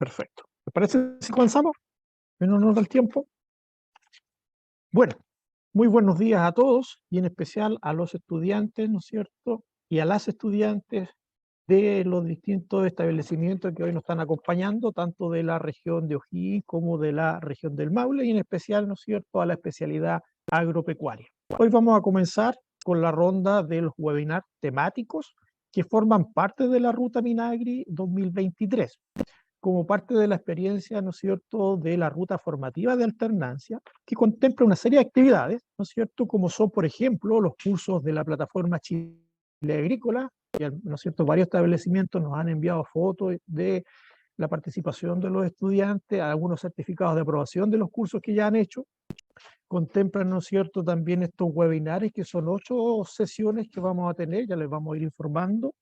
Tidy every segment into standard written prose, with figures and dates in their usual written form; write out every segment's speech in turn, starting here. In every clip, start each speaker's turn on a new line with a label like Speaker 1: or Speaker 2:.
Speaker 1: Perfecto. ¿Me parece si comenzamos? En honor al tiempo. Bueno, muy buenos días a todos y en especial a los estudiantes, ¿no es cierto? Y a las estudiantes de los distintos establecimientos que hoy nos están acompañando, tanto de la región de O'Higgins como de la región del Maule, y en especial, ¿no es cierto?, a la especialidad agropecuaria. Hoy vamos a comenzar con la ronda de los webinars temáticos que forman parte de la Ruta Minagri 2023. Como parte de la experiencia, ¿no es cierto?, de la ruta formativa de alternancia, que contempla una serie de actividades, ¿no es cierto?, como son, por ejemplo, los cursos de la plataforma Chile Agrícola, que, ¿no es cierto?, varios establecimientos nos han enviado fotos de la participación de los estudiantes, algunos certificados de aprobación de los cursos que ya han hecho. Contemplan, ¿no es cierto?, también estos webinars, que son 8 sesiones que vamos a tener, ya les vamos a ir informando.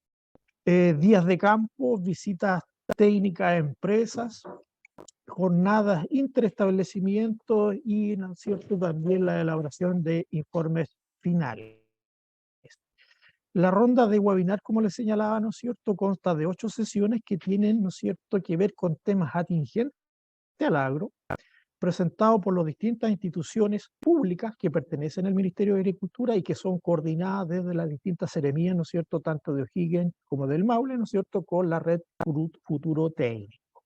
Speaker 1: Días de campo, visitas técnicas a empresas, jornadas interestablecimientos y, ¿no es cierto?, también la elaboración de informes finales. La ronda de webinar, como les señalaba, ¿no es cierto?, consta de 8 sesiones que tienen, ¿no es cierto?, que ver con temas atingentes al agro, presentado por las distintas instituciones públicas que pertenecen al Ministerio de Agricultura y que son coordinadas desde las distintas seremías, ¿no es cierto?, tanto de O'Higgins como del Maule, ¿no es cierto?, con la red Futuro Técnico.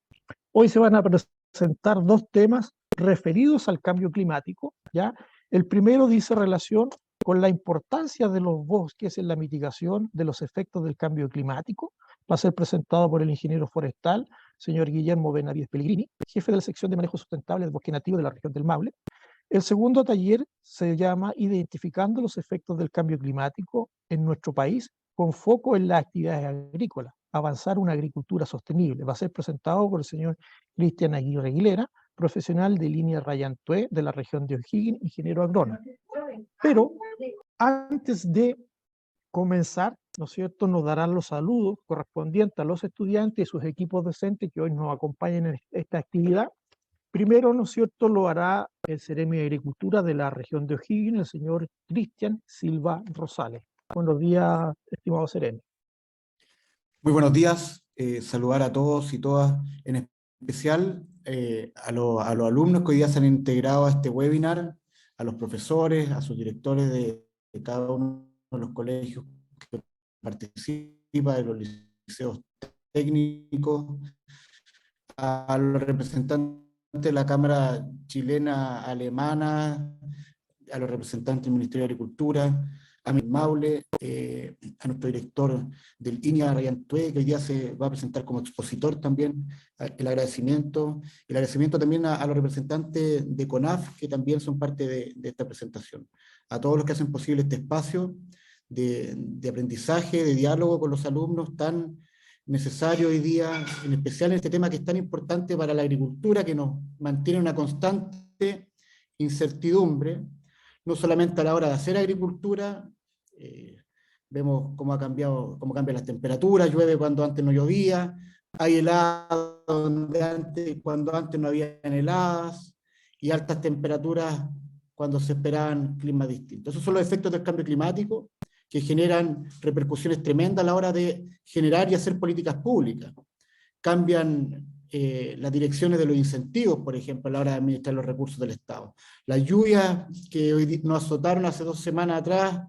Speaker 1: Hoy se van a presentar 2 temas referidos al cambio climático, ¿ya? El primero dice relación con la importancia de los bosques en la mitigación de los efectos del cambio climático. Va a ser presentado por el ingeniero forestal, señor Guillermo Benavides Pellegrini, jefe de la sección de manejo sustentable del bosque nativo de la región del Maule. El segundo taller se llama Identificando los efectos del cambio climático en nuestro país, con foco en las actividades agrícolas, avanzar una agricultura sostenible. Va a ser presentado por el señor Cristian Aguirre Aguilera, profesional de línea Rayantué de la región de O'Higgins, ingeniero agrónomo. Pero antes de comenzar, ¿no es cierto?, nos darán los saludos correspondientes a los estudiantes y sus equipos docentes que hoy nos acompañan en esta actividad. Primero, ¿no es cierto?, lo hará el Seremi de Agricultura de la región de O'Higgins, el señor Cristian Silva Rosales. Buenos días, estimado Seremi.
Speaker 2: Muy buenos días, saludar a todos y todas, en especial a los alumnos que hoy día se han integrado a este webinar, a los profesores, a sus directores de cada uno de los colegios que participan, de los liceos técnicos, a los representantes de la Cámara Chilena Alemana, a los representantes del Ministerio de Agricultura, a mi Maule, a nuestro director del INIA Rayantué, que hoy día se va a presentar como expositor también, el agradecimiento también a los representantes de CONAF, que también son parte de esta presentación. A todos los que hacen posible este espacio de aprendizaje, de diálogo con los alumnos tan necesario hoy día, en especial en este tema que es tan importante para la agricultura, que nos mantiene una constante incertidumbre, no solamente a la hora de hacer agricultura. Vemos cómo cambian las temperaturas, llueve cuando antes no llovía, hay heladas cuando antes no había heladas, y altas temperaturas cuando se esperaban climas distintos. Esos son los efectos del cambio climático, que generan repercusiones tremendas a la hora de generar y hacer políticas públicas. Cambian las direcciones de los incentivos, por ejemplo, a la hora de administrar los recursos del Estado. Las lluvias que hoy nos azotaron hace 2 semanas atrás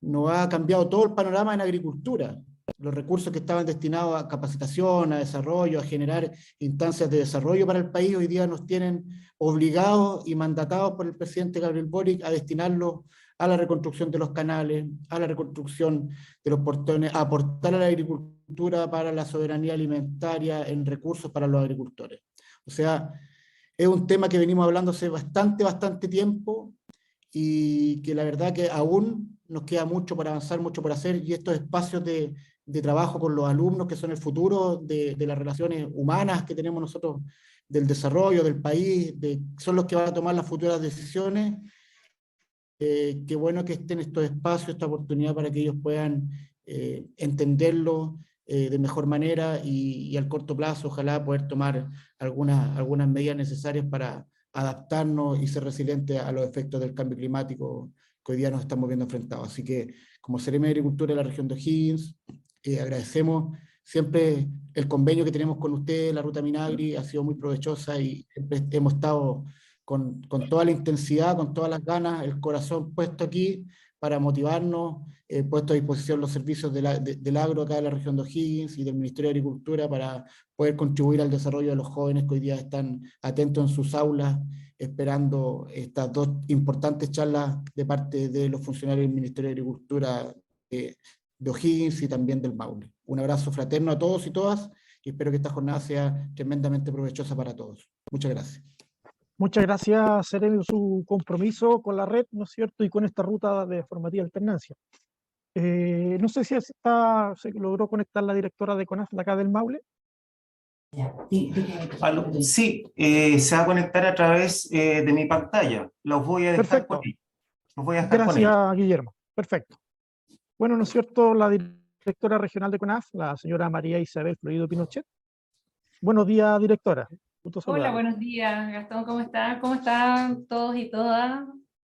Speaker 2: nos ha cambiado todo el panorama en agricultura. Los recursos que estaban destinados a capacitación, a desarrollo, a generar instancias de desarrollo para el país, hoy día nos tienen obligados y mandatados por el presidente Gabriel Boric a destinarlos a la reconstrucción de los canales, a la reconstrucción de los portones, a aportar a la agricultura para la soberanía alimentaria en recursos para los agricultores. O sea, es un tema que venimos hablando hace bastante tiempo, y que la verdad que aún nos queda mucho por avanzar, mucho por hacer, y estos espacios de trabajo con los alumnos, que son el futuro de las relaciones humanas que tenemos nosotros, del desarrollo del país, son los que van a tomar las futuras decisiones. Qué bueno que estén estos espacios, esta oportunidad para que ellos puedan entenderlo de mejor manera, y al corto plazo ojalá poder tomar algunas medidas necesarias para adaptarnos y ser resilientes a los efectos del cambio climático que hoy día nos estamos viendo enfrentados. Así que, como Seremi de Agricultura de la región de O'Higgins, agradecemos siempre el convenio que tenemos con ustedes, la Ruta Minagri, ha sido muy provechosa y siempre hemos estado con toda la intensidad, con todas las ganas, el corazón puesto aquí para motivarnos, puesto a disposición los servicios del agro acá de la región de O'Higgins y del Ministerio de Agricultura para poder contribuir al desarrollo de los jóvenes que hoy día están atentos en sus aulas, esperando estas dos importantes charlas de parte de los funcionarios del Ministerio de Agricultura de O'Higgins y también del Maule. Un abrazo fraterno a todos y todas y espero que esta jornada sea tremendamente provechosa para todos. Muchas gracias.
Speaker 1: Muchas gracias, Seremi, por su compromiso con la red, ¿no es cierto?, y con esta ruta de formativa alternancia. No sé si se logró conectar la directora de CONAF de acá del Maule.
Speaker 3: Sí, se va a conectar a través de mi pantalla. Los voy a dejar
Speaker 1: Perfecto.
Speaker 3: con ella. Los voy a dejar con ella.
Speaker 1: Gracias, Guillermo. Perfecto. Bueno, ¿no es cierto?, la directora regional de CONAF, la señora María Isabel Florido Pinochet. Buenos días, directora. Gusto
Speaker 4: Hola,
Speaker 1: saludarla.
Speaker 4: buenos días, Gastón, ¿cómo están? ¿Cómo están todos y todas?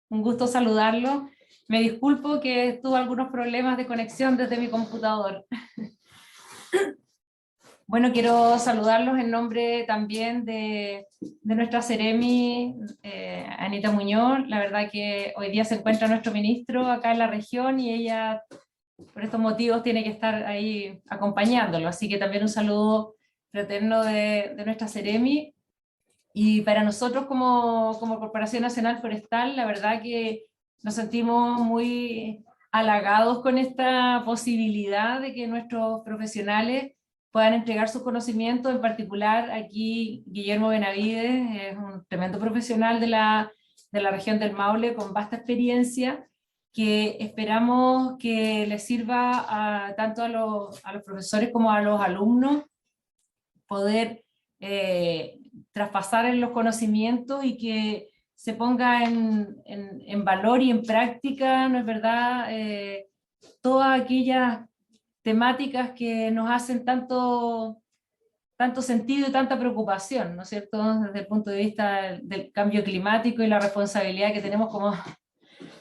Speaker 4: Un gusto saludarlos. Me disculpo que tuve algunos problemas de conexión desde mi computador. Bueno, quiero saludarlos en nombre también de nuestra Seremi, Anita Muñoz. La verdad que hoy día se encuentra nuestro ministro acá en la región y ella, por estos motivos, tiene que estar ahí acompañándolo. Así que también un saludo fraterno de nuestra Seremi. Y para nosotros como Corporación Nacional Forestal, la verdad que nos sentimos muy halagados con esta posibilidad de que nuestros profesionales puedan entregar sus conocimientos. En particular aquí Guillermo Benavides es un tremendo profesional de la región del Maule con vasta experiencia que esperamos que les sirva tanto a los profesores como a los alumnos poder traspasar en los conocimientos y que se ponga en valor y en práctica, ¿no es verdad?, todas aquellas temáticas que nos hacen tanto sentido y tanta preocupación, ¿no es cierto?, desde el punto de vista del cambio climático y la responsabilidad que tenemos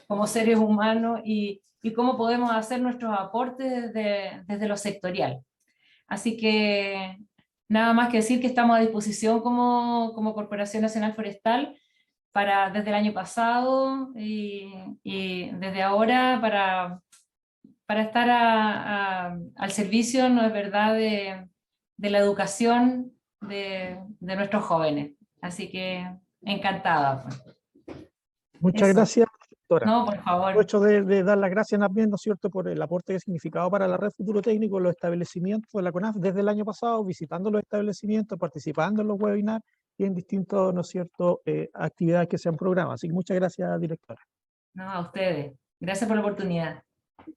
Speaker 4: como seres humanos y cómo podemos hacer nuestros aportes desde lo sectorial. Así que nada más que decir que estamos a disposición como Corporación Nacional Forestal desde el año pasado y desde ahora para estar al servicio, ¿no es verdad?, de la educación de nuestros jóvenes. Así que encantada.
Speaker 1: Muchas
Speaker 4: Eso.
Speaker 1: gracias, doctora.
Speaker 4: No, por favor.
Speaker 1: Aprovecho de dar las gracias también, ¿no es cierto?, por el aporte que ha significado para la Red Futuro Técnico los establecimientos de la CONAF desde el año pasado, visitando los establecimientos, participando en los webinars y en distintos, ¿no es cierto?, actividades que se han programado. Así que muchas gracias, directora.
Speaker 4: No, a ustedes. Gracias por la oportunidad.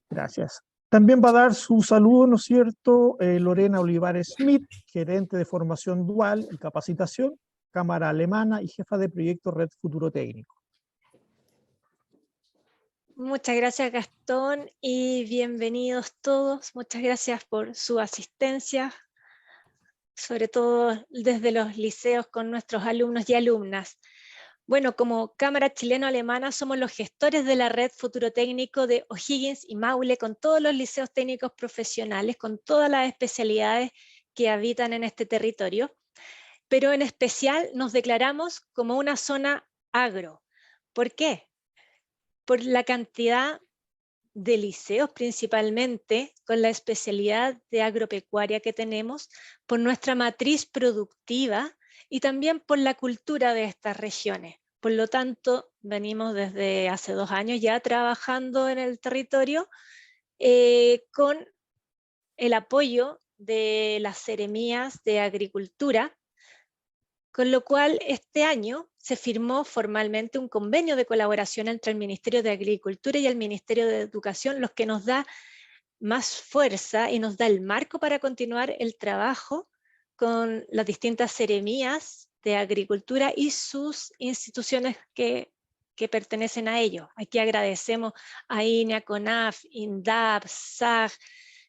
Speaker 1: Gracias. También va a dar su saludo, ¿no es cierto?, Lorena Olivares Smith, gerente de formación dual y capacitación, Cámara Alemana y jefa de proyecto Red Futuro Técnico.
Speaker 5: Muchas gracias, Gastón, y bienvenidos todos. Muchas gracias por su asistencia, sobre todo desde los liceos con nuestros alumnos y alumnas. Bueno, como Cámara Chileno-Alemana somos los gestores de la Red Futuro Técnico de O'Higgins y Maule, con todos los liceos técnicos profesionales, con todas las especialidades que habitan en este territorio, pero en especial nos declaramos como una zona agro. ¿Por qué? Por la cantidad de liceos principalmente, con la especialidad de agropecuaria que tenemos, por nuestra matriz productiva y también por la cultura de estas regiones. Por lo tanto, venimos desde hace 2 años ya trabajando en el territorio con el apoyo de las seremías de agricultura, con lo cual este año se firmó formalmente un convenio de colaboración entre el Ministerio de Agricultura y el Ministerio de Educación, lo que nos da más fuerza y nos da el marco para continuar el trabajo con las distintas seremías de agricultura y sus instituciones que pertenecen a ellos. Aquí agradecemos a INEA, CONAF, INDAP, SAG,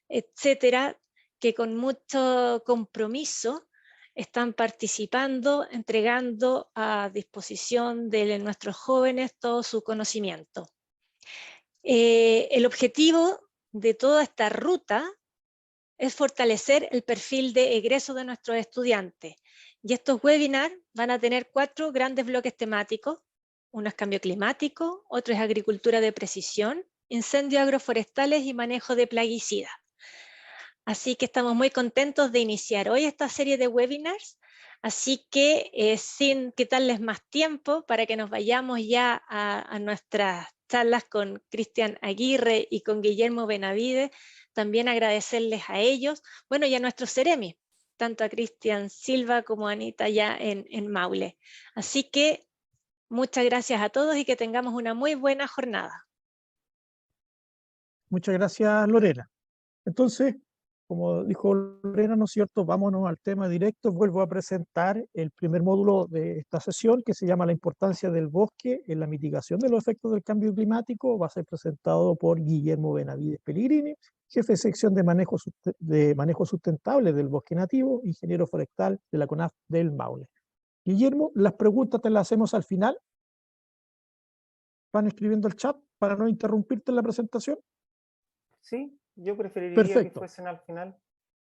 Speaker 5: etcétera, que con mucho compromiso están participando, entregando a disposición de nuestros jóvenes todo su conocimiento. El objetivo de toda esta ruta es fortalecer el perfil de egreso de nuestros estudiantes. Y estos webinars van a tener 4 grandes bloques temáticos. Uno es cambio climático, otro es agricultura de precisión, incendios agroforestales y manejo de plaguicidas. Así que estamos muy contentos de iniciar hoy esta serie de webinars. Así que sin quitarles más tiempo, para que nos vayamos ya a nuestras charlas con Cristian Aguirre y con Guillermo Benavides, también agradecerles a ellos, bueno, y a nuestros Ceremi, tanto a Cristian Silva como a Anita ya en Maule. Así que muchas gracias a todos y que tengamos una muy buena jornada.
Speaker 1: Muchas gracias, Lorena. Entonces, como dijo Lorena, ¿no es cierto? Vámonos al tema directo. Vuelvo a presentar el primer módulo de esta sesión, que se llama La importancia del bosque en la mitigación de los efectos del cambio climático. Va a ser presentado por Guillermo Benavides Pellegrini, jefe de sección de manejo sustentable del bosque nativo, ingeniero forestal de la CONAF del Maule. Guillermo, las preguntas te las hacemos al final. Van escribiendo el chat para no interrumpirte en la presentación.
Speaker 3: Sí, yo preferiría que
Speaker 1: Perfecto.
Speaker 3: fuesen al final.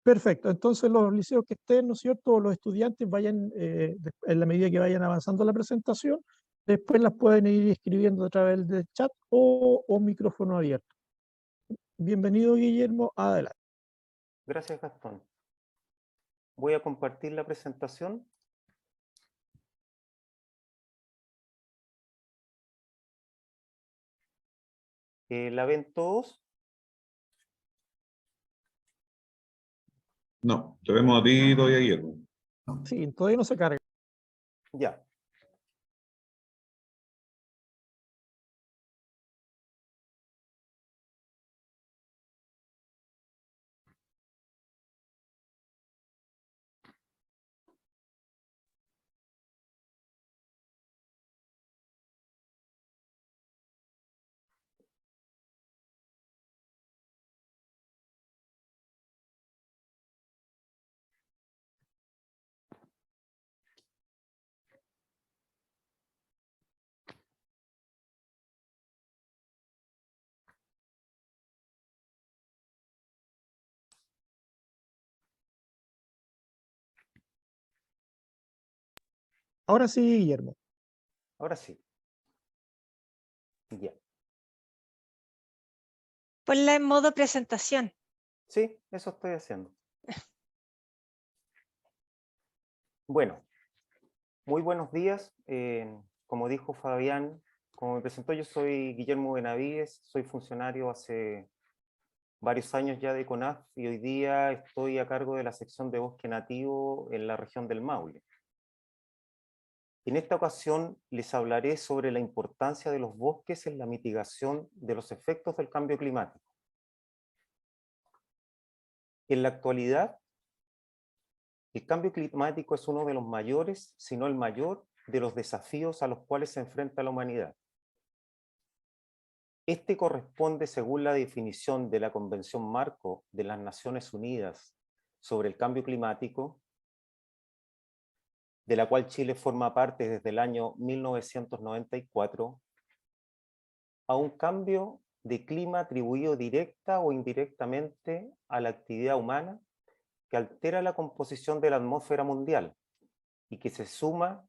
Speaker 1: Perfecto, entonces los liceos que estén, ¿no es cierto?, los estudiantes vayan, en la medida que vayan avanzando la presentación, después las pueden ir escribiendo a través del chat o micrófono abierto. Bienvenido, Guillermo, adelante.
Speaker 3: Gracias, Gastón. Voy a compartir la presentación. ¿La ven todos?
Speaker 6: No, te vemos a ti todavía, Guillermo.
Speaker 1: Sí, todavía no se carga.
Speaker 3: Ya.
Speaker 1: Ahora sí, Guillermo.
Speaker 3: Ahora sí. Ya.
Speaker 5: Ponla en modo presentación.
Speaker 3: Sí, eso estoy haciendo. Bueno, muy buenos días. Como dijo Fabián, como me presentó, yo soy Guillermo Benavides, soy funcionario hace varios años ya de CONAF y hoy día estoy a cargo de la sección de bosque nativo en la región del Maule. En esta ocasión les hablaré sobre la importancia de los bosques en la mitigación de los efectos del cambio climático. En la actualidad, el cambio climático es uno de los mayores, si no el mayor, de los desafíos a los cuales se enfrenta la humanidad. Este corresponde, según la definición de la Convención Marco de las Naciones Unidas sobre el Cambio Climático, de la cual Chile forma parte desde el año 1994, a un cambio de clima atribuido directa o indirectamente a la actividad humana que altera la composición de la atmósfera mundial y que se suma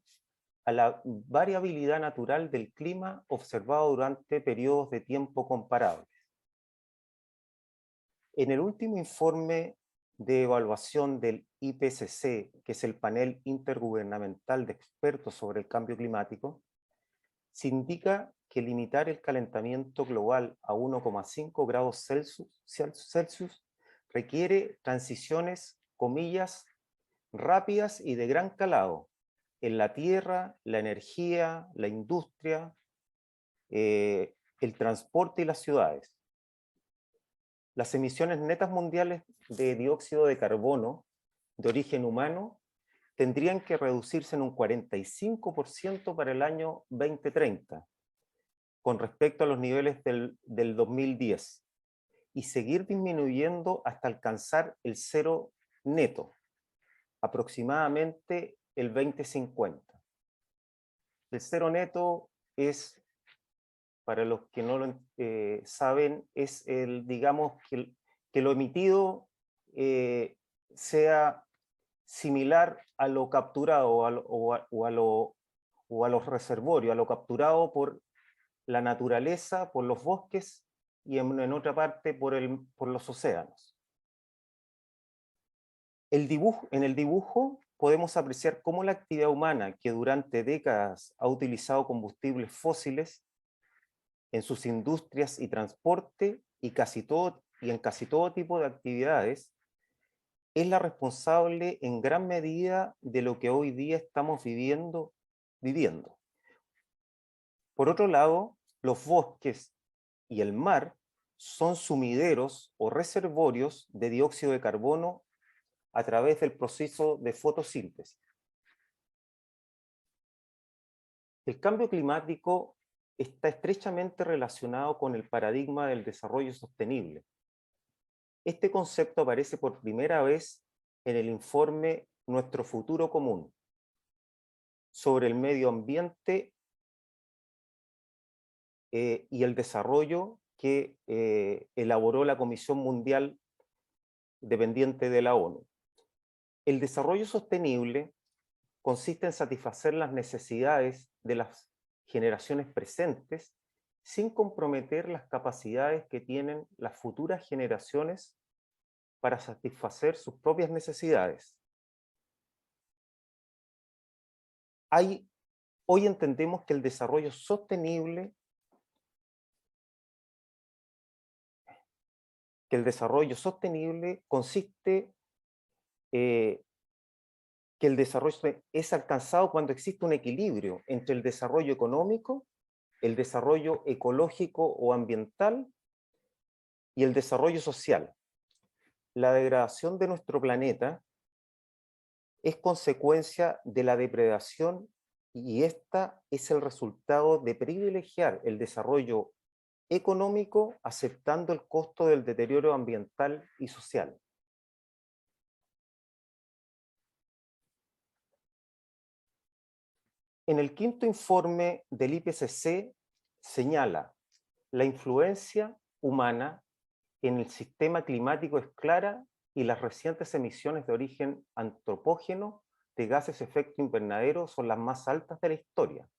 Speaker 3: a la variabilidad natural del clima observado durante periodos de tiempo comparables. En el último informe de evaluación del IPCC, que es el panel intergubernamental de expertos sobre el cambio climático, se indica que limitar el calentamiento global a 1,5 grados Celsius requiere transiciones, comillas, rápidas y de gran calado en la tierra, la energía, la industria, el transporte y las ciudades. Las emisiones netas mundiales de dióxido de carbono de origen humano tendrían que reducirse en un 45% para el año 2030, con respecto a los niveles del 2010, y seguir disminuyendo hasta alcanzar el cero neto, aproximadamente el 2050. El cero neto es, para los que no lo saben, es el, digamos, que lo emitido sea similar a lo capturado o a los reservorios, a lo capturado por la naturaleza, por los bosques y en otra parte por los océanos. En el dibujo podemos apreciar cómo la actividad humana, que durante décadas ha utilizado combustibles fósiles en sus industrias y transporte y en casi todo tipo de actividades, es la responsable en gran medida de lo que hoy día estamos viviendo. Por otro lado, los bosques y el mar son sumideros o reservorios de dióxido de carbono a través del proceso de fotosíntesis. El cambio climático está estrechamente relacionado con el paradigma del desarrollo sostenible. Este concepto aparece por primera vez en el informe Nuestro Futuro Común sobre el medio ambiente y el desarrollo que elaboró la Comisión Mundial dependiente de la ONU. El desarrollo sostenible consiste en satisfacer las necesidades de las generaciones presentes sin comprometer las capacidades que tienen las futuras generaciones para satisfacer sus propias necesidades. Hoy entendemos que el desarrollo sostenible consiste que el desarrollo es alcanzado cuando existe un equilibrio entre el desarrollo económico, el desarrollo ecológico o ambiental y el desarrollo social. La degradación de nuestro planeta es consecuencia de la depredación y esta es el resultado de privilegiar el desarrollo económico aceptando el costo del deterioro ambiental y social. En el quinto informe del IPCC señala la influencia humana en el sistema climático es clara y las recientes emisiones de origen antropógeno de gases de efecto invernadero son las más altas de la historia.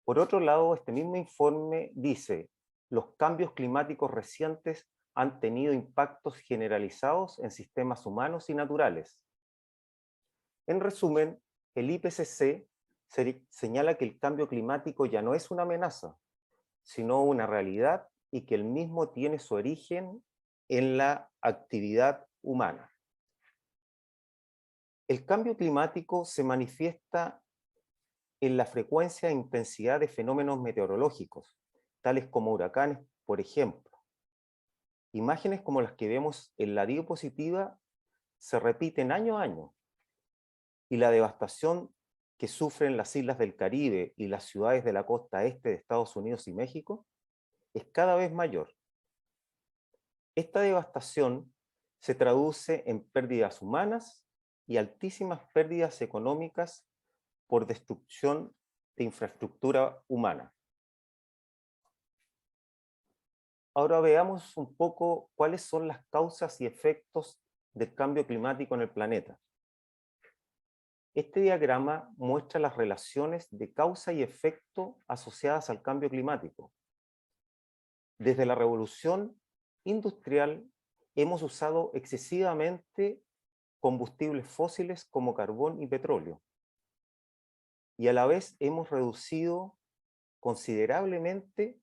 Speaker 3: Por otro lado, este mismo informe dice, los cambios climáticos recientes han tenido impactos generalizados en sistemas humanos y naturales. En resumen, el IPCC señala que el cambio climático ya no es una amenaza, sino una realidad y que el mismo tiene su origen en la actividad humana. El cambio climático se manifiesta en la frecuencia e intensidad de fenómenos meteorológicos, tales como huracanes, por ejemplo. Imágenes como las que vemos en la diapositiva se repiten año a año, y la devastación que sufren las islas del Caribe y las ciudades de la costa este de Estados Unidos y México es cada vez mayor. Esta devastación se traduce en pérdidas humanas y altísimas pérdidas económicas por destrucción de infraestructura humana. Ahora veamos un poco cuáles son las causas y efectos del cambio climático en el planeta. Este diagrama muestra las relaciones de causa y efecto asociadas al cambio climático. Desde la revolución industrial hemos usado excesivamente combustibles fósiles como carbón y petróleo. Y a la vez hemos reducido considerablemente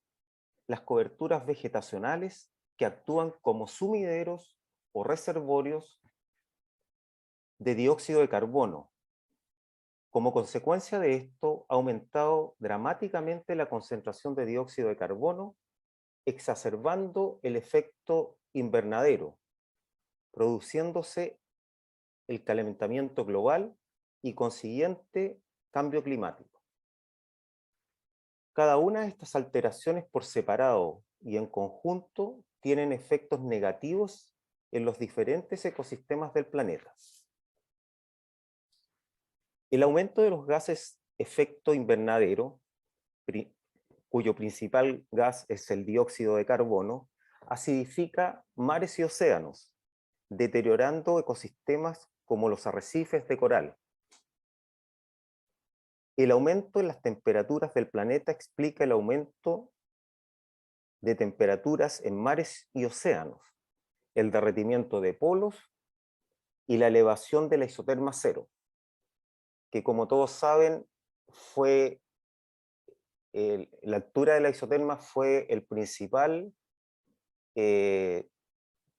Speaker 3: las coberturas vegetacionales que actúan como sumideros o reservorios de dióxido de carbono. Como consecuencia de esto, ha aumentado dramáticamente la concentración de dióxido de carbono, exacerbando el efecto invernadero, produciéndose el calentamiento global y consiguiente cambio climático. Cada una de estas alteraciones por separado y en conjunto tienen efectos negativos en los diferentes ecosistemas del planeta. El aumento de los gases efecto invernadero, cuyo principal gas es el dióxido de carbono, acidifica mares y océanos, deteriorando ecosistemas como los arrecifes de coral. El aumento en las temperaturas del planeta explica el aumento de temperaturas en mares y océanos, el derretimiento de polos y la elevación de la isoterma cero, que como todos saben fue la altura de la isoterma fue el principal,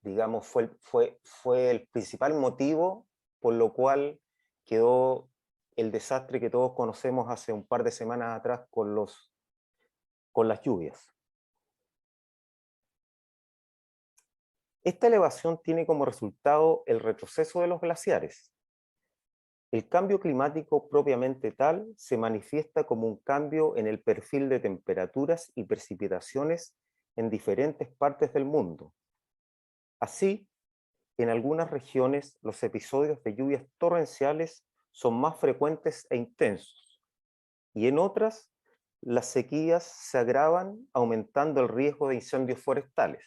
Speaker 3: digamos, fue el principal motivo por lo cual quedó el desastre que todos conocemos hace un par de semanas atrás con las lluvias. Esta elevación tiene como resultado el retroceso de los glaciares. El cambio climático propiamente tal se manifiesta como un cambio en el perfil de temperaturas y precipitaciones en diferentes partes del mundo. Así, en algunas regiones los episodios de lluvias torrenciales son más frecuentes e intensos, y en otras las sequías se agravan aumentando el riesgo de incendios forestales.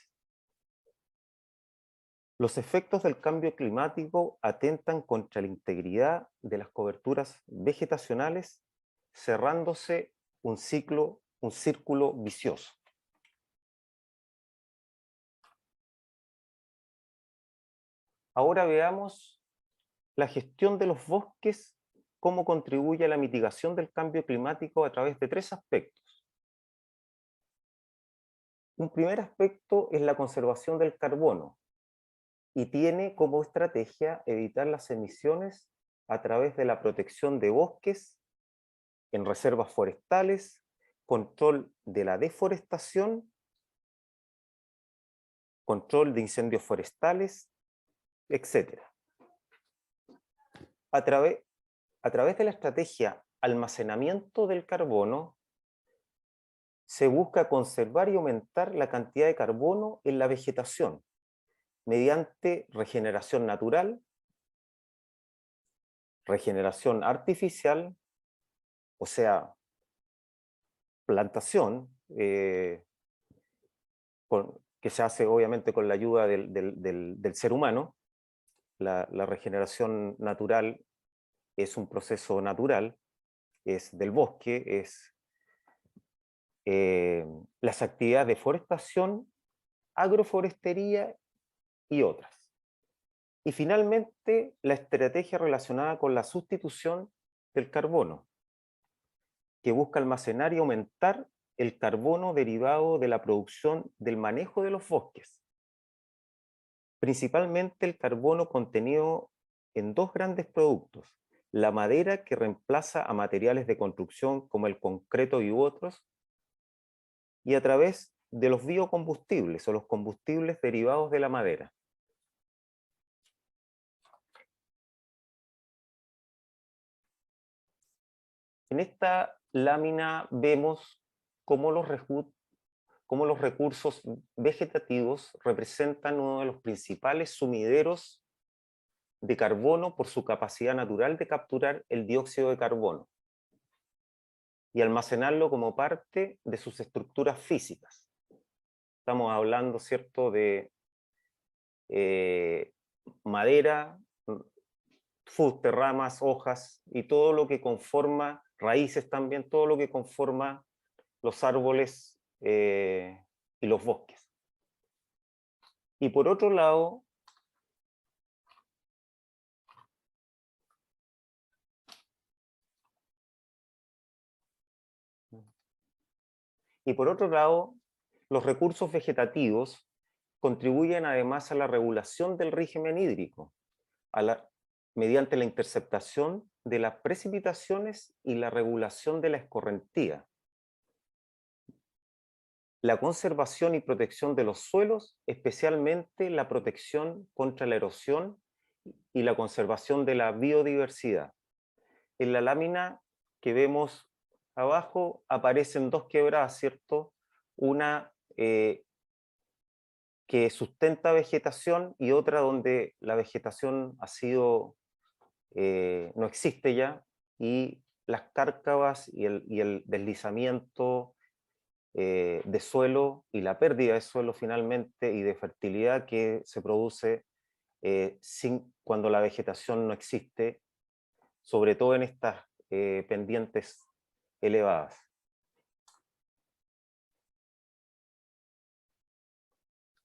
Speaker 3: Los efectos del cambio climático atentan contra la integridad de las coberturas vegetacionales, cerrándose un círculo vicioso. Ahora veamos la gestión de los bosques, cómo contribuye a la mitigación del cambio climático a través de 3 aspectos. Un primer aspecto es la conservación del carbono, y tiene como estrategia evitar las emisiones a través de la protección de bosques en reservas forestales, control de la deforestación, control de incendios forestales, etc. A través de la estrategia almacenamiento del carbono, se busca conservar y aumentar la cantidad de carbono en la vegetación, mediante regeneración natural, regeneración artificial, o sea, plantación, que se hace obviamente con la ayuda del ser humano. La regeneración natural es un proceso natural, es del bosque, es las actividades de forestación, agroforestería y otras. Y finalmente, la estrategia relacionada con la sustitución del carbono, que busca almacenar y aumentar el carbono derivado de la producción del manejo de los bosques. Principalmente el carbono contenido en 2 grandes productos: la madera, que reemplaza a materiales de construcción como el concreto y otros, y a través de los biocombustibles o los combustibles derivados de la madera. En esta lámina vemos cómo los recursos vegetativos representan uno de los principales sumideros de carbono por su capacidad natural de capturar el dióxido de carbono y almacenarlo como parte de sus estructuras físicas. Estamos hablando, ¿cierto?, de madera, fuste, ramas, hojas y todo lo que conforma, raíces también, todo lo que conforma los árboles y los bosques. Y por otro lado, los recursos vegetativos contribuyen además a la regulación del régimen hídrico, mediante la interceptación de las precipitaciones y la regulación de la escorrentía, la conservación y protección de los suelos, especialmente la protección contra la erosión y la conservación de la biodiversidad. En la lámina que vemos abajo aparecen 2 quebradas, ¿cierto? Una que sustenta vegetación y otra donde la vegetación ha sido, no existe ya, y las cárcavas y el deslizamiento de suelo y la pérdida de suelo finalmente y de fertilidad que se produce cuando la vegetación no existe, sobre todo en estas pendientes elevadas.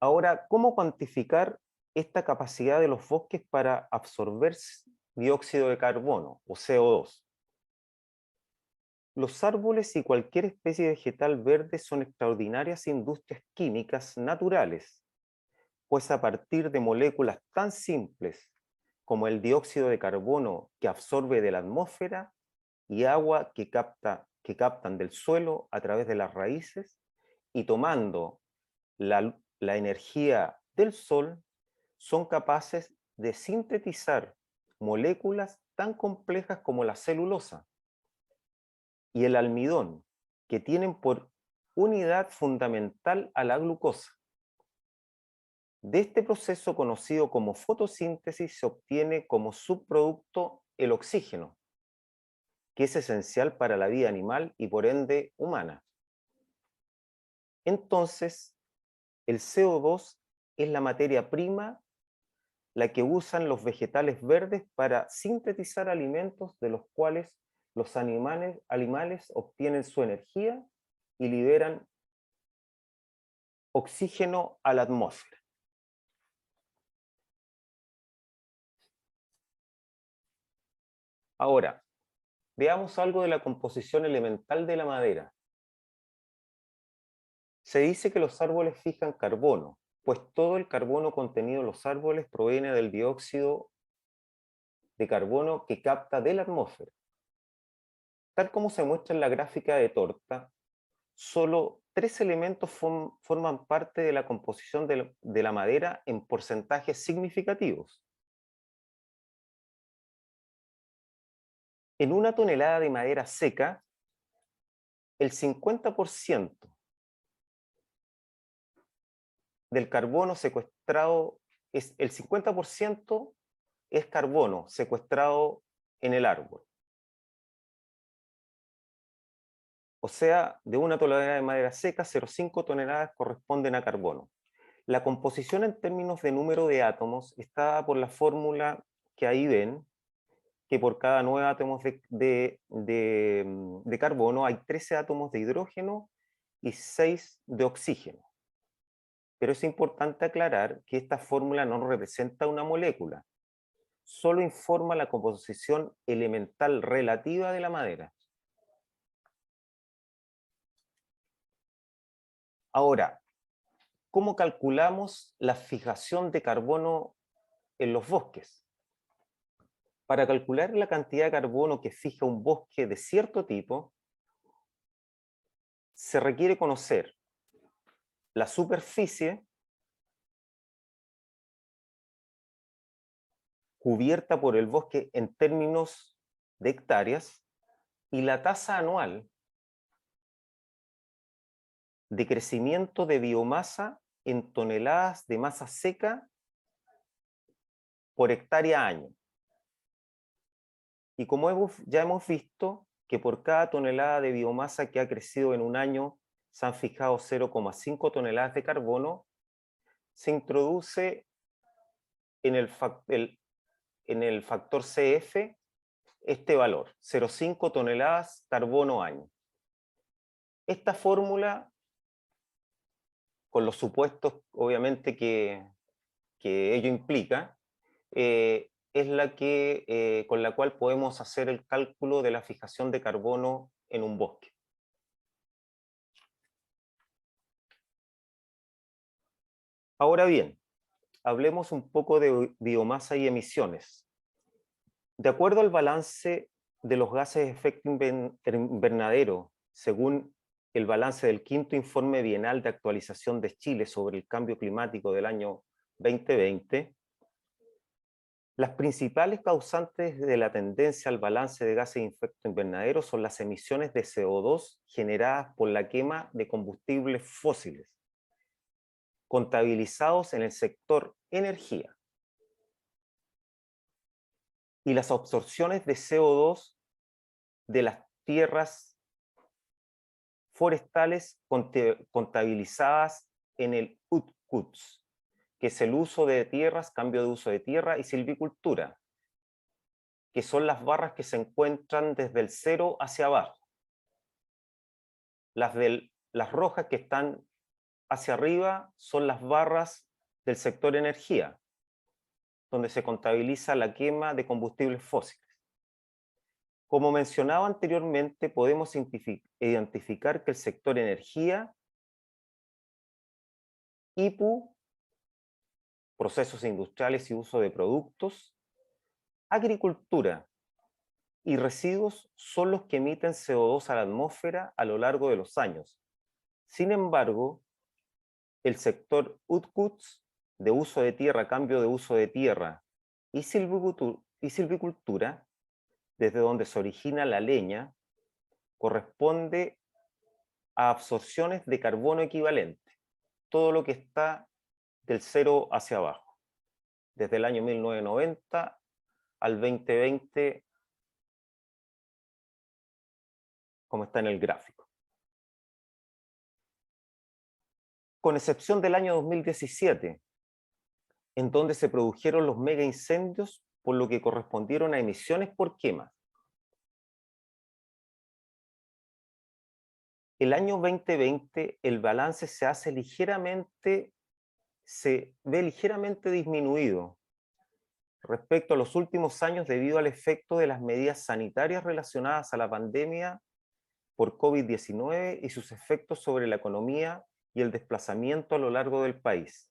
Speaker 3: Ahora, ¿cómo cuantificar esta capacidad de los bosques para absorber dióxido de carbono o CO2? Los árboles y cualquier especie vegetal verde son extraordinarias industrias químicas naturales, pues a partir de moléculas tan simples como el dióxido de carbono que absorbe de la atmósfera y agua que captan del suelo a través de las raíces, y tomando la energía del sol, son capaces de sintetizar moléculas tan complejas como la celulosa y el almidón, que tienen por unidad fundamental a la glucosa. De este proceso conocido como fotosíntesis se obtiene como subproducto el oxígeno, que es esencial para la vida animal y por ende humana. Entonces, el CO2 es la materia prima la que usan los vegetales verdes para sintetizar alimentos de los cuales los animales obtienen su energía y liberan oxígeno a la atmósfera. Ahora, veamos algo de la composición elemental de la madera. Se dice que los árboles fijan carbono, pues todo el carbono contenido en los árboles proviene del dióxido de carbono que capta de la atmósfera. Tal como se muestra en la gráfica de torta, solo 3 elementos forman parte de la composición de la madera en porcentajes significativos. En una tonelada de madera seca, el 50% del carbono secuestrado, el 50% es carbono secuestrado en el árbol. O sea, de una tonelada de madera seca, 0,5 toneladas corresponden a carbono. La composición en términos de número de átomos está dada por la fórmula que ahí ven, que por cada 9 átomos de carbono hay 13 átomos de hidrógeno y 6 de oxígeno. Pero es importante aclarar que esta fórmula no representa una molécula, solo informa la composición elemental relativa de la madera. Ahora, ¿cómo calculamos la fijación de carbono en los bosques? Para calcular la cantidad de carbono que fija un bosque de cierto tipo, se requiere conocer la superficie cubierta por el bosque en términos de hectáreas y la tasa anual de crecimiento de biomasa en toneladas de masa seca por hectárea año. Y como ya hemos visto que por cada tonelada de biomasa que ha crecido en un año se han fijado 0,5 toneladas de carbono, se introduce en el factor CF este valor, 0,5 toneladas carbono año. Esta fórmula, con los supuestos obviamente que ello implica, es la con la cual podemos hacer el cálculo de la fijación de carbono en un bosque. Ahora bien, hablemos un poco de biomasa y emisiones. De acuerdo al balance de los gases de efecto invernadero, según el balance del 5º informe bienal de actualización de Chile sobre el cambio climático del año 2020, las principales causantes de la tendencia al balance de gases de efecto invernadero son las emisiones de CO2 generadas por la quema de combustibles fósiles, contabilizados en el sector energía, y las absorciones de CO2 de las tierras forestales contabilizadas en el UTCUTS, que es el uso de tierras, cambio de uso de tierra y silvicultura, que son las barras que se encuentran desde el 0 hacia abajo. Las rojas que están hacia arriba son las barras del sector energía, donde se contabiliza la quema de combustibles fósiles. Como mencionaba anteriormente, podemos identificar que el sector energía, IPU, procesos industriales y uso de productos, agricultura y residuos son los que emiten CO2 a la atmósfera a lo largo de los años. Sin embargo, el sector UTCUTS, de uso de tierra, cambio de uso de tierra y silvicultura, desde donde se origina la leña, corresponde a absorciones de carbono equivalente, todo lo que está del 0 hacia abajo, desde el año 1990 al 2020, como está en el gráfico. Con excepción del año 2017, en donde se produjeron los mega incendios, por lo que correspondieron a emisiones por quema. El año 2020, el balance se ve ligeramente disminuido respecto a los últimos años debido al efecto de las medidas sanitarias relacionadas a la pandemia por COVID-19 y sus efectos sobre la economía y el desplazamiento a lo largo del país.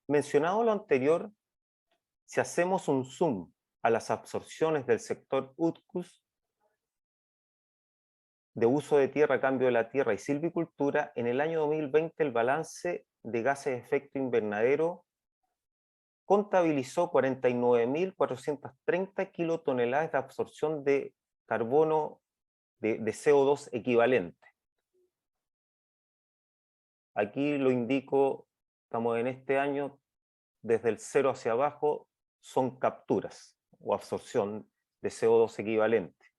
Speaker 3: Mencionado lo anterior, si hacemos un zoom a las absorciones del sector UTCUS, de uso de tierra, cambio de la tierra y silvicultura, en el año 2020 el balance de gases de efecto invernadero contabilizó 49.430 kilotoneladas de absorción de carbono de CO2 equivalente. Aquí lo indico, estamos en este año, desde el 0 hacia abajo son capturas o absorción de CO2 equivalente,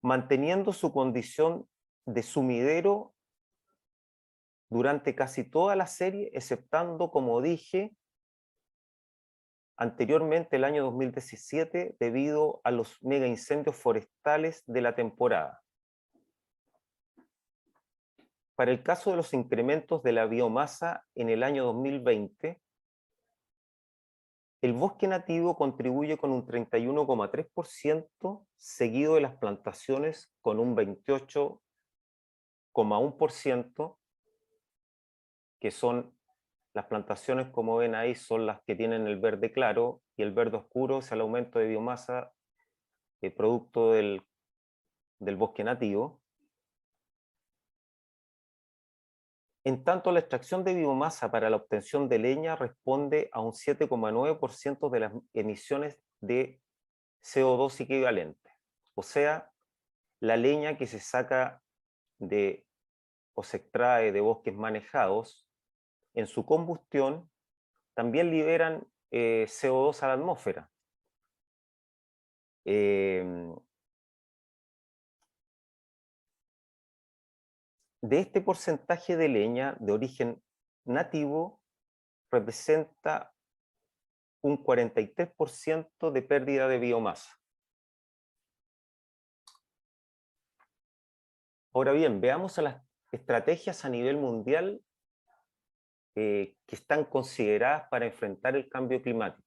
Speaker 3: manteniendo su condición de sumidero durante casi toda la serie, exceptando, como dije anteriormente, el año 2017, debido a los mega incendios forestales de la temporada. Para el caso de los incrementos de la biomasa en el año 2020, el bosque nativo contribuye con un 31,3%, seguido de las plantaciones con un 28,1%, que son las plantaciones, como ven ahí, son las que tienen el verde claro, y el verde oscuro es el aumento de biomasa producto del bosque nativo. En tanto, la extracción de biomasa para la obtención de leña responde a un 7,9% de las emisiones de CO2 equivalente. O sea, la leña que se saca o se extrae de bosques manejados, en su combustión, también liberan CO2 a la atmósfera. De este porcentaje de leña de origen nativo, representa un 43% de pérdida de biomasa. Ahora bien, veamos a las estrategias a nivel mundial que están consideradas para enfrentar el cambio climático.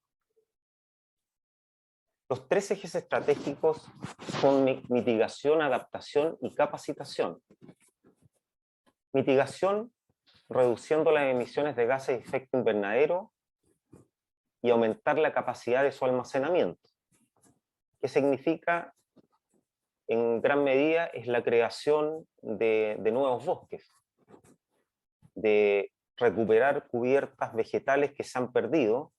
Speaker 3: Los 3 ejes estratégicos son mitigación, adaptación y capacitación. Mitigación, reduciendo las emisiones de gases de efecto invernadero y aumentar la capacidad de su almacenamiento. ¿Qué significa? En gran medida es la creación de nuevos bosques, de recuperar cubiertas vegetales que se han perdido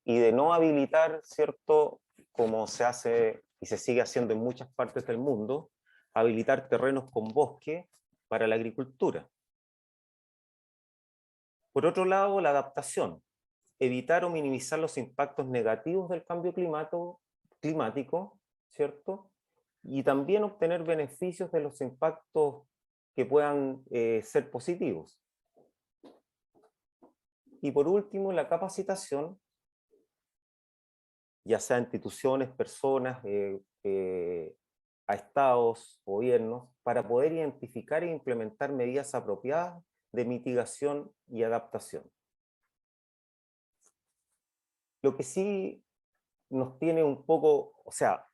Speaker 3: y de no habilitar, ¿cierto?, como se hace y se sigue haciendo en muchas partes del mundo, habilitar terrenos con bosque para la agricultura. Por otro lado, la adaptación, evitar o minimizar los impactos negativos del cambio climático, ¿cierto? Y también obtener beneficios de los impactos que puedan ser positivos. Y por último, la capacitación, ya sea instituciones, personas, a estados, gobiernos, para poder identificar e implementar medidas apropiadas de mitigación y adaptación. Lo que sí nos tiene un poco, o sea,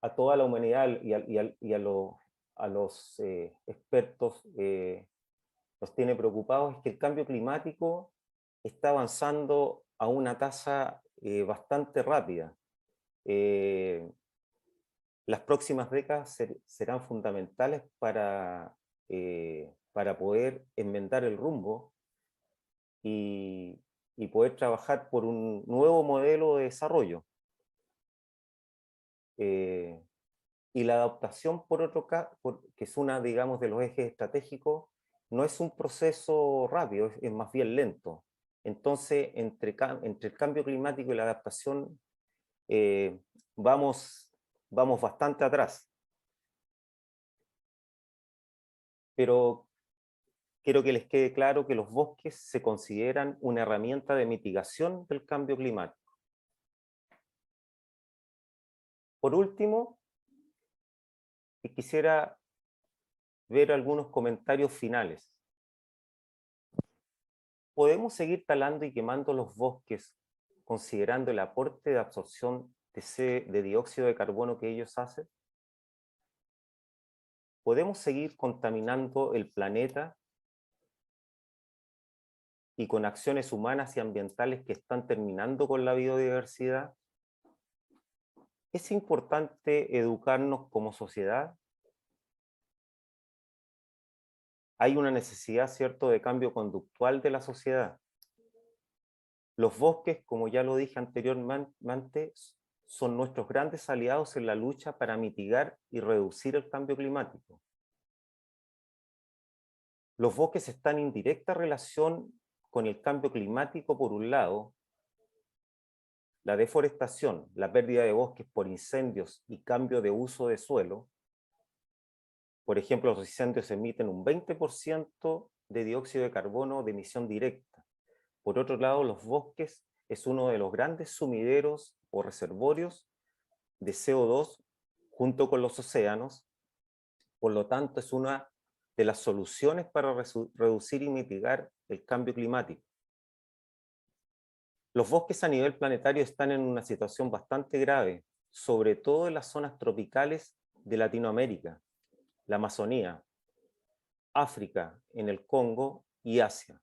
Speaker 3: a toda la humanidad y a los expertos nos tiene preocupados es que el cambio climático está avanzando a una tasa bastante rápida. Las próximas décadas serán fundamentales para poder enmendar el rumbo y poder trabajar por un nuevo modelo de desarrollo. Y la adaptación, por otro caso, que es una, digamos, de los ejes estratégicos, no es un proceso rápido, es más bien lento. Entonces, entre el cambio climático y la adaptación, vamos bastante atrás. Pero quiero que les quede claro que los bosques se consideran una herramienta de mitigación del cambio climático. Por último, quisiera ver algunos comentarios finales. ¿Podemos seguir talando y quemando los bosques considerando el aporte de absorción de dióxido de carbono que ellos hacen? ¿Podemos seguir contaminando el planeta y con acciones humanas y ambientales que están terminando con la biodiversidad? ¿Es importante educarnos como sociedad? Hay una necesidad, ¿cierto?, de cambio conductual de la sociedad. Los bosques, como ya lo dije anteriormente, son nuestros grandes aliados en la lucha para mitigar y reducir el cambio climático. Los bosques están en directa relación con el cambio climático por un lado, la deforestación, la pérdida de bosques por incendios y cambio de uso de suelo. Por ejemplo, los incendios emiten un 20% de dióxido de carbono de emisión directa. Por otro lado, los bosques es uno de los grandes sumideros o reservorios de CO2 junto con los océanos. Por lo tanto, es una de las soluciones para reducir y mitigar el cambio climático. Los bosques a nivel planetario están en una situación bastante grave, sobre todo en las zonas tropicales de Latinoamérica, la Amazonía, África, en el Congo y Asia,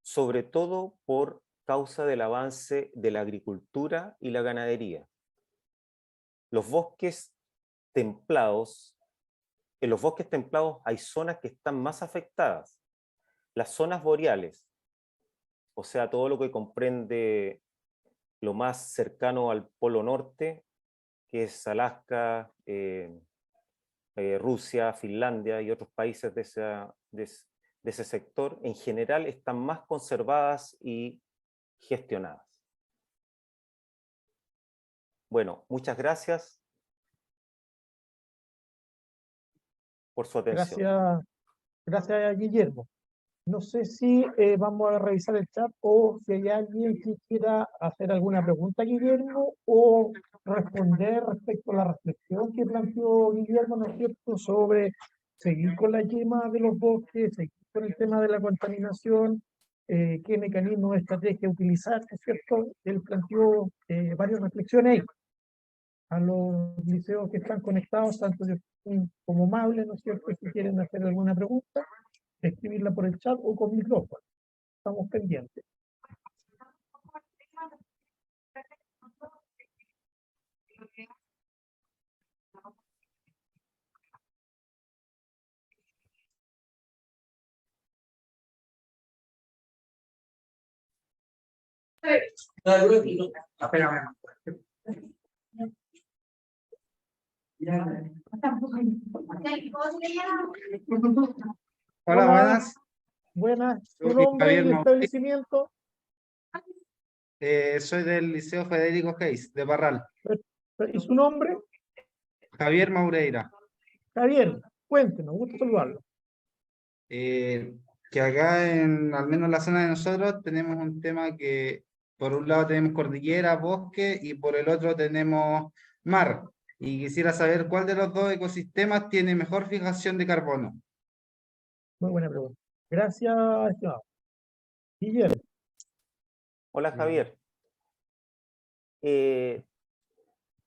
Speaker 3: sobre todo por causa del avance de la agricultura y la ganadería. Los bosques templados, en los bosques templados hay zonas que están más afectadas. Las zonas boreales, o sea, todo lo que comprende lo más cercano al Polo Norte, que es Alaska, Rusia, Finlandia y otros países de ese sector, en general están más conservadas y gestionadas. Bueno, muchas gracias por su atención.
Speaker 1: Gracias Guillermo. No sé si vamos a revisar el chat o si hay alguien que quiera hacer alguna pregunta a Guillermo o responder respecto a la reflexión que planteó Guillermo, ¿no es cierto?, sobre seguir con la quema de los bosques, seguir con el tema de la contaminación, qué mecanismos de estrategia utilizar, ¿no es cierto? Él planteó varias reflexiones ahí. A los liceos que están conectados, tanto de como Mable, ¿no es cierto?, si quieren hacer alguna pregunta, escribirla por el chat o con micrófono. Estamos pendientes.
Speaker 7: Hola, buenas.
Speaker 1: Buenas. ¿Tu
Speaker 7: Soy
Speaker 1: nombre
Speaker 7: Javier
Speaker 1: y
Speaker 7: Mauricio.
Speaker 1: establecimiento?
Speaker 7: Soy del Liceo Federico Geis, de Parral.
Speaker 1: ¿Y su nombre?
Speaker 7: Javier Maureira.
Speaker 1: Javier, cuéntenos, gusto saludarlo.
Speaker 7: que acá al menos en la zona de nosotros, tenemos un tema que por un lado tenemos cordillera, bosque, y por el otro tenemos mar. Y quisiera saber cuál de los dos ecosistemas tiene mejor fijación de carbono.
Speaker 1: Muy buena pregunta. Gracias, estimado. Guillermo.
Speaker 3: Hola, Javier.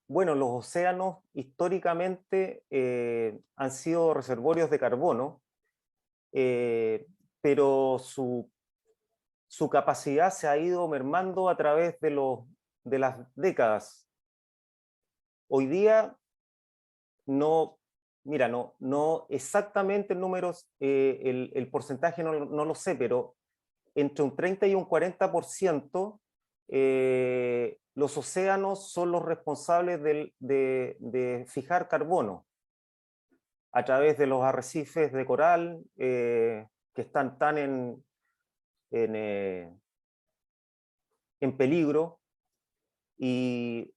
Speaker 3: Bueno, los océanos históricamente han sido reservorios de carbono, pero su capacidad se ha ido mermando a través de las décadas. Hoy día no, mira, no exactamente el número, el porcentaje no lo sé, pero entre un 30 y un 40% los océanos son los responsables de fijar carbono a través de los arrecifes de coral que están tan en peligro, y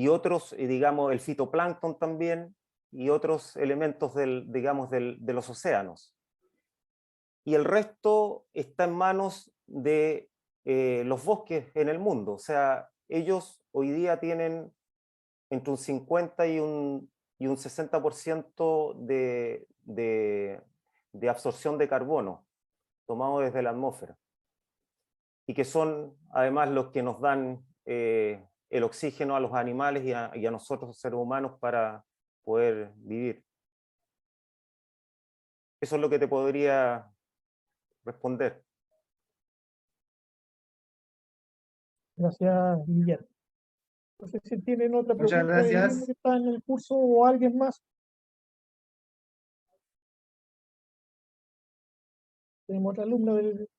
Speaker 3: otros, digamos, el fitoplancton también, y otros elementos digamos, de los océanos. Y el resto está en manos de los bosques en el mundo. O sea, ellos hoy día tienen entre un 50 y un 60% de absorción de carbono tomado desde la atmósfera, y que son además los que nos dan el oxígeno a los animales y a nosotros, los seres humanos, para poder vivir. Eso es lo que te podría responder.
Speaker 1: Gracias, Guillermo. No sé si tienen otra
Speaker 7: Muchas
Speaker 1: pregunta del
Speaker 7: gracias.
Speaker 1: mismo que está en el curso o alguien más. Tenemos otra alumna del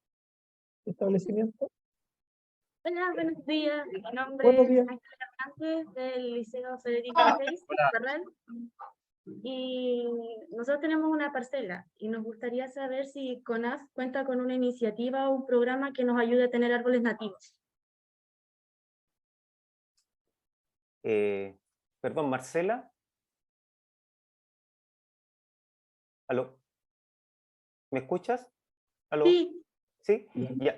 Speaker 1: establecimiento.
Speaker 8: Hola, buenos días. Mi nombre
Speaker 1: Buenos
Speaker 8: es
Speaker 1: días.
Speaker 8: Ángela Hernández del Liceo Federico Hayes, Parral. Y nosotros tenemos una parcela y nos gustaría saber si CONAF cuenta con una iniciativa o un programa que nos ayude a tener árboles nativos.
Speaker 3: Perdón, Marcela. ¿Aló? ¿Me escuchas? ¿Aló?
Speaker 8: Sí.
Speaker 3: ¿Sí? Ya.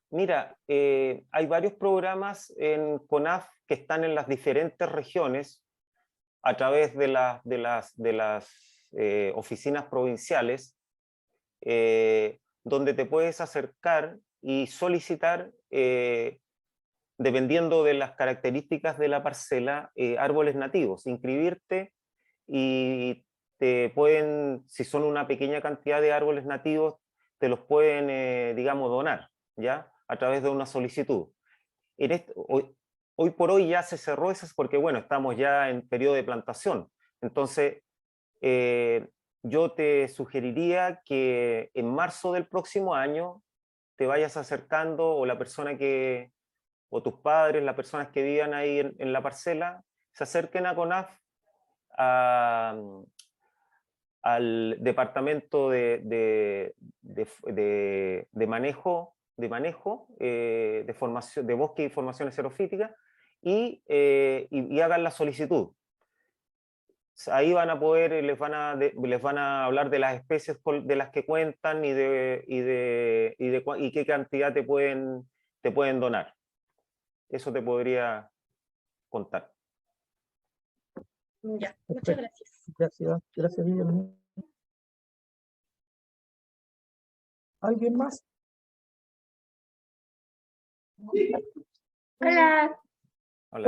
Speaker 3: Mira, hay varios programas en CONAF que están en las diferentes regiones a través de las oficinas provinciales, donde te puedes acercar y solicitar, dependiendo de las características de la parcela, árboles nativos, inscribirte, y te pueden, si son una pequeña cantidad de árboles nativos, te los pueden, digamos, donar, ¿ya? A través de una solicitud. Hoy por hoy ya se cerró eso, porque, bueno, estamos ya en periodo de plantación. Entonces, yo te sugeriría que en marzo del próximo año te vayas acercando, o la persona o tus padres, las personas que vivan ahí en la parcela, se acerquen a CONAF, al departamento de manejo de formación de bosque y formaciones xerofíticas, y hagan la solicitud. Ahí van a poder, les van a hablar de las especies de las que cuentan y qué cantidad te pueden donar. Eso te podría contar.
Speaker 8: Ya, muchas
Speaker 1: Perfecto.
Speaker 8: gracias.
Speaker 1: Gracias, Guillermo. ¿Alguien más?
Speaker 9: Hola,
Speaker 3: Hola.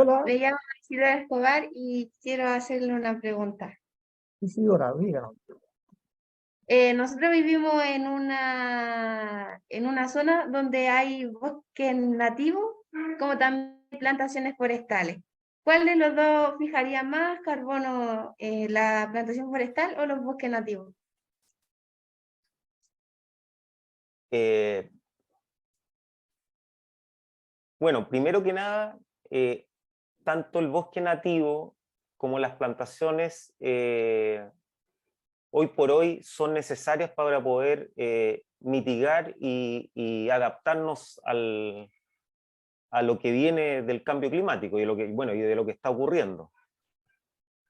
Speaker 1: Hola,
Speaker 9: me llamo Isidora Escobar y quiero hacerle una pregunta.
Speaker 1: Isidora, díganos.
Speaker 9: Nosotros vivimos en una zona donde hay bosque nativo, como también plantaciones forestales. ¿Cuál de los dos fijaría más carbono, la plantación forestal o los bosques nativos?
Speaker 3: Bueno, primero que nada, tanto el bosque nativo como las plantaciones hoy por hoy son necesarias para poder mitigar y adaptarnos a lo que viene del cambio climático y de lo que está ocurriendo.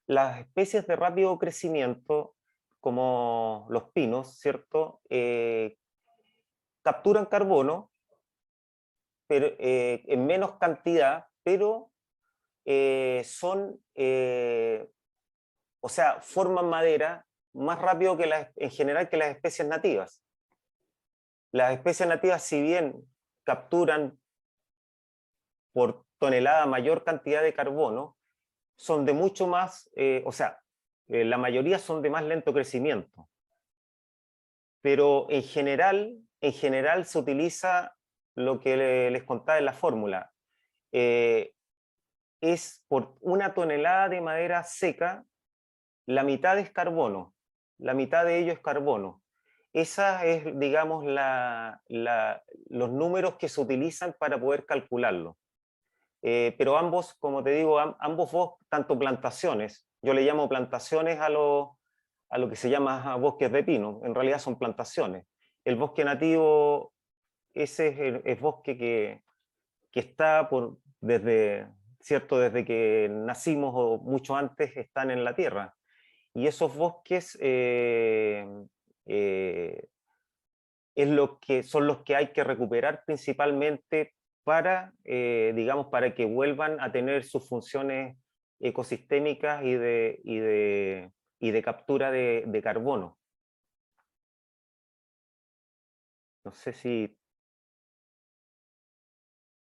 Speaker 3: Las especies de rápido crecimiento como los pinos, ¿cierto? Capturan carbono, pero en menos cantidad, pero o sea, forman madera más rápido que en general que las especies nativas. Las especies nativas, si bien capturan por tonelada mayor cantidad de carbono, son de mucho más, o sea, la mayoría son de más lento crecimiento. Pero en general se utiliza lo que les contaba en la fórmula. Es por una tonelada de madera seca, la mitad es carbono, la mitad de ello es carbono. Esa es, digamos, los números que se utilizan para poder calcularlo. Pero ambos, como te digo, ambos bosques, tanto plantaciones, yo le llamo plantaciones a lo que se llama bosques de pino, en realidad son plantaciones. El bosque nativo, ese es el bosque que está desde que nacimos o mucho antes están en la tierra. Y esos bosques son los que hay que recuperar principalmente para, digamos, para que vuelvan a tener sus funciones ecosistémicas y de captura de carbono. No sé si...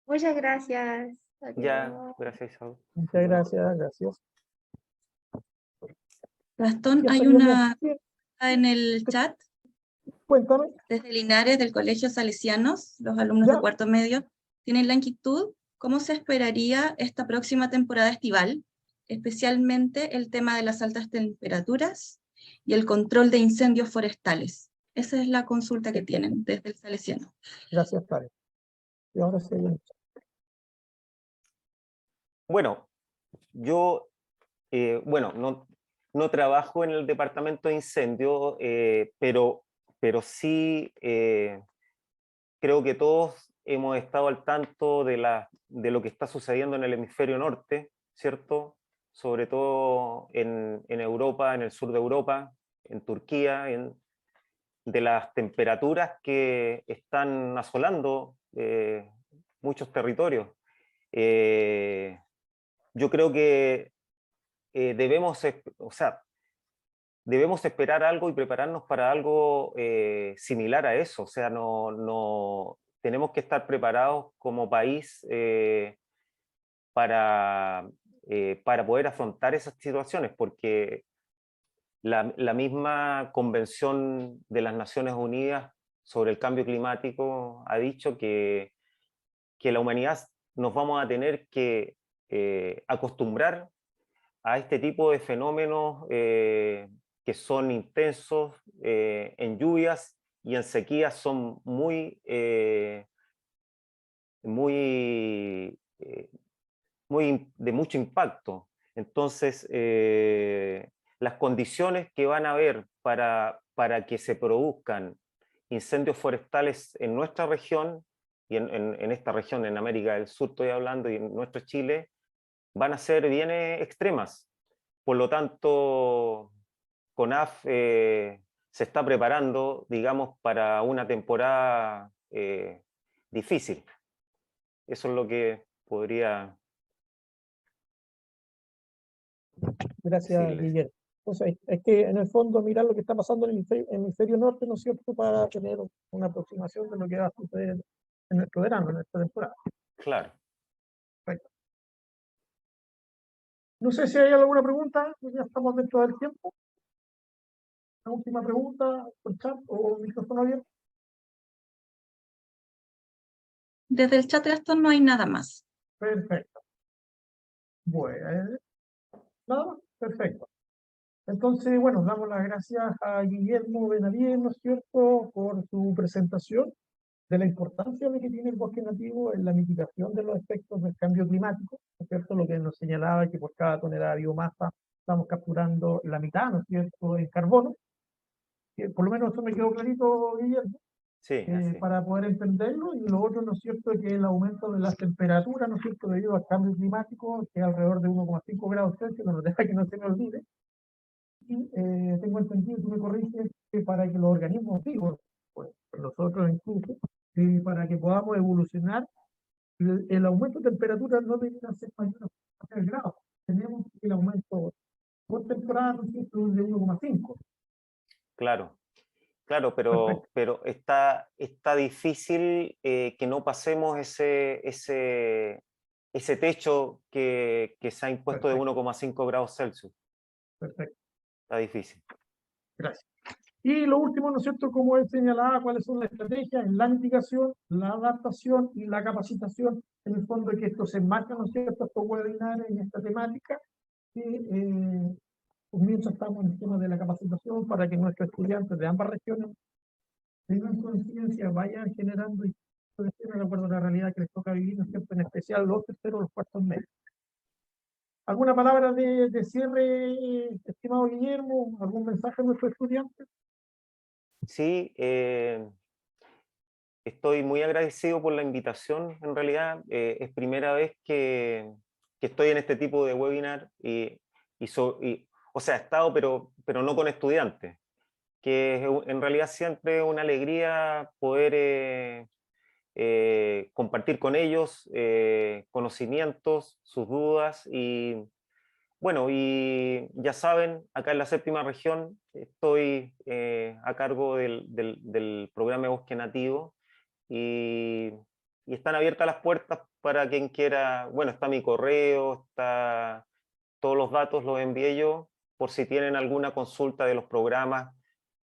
Speaker 9: Muchas gracias.
Speaker 3: Ya,
Speaker 9: Adiós.
Speaker 3: gracias, Isabel.
Speaker 1: Muchas gracias, gracias.
Speaker 10: Gastón,
Speaker 1: Ya
Speaker 10: hay
Speaker 1: estaríamos
Speaker 10: una
Speaker 1: bien.
Speaker 10: en el chat
Speaker 1: Cuéntame.
Speaker 10: desde Linares del Colegio Salesianos, los alumnos
Speaker 1: Ya.
Speaker 10: de cuarto medio tienen la inquietud, ¿cómo se esperaría esta próxima temporada estival? Especialmente el tema de las altas temperaturas y el control de incendios forestales. Esa es la consulta que tienen desde el Salesiano.
Speaker 1: Gracias, Karen. Y ahora sí.
Speaker 3: Bueno, yo no trabajo en el departamento de incendio, pero sí creo que todos hemos estado al tanto de lo que está sucediendo en el hemisferio norte, ¿cierto? Sobre todo en Europa, en el sur de Europa, en Turquía, de las temperaturas que están asolando muchos territorios. Yo creo que debemos esperar algo y prepararnos para algo similar a eso. O sea, tenemos que estar preparados como país para poder afrontar esas situaciones, porque la misma Convención de las Naciones Unidas sobre el Cambio Climático ha dicho que la humanidad nos vamos a tener que acostumbrar a este tipo de fenómenos que son intensos en lluvias y en sequías son de mucho impacto. Entonces, las condiciones que van a haber para que se produzcan incendios forestales en nuestra región, y en esta región, en América del Sur estoy hablando, y en nuestro Chile, van a ser bien extremas. Por lo tanto, CONAF se está preparando, digamos, para una temporada difícil. Eso es lo que podría...
Speaker 1: Gracias,
Speaker 3: decirles.
Speaker 1: Guillermo. Entonces, es que en el fondo mirar lo que está pasando en el hemisferio norte, ¿no es cierto?, para tener una aproximación de lo que va a suceder en nuestro verano, en esta temporada.
Speaker 3: Claro.
Speaker 1: Perfecto. No sé si hay alguna pregunta, ya estamos dentro del tiempo. La última pregunta, por chat o micrófono abierto.
Speaker 10: Desde el chat Gastón no hay nada más.
Speaker 1: Perfecto. Bueno, nada más, perfecto. Entonces, bueno, damos las gracias a Guillermo Benavides, ¿no es cierto?, por su presentación de la importancia de que tiene el bosque nativo en la mitigación de los efectos del cambio climático, ¿no es cierto?, lo que nos señalaba que por cada tonelada de biomasa estamos capturando la mitad, ¿no es cierto?, en carbono. Por lo menos eso me quedó clarito, Guillermo,
Speaker 3: Sí,
Speaker 1: para poder entenderlo. Y lo otro, ¿no es cierto?, que el aumento de las temperaturas, ¿no es cierto?, debido al cambio climático, que es alrededor de 1,5 grados Celsius, no nos deja que no se me olvide. tengo entendido, tú me corriges, que para que los organismos vivos, pues, nosotros incluso, para que podamos evolucionar, el aumento de temperatura no debería ser mayor a 3 grados. Tenemos el aumento por temporada, ¿no es cierto?, de 1,5.
Speaker 3: Claro, claro,
Speaker 1: Perfecto.
Speaker 3: pero está difícil que no pasemos ese techo que se ha impuesto de
Speaker 1: Perfecto.
Speaker 3: 1,5 grados Celsius.
Speaker 1: Perfecto.
Speaker 3: Está difícil.
Speaker 1: Gracias. Y lo último, ¿no es cierto?, como él señalaba, cuáles son las estrategias en la mitigación, la adaptación y la capacitación, en el fondo que esto se enmarca, ¿no es cierto?, estos webinars en esta temática, que comienza, estamos en el tema de la capacitación para que nuestros estudiantes de ambas regiones tengan conciencia, vayan generando y de acuerdo a la realidad que les toca vivir, ¿no es cierto?, en especial los terceros, los cuartos medios. ¿Alguna palabra de cierre, estimado Guillermo? ¿Algún mensaje a nuestros estudiantes?
Speaker 3: Sí, estoy muy agradecido por la invitación, en realidad. Es primera vez que estoy en este tipo de webinar o sea, he estado, pero no con estudiantes, que es en realidad siempre una alegría poder compartir con ellos conocimientos, sus dudas y bueno, y ya saben, acá en la séptima región estoy a cargo del programa de Bosque Nativo y están abiertas las puertas para quien quiera. Bueno, está mi correo, está todos los datos los envié yo por si tienen alguna consulta de los programas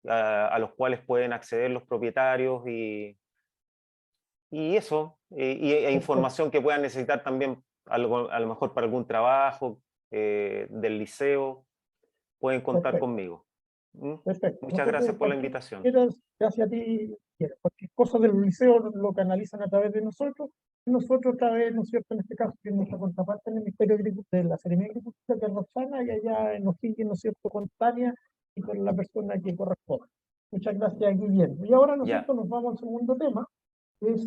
Speaker 3: a los cuales pueden acceder los propietarios y eso, e información que puedan necesitar también a lo mejor para algún trabajo del liceo, pueden contar
Speaker 1: Perfecto.
Speaker 3: conmigo.
Speaker 1: Perfecto.
Speaker 3: Muchas gracias por la invitación.
Speaker 1: Gracias a ti. Cualquier cosa del liceo lo canalizan a través de nosotros. Y nosotros, otra vez, ¿no es cierto?, en este caso, que es nuestra contraparte en el Ministerio de Agricultura, de la Seremía de Agricultura, que es Roxana, y allá en O'Higgins, ¿no es cierto?, con Tania y con la persona que corresponde. Muchas gracias, Guillermo. Y ahora
Speaker 3: Ya.
Speaker 1: nosotros nos vamos al segundo tema, que es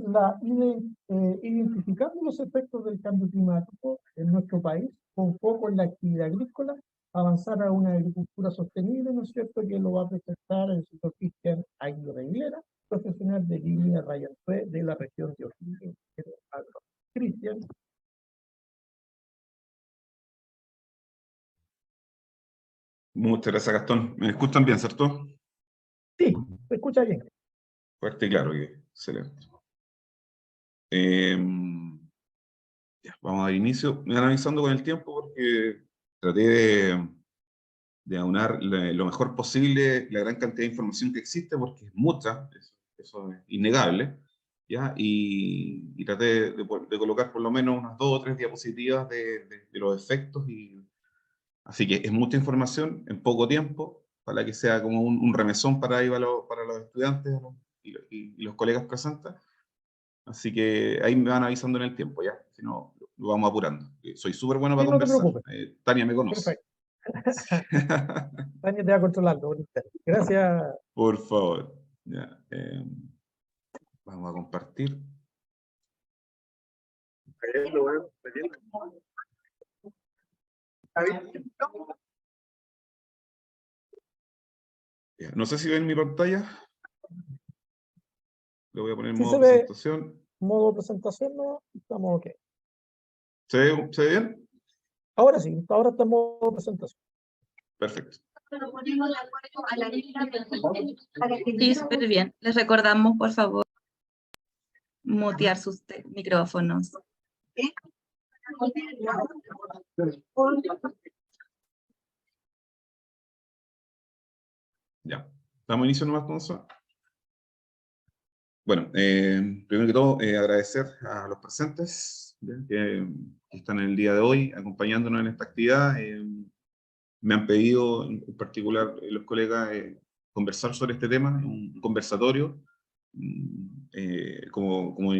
Speaker 1: identificando los efectos del cambio climático en nuestro país, con foco en la actividad agrícola, avanzar a una agricultura sostenible, ¿no es cierto?, que lo va a presentar el señor Cristian Aguirre Aguilera, profesional de línea Ryan Fue de la región de O'Higgins. Cristian.
Speaker 6: Muchas gracias, Gastón. ¿Me escuchan bien, cierto?
Speaker 1: Sí, se escucha bien.
Speaker 6: Fuerte y claro, excelente. Ya, vamos a dar inicio. Me van avisando con el tiempo porque traté de aunar lo mejor posible la gran cantidad de información que existe, porque es mucha, eso es innegable, ¿ya? Y traté de colocar por lo menos unas 2 o 3 diapositivas de los efectos, así que es mucha información en poco tiempo, para que sea como un remesón para los estudiantes, ¿no?, y los colegas presentes. Así que ahí me van avisando en el tiempo, ¿ya? Si no, lo vamos apurando. Soy súper bueno para
Speaker 1: Sí, no te
Speaker 6: conversar.
Speaker 1: preocupes.
Speaker 6: Tania me conoce.
Speaker 1: Perfecto. Tania te va controlando. Gracias.
Speaker 6: Por favor. Ya, vamos a compartir. Ya, no sé si ven mi pantalla. Le voy a poner en
Speaker 1: Sí
Speaker 6: modo
Speaker 1: se ve.
Speaker 6: presentación.
Speaker 1: Modo presentación, ¿no? Estamos ok.
Speaker 6: ¿Se ve bien?
Speaker 1: Ahora sí, ahora estamos en modo presentación.
Speaker 6: Perfecto.
Speaker 10: Sí, súper bien. Les recordamos, por favor, mutear sus micrófonos.
Speaker 6: Ya. ¿Damos inicio nomás con eso? Bueno, primero que todo, agradecer a los presentes, ¿ya?, que están en el día de hoy acompañándonos en esta actividad. Me han pedido, en particular los colegas, conversar sobre este tema, un conversatorio. Como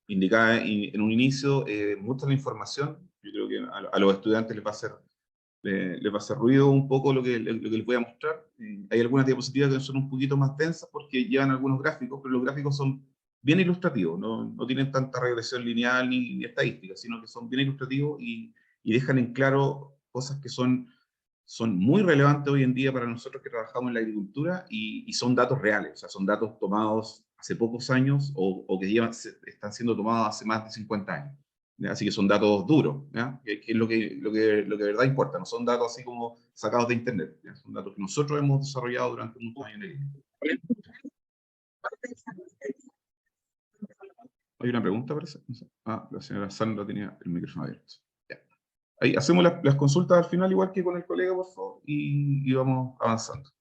Speaker 6: indicaba en un inicio, mucha la información. Yo creo que a los estudiantes les va a hacer ruido un poco lo que les voy a mostrar. Hay algunas diapositivas que son un poquito más densas porque llevan algunos gráficos, pero los gráficos son bien ilustrativos, no tienen tanta regresión lineal ni estadística, sino que son bien ilustrativos y dejan en claro cosas que son son muy relevantes hoy en día para nosotros que trabajamos en la agricultura y son datos reales, o sea, son datos tomados hace pocos años o que están siendo tomados hace más de 50 años. ¿Ya? Así que son datos duros, ¿ya? Que es lo que de verdad importa, no son datos así como sacados de internet, ¿ya? Son datos que nosotros hemos desarrollado durante muchos años en el INE. ¿Hay una pregunta, parece? No sé. Ah, la señora Sandra tenía el micrófono abierto. Ya. Ahí hacemos las consultas al final, igual que con el colega, por favor, y vamos avanzando.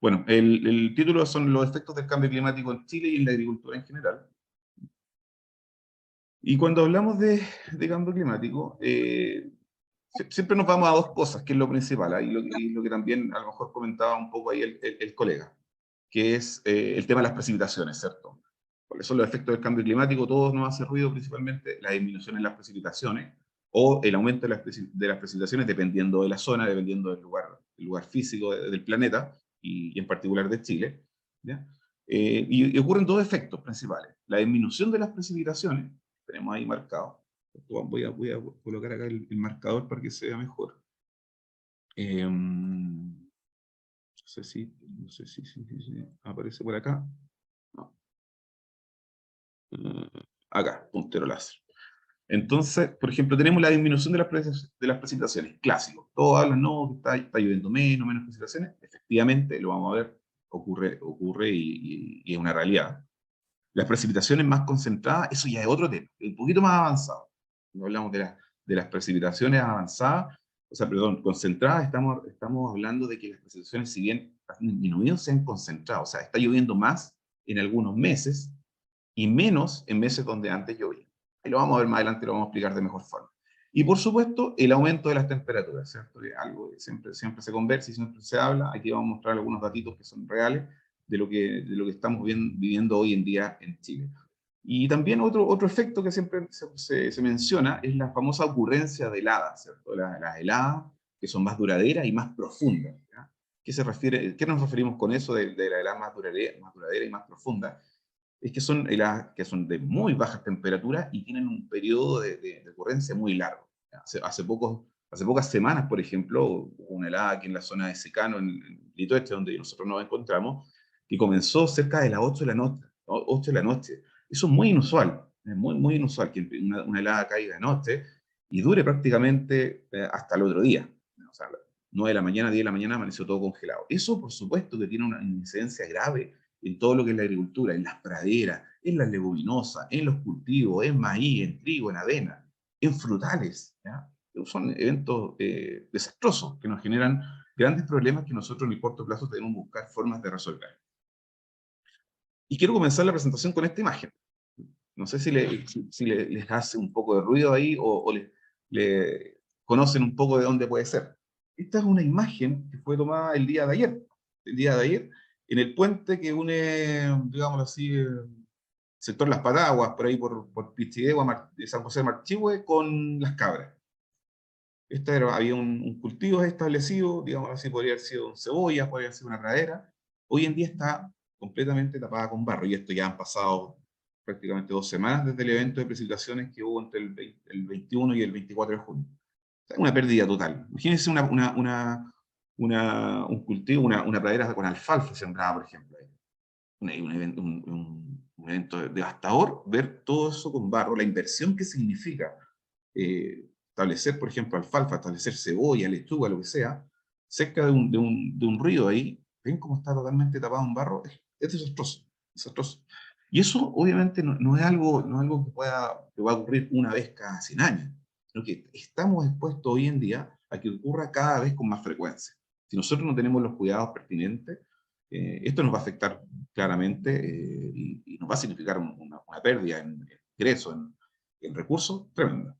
Speaker 6: Bueno, el título son los efectos del cambio climático en Chile y en la agricultura en general. Y cuando hablamos de cambio climático, siempre nos vamos a dos cosas, que es lo principal, y lo que también a lo mejor comentaba un poco ahí el colega, que es el tema de las precipitaciones, ¿cierto? ¿Cuáles son los efectos del cambio climático? Todos nos hace ruido principalmente la disminución en las precipitaciones o el aumento de las precipitaciones dependiendo de la zona, dependiendo del lugar físico del planeta y en particular de Chile, ¿ya? Y ocurren dos efectos principales. La disminución de las precipitaciones, tenemos ahí marcado. Voy a colocar acá el marcador para que se vea mejor. No sé si aparece por acá. No. Acá, puntero láser. Entonces, por ejemplo, tenemos la disminución de las precipitaciones, clásico. Todos hablan, no, que está lloviendo menos precipitaciones. Efectivamente, lo vamos a ver, ocurre y es una realidad. Las precipitaciones más concentradas, eso ya es otro tema, un poquito más avanzado. Cuando hablamos de las precipitaciones avanzadas, concentradas, estamos hablando de que las precipitaciones, si bien han disminuido, se han concentrado. O sea, está lloviendo más en algunos meses y menos en meses donde antes llovía. Y lo vamos a ver más adelante, lo vamos a explicar de mejor forma. Y por supuesto, el aumento de las temperaturas, ¿cierto? Algo que siempre se conversa y siempre se habla. Aquí vamos a mostrar algunos datitos que son reales de lo que estamos viviendo hoy en día en Chile. Y también otro efecto que siempre se menciona es la famosa ocurrencia de heladas, ¿cierto? Las heladas que son más duraderas y más profundas, ¿ya? ¿Qué nos referimos con eso de la helada más duradera y más profunda? Es que son heladas que son de muy bajas temperaturas y tienen un periodo de ocurrencia muy largo. Hace pocas semanas, por ejemplo, hubo una helada aquí en la zona de Secano, en Litoeste, donde nosotros nos encontramos, que comenzó cerca de las 8 de la noche. 8 de la noche. Eso es muy inusual, es muy inusual que una helada caiga de noche y dure prácticamente hasta el otro día. O sea, 9 de la mañana, 10 de la mañana amaneció todo congelado. Eso, por supuesto, que tiene una incidencia grave en todo lo que es la agricultura, en las praderas, en las leguminosas, en los cultivos, en maíz, en trigo, en avena, en frutales, ¿ya? Son eventos desastrosos que nos generan grandes problemas que nosotros en el corto plazo debemos buscar formas de resolver. Y quiero comenzar la presentación con esta imagen. No sé si les hace un poco de ruido ahí o le conocen un poco de dónde puede ser. Esta es una imagen que fue tomada el día de ayer, en el puente que une, digámoslo así, sector Las Pataguas, por ahí por Pichidegua, San José de Marchihue, con Las Cabras. Había un cultivo establecido, digamos así, podría haber sido cebolla, podría haber sido una pradera. Hoy en día está completamente tapada con barro, y esto ya han pasado prácticamente 2 semanas desde el evento de precipitaciones que hubo entre el 21 y el 24 de junio. O sea, una pérdida total. Imagínense un cultivo, una pradera con alfalfa sembrada, por ejemplo. Un evento devastador, ver todo eso con barro, la inversión que significa establecer, por ejemplo, alfalfa, establecer cebolla, lechuga, lo que sea, cerca de un río ahí. ¿Ven cómo está totalmente tapado en barro? Es desastroso, desastroso. Y eso obviamente no es algo que va a ocurrir una vez cada 100 años, sino que estamos expuestos hoy en día a que ocurra cada vez con más frecuencia. Si nosotros no tenemos los cuidados pertinentes, esto nos va a afectar claramente y nos va a significar una pérdida en ingresos, en recursos tremenda.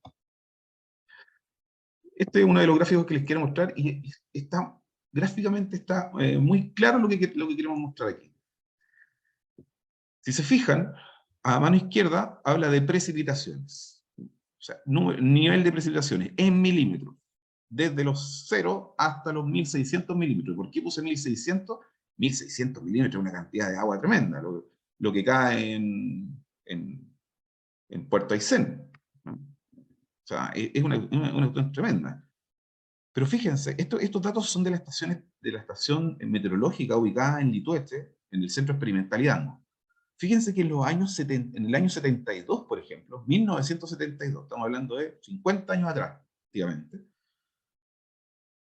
Speaker 6: Este es uno de los gráficos que les quiero mostrar y gráficamente está muy claro lo que queremos mostrar aquí. Si se fijan, a mano izquierda habla de precipitaciones. O sea, nivel de precipitaciones en milímetros. Desde los 0 hasta los 1600 milímetros. ¿Por qué puse 1600? 1600 milímetros es una cantidad de agua tremenda. Lo que cae en Puerto Aysén, ¿no? O sea, es una cuestión tremenda. Pero fíjense, estos datos son de la estación meteorológica ubicada en Lituete, en el Centro Experimental IDANGO. Fíjense que en en el año 72, por ejemplo, 1972, estamos hablando de 50 años atrás, prácticamente,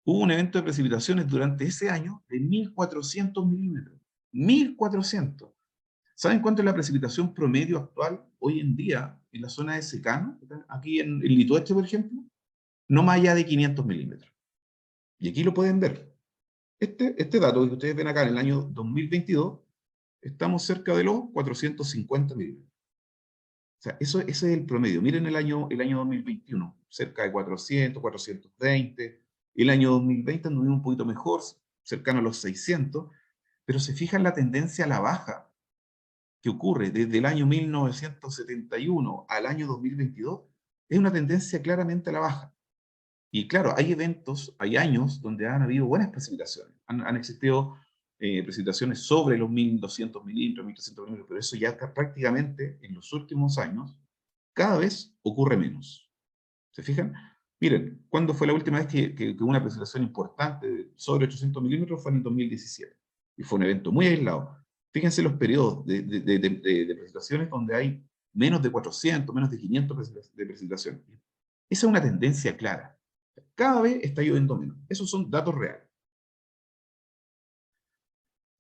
Speaker 6: hubo un evento de precipitaciones durante ese año de 1.400 milímetros. 1.400. ¿Saben cuánto es la precipitación promedio actual hoy en día en la zona de secano? Aquí en Lituete, por ejemplo, no más allá de 500 milímetros. Y aquí lo pueden ver. Este dato que ustedes ven acá en el año 2022, estamos cerca de los 450 milímetros. O sea, ese es el promedio. Miren el año 2021, cerca de 400, 420. El año 2020 anduvimos un poquito mejor, cercano a los 600, pero se fijan la tendencia a la baja que ocurre desde el año 1971 al año 2022, es una tendencia claramente a la baja. Y claro, hay eventos, hay años donde han habido buenas precipitaciones. Han existido precipitaciones sobre los 1.200 milímetros, 1.300 milímetros, pero eso ya prácticamente en los últimos años cada vez ocurre menos. ¿Se fijan? Miren, ¿cuándo fue la última vez que hubo una precipitación importante sobre 800 milímetros? Fue en el 2017. Y fue un evento muy aislado. Fíjense los periodos de precipitaciones donde hay menos de 400, menos de 500 de precipitaciones. Esa es una tendencia clara. Cada vez está lloviendo menos. Esos son datos reales.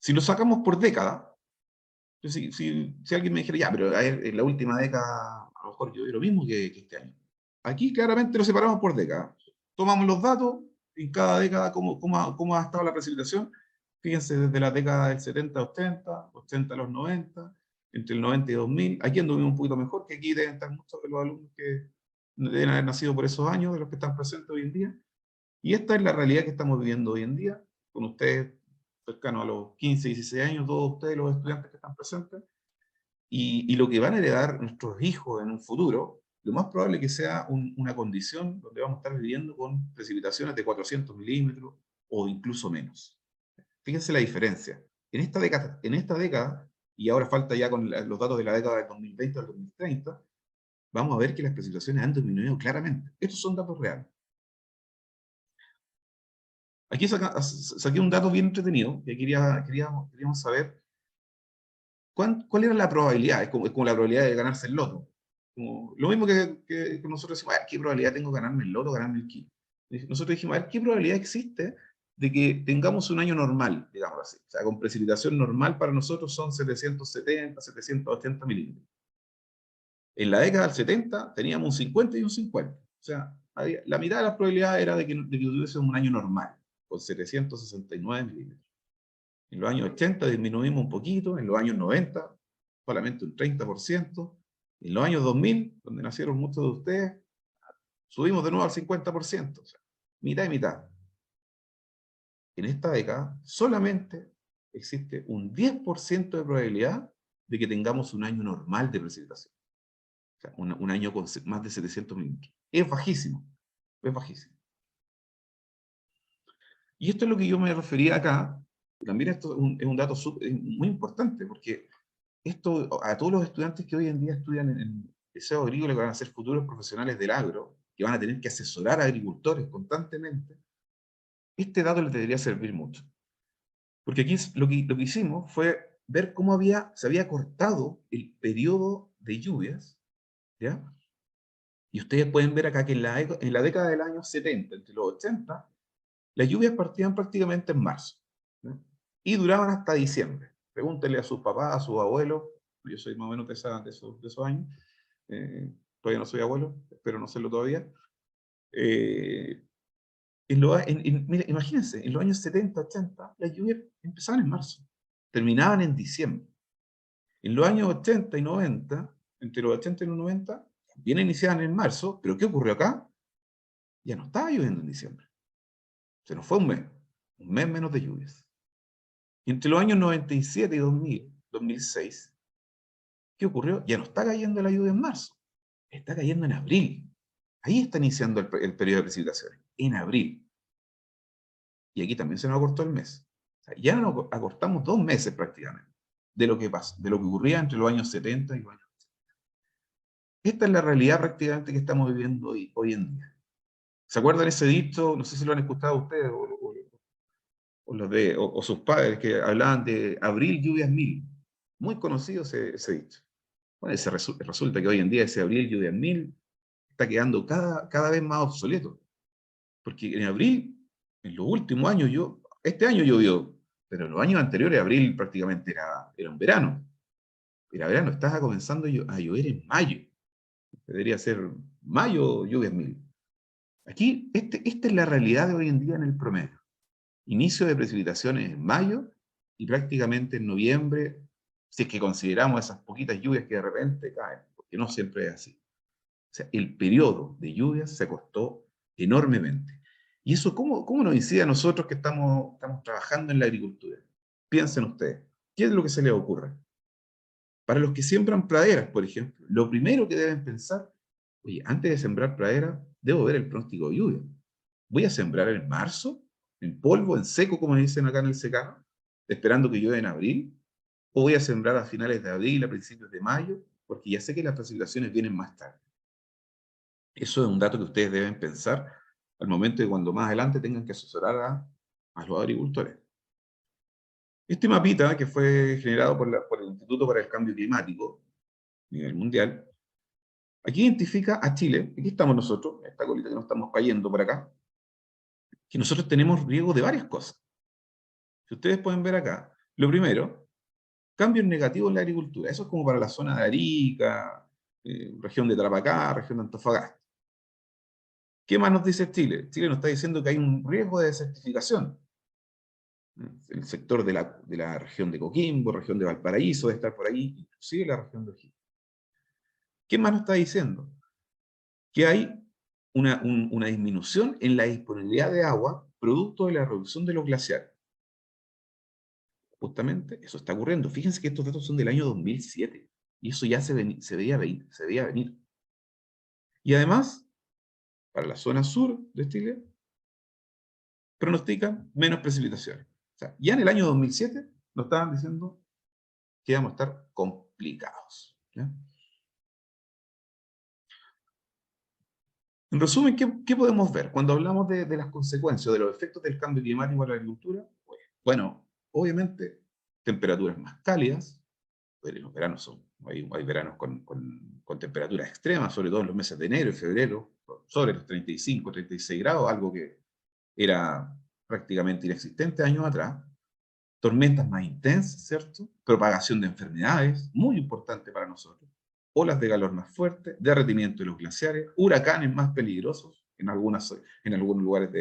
Speaker 6: Si lo sacamos por década, si alguien me dijera, ya, pero en la última década a lo mejor llovió lo mismo que este año. Aquí claramente lo separamos por década. Tomamos los datos, en cada década cómo ha estado la precipitación. Fíjense, desde la década del 70 a 80, 80 a los 90, entre el 90 y 2000. Aquí anduvimos un poquito mejor, que aquí deben estar muchos de los alumnos que deben haber nacido por esos años, de los que están presentes hoy en día. Y esta es la realidad que estamos viviendo hoy en día, con ustedes cercanos a los 15, 16 años, todos ustedes, los estudiantes que están presentes, y lo que van a heredar nuestros hijos en un futuro, lo más probable es que sea una condición donde vamos a estar viviendo con precipitaciones de 400 milímetros o incluso menos. Fíjense la diferencia. En esta década, y ahora falta ya con los datos de la década del 2020 al 2030, vamos a ver que las precipitaciones han disminuido claramente. Estos son datos reales. Aquí saqué un dato bien entretenido, que queríamos saber cuál era la probabilidad. Es como la probabilidad de ganarse el loto. Lo mismo que nosotros decimos, ¿qué probabilidad tengo de ganarme el loto, ganarme el kilo? Nosotros dijimos, a ver, ¿qué probabilidad existe de que tengamos un año normal, digamos así? O sea, con precipitación normal para nosotros son 770, 780 milímetros. En la década del 70 teníamos un 50 y un 50. O sea, la mitad de las probabilidades era de que tuviésemos un año normal, con 769 milímetros. En los años 80 disminuimos un poquito, en los años 90 solamente un 30%, en los años 2000, donde nacieron muchos de ustedes, subimos de nuevo al 50%, o sea, mitad y mitad. En esta década solamente existe un 10% de probabilidad de que tengamos un año normal de precipitación. O sea, un año con más de 700 milímetros. Es bajísimo, es bajísimo. Y esto es lo que yo me refería acá. También esto es un dato muy importante, porque esto a todos los estudiantes que hoy en día estudian en el liceo agrícola, que van a ser futuros profesionales del agro, que van a tener que asesorar a agricultores constantemente, este dato les debería servir mucho. Porque aquí lo que hicimos fue ver cómo se había cortado el periodo de lluvias, ¿ya? Y ustedes pueden ver acá que en la década del año 70, entre los 80, las lluvias partían prácticamente en marzo, ¿no? Y duraban hasta diciembre. Pregúntenle a sus papás, a sus abuelos. Yo soy más o menos de esos años. Todavía no soy abuelo, espero no serlo todavía. Mira, imagínense, en los años 70, 80, las lluvias empezaban en marzo, terminaban en diciembre. En los años 80 y 90, entre los 80 y los 90, bien iniciaban en marzo, pero ¿qué ocurrió acá? Ya no estaba lloviendo en diciembre. Se nos fue un mes menos de lluvias. Y entre los años 97 y 2000, 2006, ¿qué ocurrió? Ya no está cayendo la lluvia en marzo, está cayendo en abril. Ahí está iniciando el periodo de precipitaciones, en abril. Y aquí también se nos acortó el mes. O sea, ya nos acortamos 2 meses prácticamente de lo que pasó, de lo que ocurría entre los años 70 y los años 80. Esta es la realidad prácticamente que estamos viviendo hoy en día. ¿Se acuerdan ese dicho? No sé si lo han escuchado ustedes o sus padres que hablaban de abril, lluvias mil. Muy conocido ese dicho. Bueno, resulta que hoy en día ese abril, lluvias mil está quedando cada vez más obsoleto. Porque en abril, en los últimos años, este año llovió, pero en los años anteriores, abril prácticamente era un verano. Era verano, estaba comenzando a llover en mayo. Debería ser mayo, lluvias mil. Aquí, esta es la realidad de hoy en día en el promedio. Inicio de precipitaciones en mayo y prácticamente en noviembre, si es que consideramos esas poquitas lluvias que de repente caen, porque no siempre es así. O sea, el periodo de lluvias se acortó enormemente. ¿Y eso cómo nos incide a nosotros que estamos trabajando en la agricultura? Piensen ustedes, ¿qué es lo que se les ocurre? Para los que siembran praderas, por ejemplo, lo primero que deben pensar, oye, antes de sembrar pradera, debo ver el pronóstico de lluvia. ¿Voy a sembrar en marzo? ¿En polvo, en seco, como dicen acá en el secano? ¿Esperando que llueva en abril? ¿O voy a sembrar a finales de abril, a principios de mayo? Porque ya sé que las precipitaciones vienen más tarde. Eso es un dato que ustedes deben pensar al momento de cuando más adelante tengan que asesorar a los agricultores. Este mapita, que fue generado por el Instituto para el Cambio Climático a nivel mundial, aquí identifica a Chile, aquí estamos nosotros, esta colita que nos estamos cayendo por acá, que nosotros tenemos riesgo de varias cosas. Si ustedes pueden ver acá, lo primero, cambios negativos en la agricultura. Eso es como para la zona de Arica, región de Tarapacá, región de Antofagasta. ¿Qué más nos dice Chile? Chile nos está diciendo que hay un riesgo de desertificación. El sector de la región de Coquimbo, región de Valparaíso, de estar por ahí, inclusive la región de O'Higgins. ¿Qué más nos está diciendo? Que hay una disminución en la disponibilidad de agua producto de la reducción de los glaciares. Justamente eso está ocurriendo. Fíjense que estos datos son del año 2007 y eso ya se veía venir. Y además, para la zona sur de Chile, pronostican menos precipitaciones. O sea, ya en el año 2007 nos estaban diciendo que íbamos a estar complicados. ¿Ya? En resumen, ¿qué podemos ver? Cuando hablamos de las consecuencias, de los efectos del cambio climático en la agricultura, pues, bueno, obviamente, temperaturas más cálidas, los veranos hay veranos con temperaturas extremas, sobre todo en los meses de enero y febrero, sobre los 35, 36 grados, algo que era prácticamente inexistente años atrás. Tormentas más intensas, ¿cierto? Propagación de enfermedades, muy importante para nosotros. Olas de calor más fuertes, derretimiento de los glaciares, huracanes más peligrosos en algunos lugares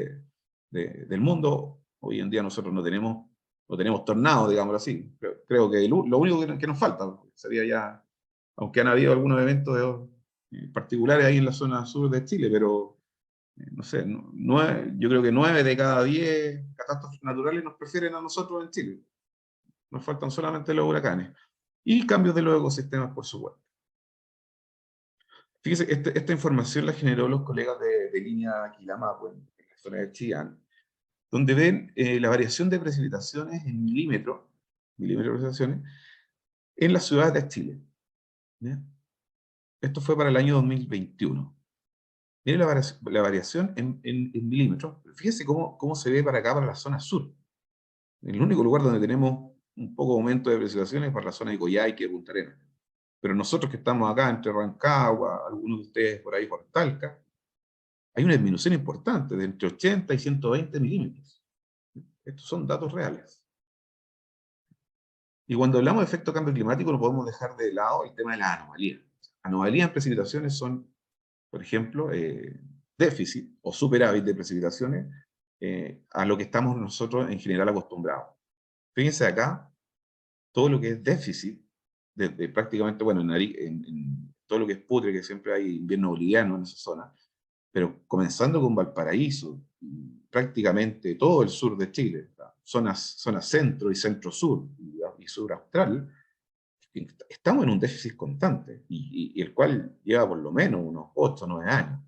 Speaker 6: del mundo. Hoy en día nosotros no tenemos tornados, digámoslo así. Creo que lo único que nos falta sería ya, aunque han habido algunos eventos particulares ahí en la zona sur de Chile, pero no sé, yo creo que 9 de cada 10 catástrofes naturales nos prefieren a nosotros en Chile. Nos faltan solamente los huracanes. Y cambios de los ecosistemas, por supuesto. Fíjense, esta información la generó los colegas de línea Quilamapu, en la zona de Chillán, donde ven la variación de precipitaciones en milímetros de precipitaciones, en las ciudades de Chile. ¿Ya? Esto fue para el año 2021. Miren la variación en milímetros. Fíjense cómo se ve para acá, para la zona sur. El único lugar donde tenemos un poco de aumento de precipitaciones es para la zona de Coyhaique, de Punta Arenas. Pero nosotros que estamos acá entre Rancagua, algunos de ustedes por ahí por Talca, hay una disminución importante de entre 80 y 120 milímetros. Estos son datos reales. Y cuando hablamos de efecto cambio climático no podemos dejar de lado el tema de las anomalías. Anomalías en precipitaciones son, por ejemplo, déficit o superávit de precipitaciones a lo que estamos nosotros en general acostumbrados. Fíjense acá, todo lo que es déficit, de prácticamente, bueno, en todo lo que es putre, que siempre hay invierno boliviano en esa zona, pero comenzando con Valparaíso, prácticamente todo el sur de Chile, zonas centro y centro-sur y sur austral, estamos en un déficit constante, y el cual lleva por lo menos unos 8 o 9 años.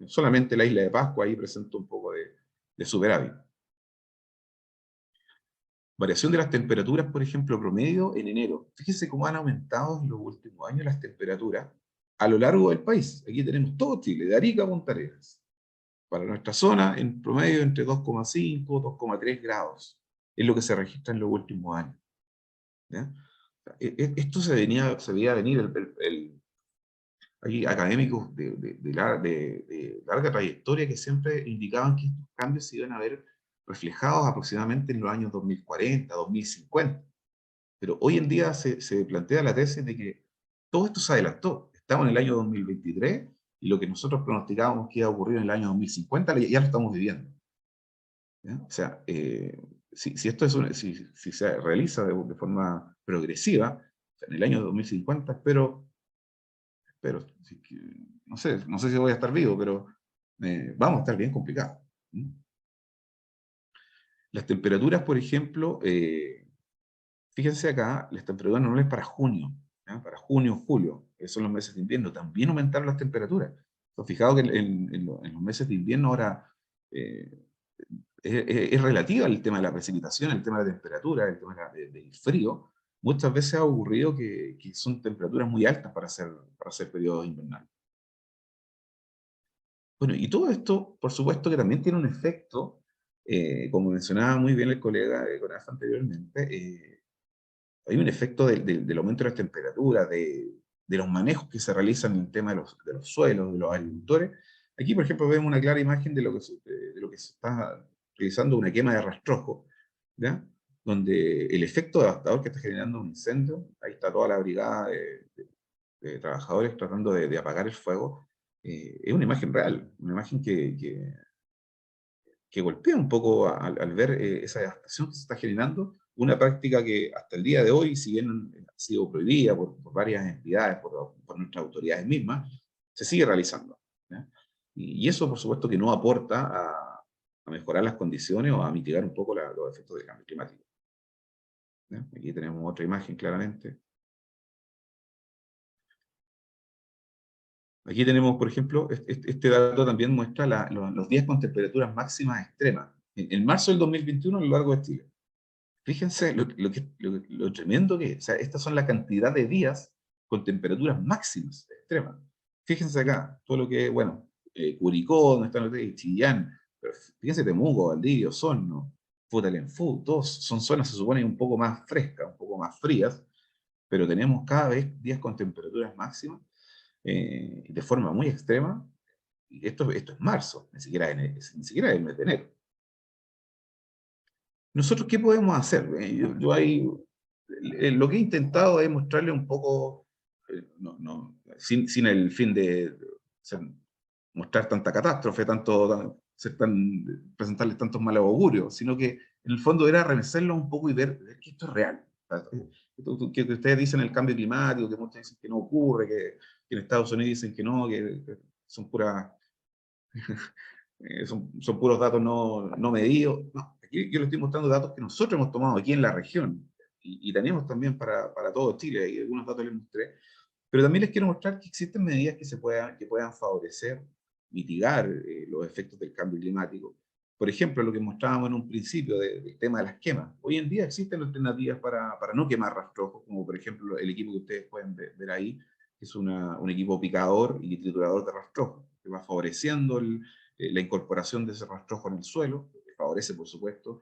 Speaker 6: Solamente la isla de Pascua ahí presenta un poco de superávit. Variación de las temperaturas, por ejemplo, promedio en enero. Fíjense cómo han aumentado en los últimos años las temperaturas a lo largo del país. Aquí tenemos todo Chile, de Arica a Punta Arenas. para nuestra zona, en promedio entre 2,5 y 2,3 grados. Es lo que se registra en los últimos años. ¿Ya? Esto se veía venir. Hay académicos de larga trayectoria que siempre indicaban que estos cambios se iban a ver reflejados aproximadamente en los años 2040, 2050. Pero hoy en día se plantea la tesis de que todo esto se adelantó. Estamos en el año 2023 y lo que nosotros pronosticábamos que iba a ocurrir en el año 2050 ya lo estamos viviendo. ¿Ya? O sea, si esto si se realiza de forma progresiva, o sea, en el año 2050 espero no sé si voy a estar vivo, pero vamos a estar bien complicados. Las temperaturas, por ejemplo, fíjense acá, las temperaturas normales para junio, ¿ya? Para junio, julio, esos son los meses de invierno, también aumentaron las temperaturas. Fijaos que en los meses de invierno ahora es relativa el tema de la precipitación, el tema de la temperatura, el tema del frío. Muchas veces ha ocurrido que son temperaturas muy altas para hacer periodos invernales. Bueno, y todo esto, por supuesto, que también tiene un efecto, como mencionaba muy bien el colega Conaf anteriormente, hay un efecto del aumento de las temperaturas, de los manejos que se realizan en el tema de los suelos, de los agricultores. Aquí, por ejemplo, vemos una clara imagen de lo que se está realizando, una quema de rastrojo, ¿ya? Donde el efecto devastador que está generando un incendio, ahí está toda la brigada de trabajadores tratando de apagar el fuego, es una imagen real, una imagen que golpea un poco al ver esa devastación que se está generando, una práctica que hasta el día de hoy, si bien ha sido prohibida por varias entidades, por nuestras autoridades mismas, se sigue realizando, ¿ya? Y eso, por supuesto, que no aporta a mejorar las condiciones o a mitigar un poco los efectos del cambio climático. ¿Ya? Aquí tenemos otra imagen claramente. Aquí tenemos, por ejemplo, este dato también muestra los días con temperaturas máximas extremas. En marzo del 2021 a lo largo de Chile. Fíjense lo tremendo que es. O sea, estas son la cantidad de días con temperaturas máximas extremas. Fíjense acá, todo lo que, bueno, Curicó, donde están ustedes, Chillán, pero fíjense Temuco, Valdivia, Osorno, Futaleufú, todos son zonas, se supone, un poco más frescas, un poco más frías, pero tenemos cada vez días con temperaturas máximas de forma muy extrema, y esto es marzo, ni siquiera el mes de enero. ¿Nosotros qué podemos hacer? Yo ahí, lo que he intentado es mostrarle un poco, sin el fin de mostrar tanta catástrofe, presentarles tantos malos augurios, sino que en el fondo era remecerlo un poco y ver que esto es real. Que ustedes dicen el cambio climático, que muchos dicen que no ocurre, que en Estados Unidos dicen que no, que son puras son puros datos no medidos. No, aquí yo les estoy mostrando datos que nosotros hemos tomado aquí en la región y tenemos también para todo Chile, y algunos datos les mostré, pero también les quiero mostrar que existen medidas que puedan favorecer, mitigar los efectos del cambio climático. Por ejemplo, lo que mostrábamos en un principio del tema de las quemas. Hoy en día existen alternativas para no quemar rastrojos, como por ejemplo el equipo que ustedes pueden ver ahí, que es un equipo picador y triturador de rastrojos, que va favoreciendo la incorporación de ese rastrojo en el suelo, que favorece, por supuesto,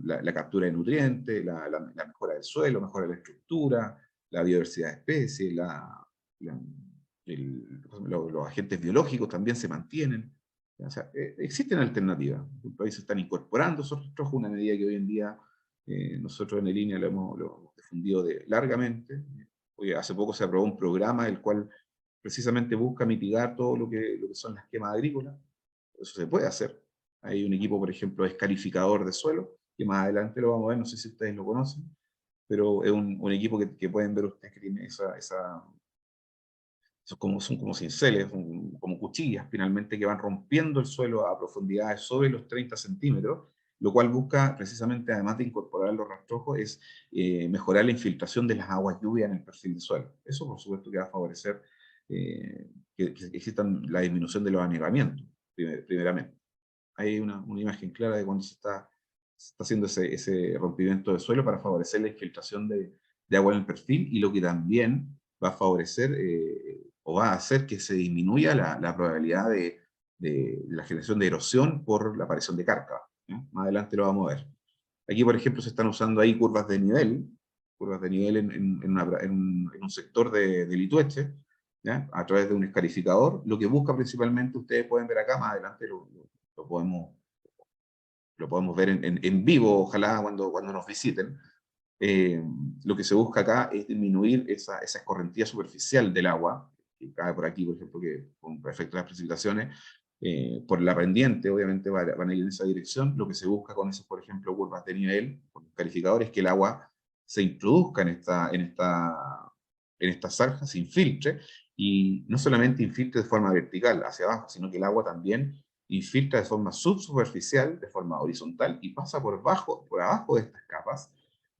Speaker 6: la captura de nutrientes, la mejora del suelo, mejora la estructura, la biodiversidad de especies, los agentes biológicos también se mantienen. O sea, existen alternativas. Los países están incorporando esos rastrojos, una medida que hoy en día nosotros en línea lo hemos difundido largamente. Hoy, hace poco se aprobó un programa el cual precisamente busca mitigar todo lo que son las quemas agrícolas. Eso se puede hacer. Hay un equipo, por ejemplo, escalificador de suelo, que más adelante lo vamos a ver, no sé si ustedes lo conocen, pero es un equipo que pueden ver ustedes que tiene son como cinceles, como cuchillas finalmente, que van rompiendo el suelo a profundidades sobre los 30 centímetros, lo cual busca precisamente, además de incorporar los rastrojos, es mejorar la infiltración de las aguas lluvias en el perfil de suelo. Eso, por supuesto, que va a favorecer que exista la disminución de los anegamientos, primeramente. Hay una imagen clara de cuando se está haciendo ese rompimiento de suelo para favorecer la infiltración de agua en el perfil, y lo que también va a favorecer o va a hacer que se disminuya la probabilidad de la generación de erosión por la aparición de cárcava. Más adelante lo vamos a ver. Aquí, por ejemplo, se están usando ahí curvas de nivel en un sector de Litueche, ¿ya? A través de un escarificador. Lo que busca principalmente, ustedes pueden ver acá, más adelante lo podemos ver en vivo, ojalá cuando nos visiten. Lo que se busca acá es disminuir esa escorrentía superficial del agua, que cae por aquí, por ejemplo, que con efecto de las precipitaciones, por la pendiente, obviamente van a ir en esa dirección. Lo que se busca con esas, por ejemplo, curvas de nivel, con calificadores, es que el agua se introduzca en esta zarja, se infiltre, y no solamente infiltre de forma vertical hacia abajo, sino que el agua también infiltra de forma subsuperficial, de forma horizontal, y pasa por abajo de estas capas,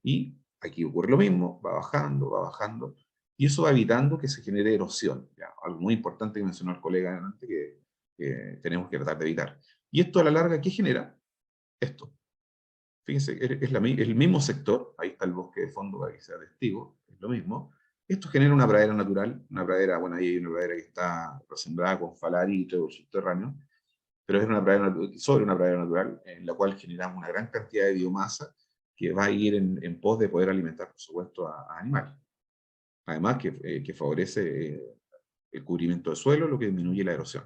Speaker 6: y aquí ocurre lo mismo, va bajando, y eso va evitando que se genere erosión. ¿Ya? Algo muy importante que mencionó el colega antes, que tenemos que tratar de evitar. Y esto a la larga, ¿qué genera? Esto. Fíjense, es el mismo sector, ahí está el bosque de fondo para que sea testigo, es lo mismo. Esto genera una pradera natural, una pradera, bueno, ahí hay una pradera que está resembrada con falari y trébol subterráneo, pero es una pradera sobre una pradera natural en la cual generamos una gran cantidad de biomasa que va a ir en pos de poder alimentar, por supuesto, a animales. Además que favorece el cubrimiento de suelo, lo que disminuye la erosión.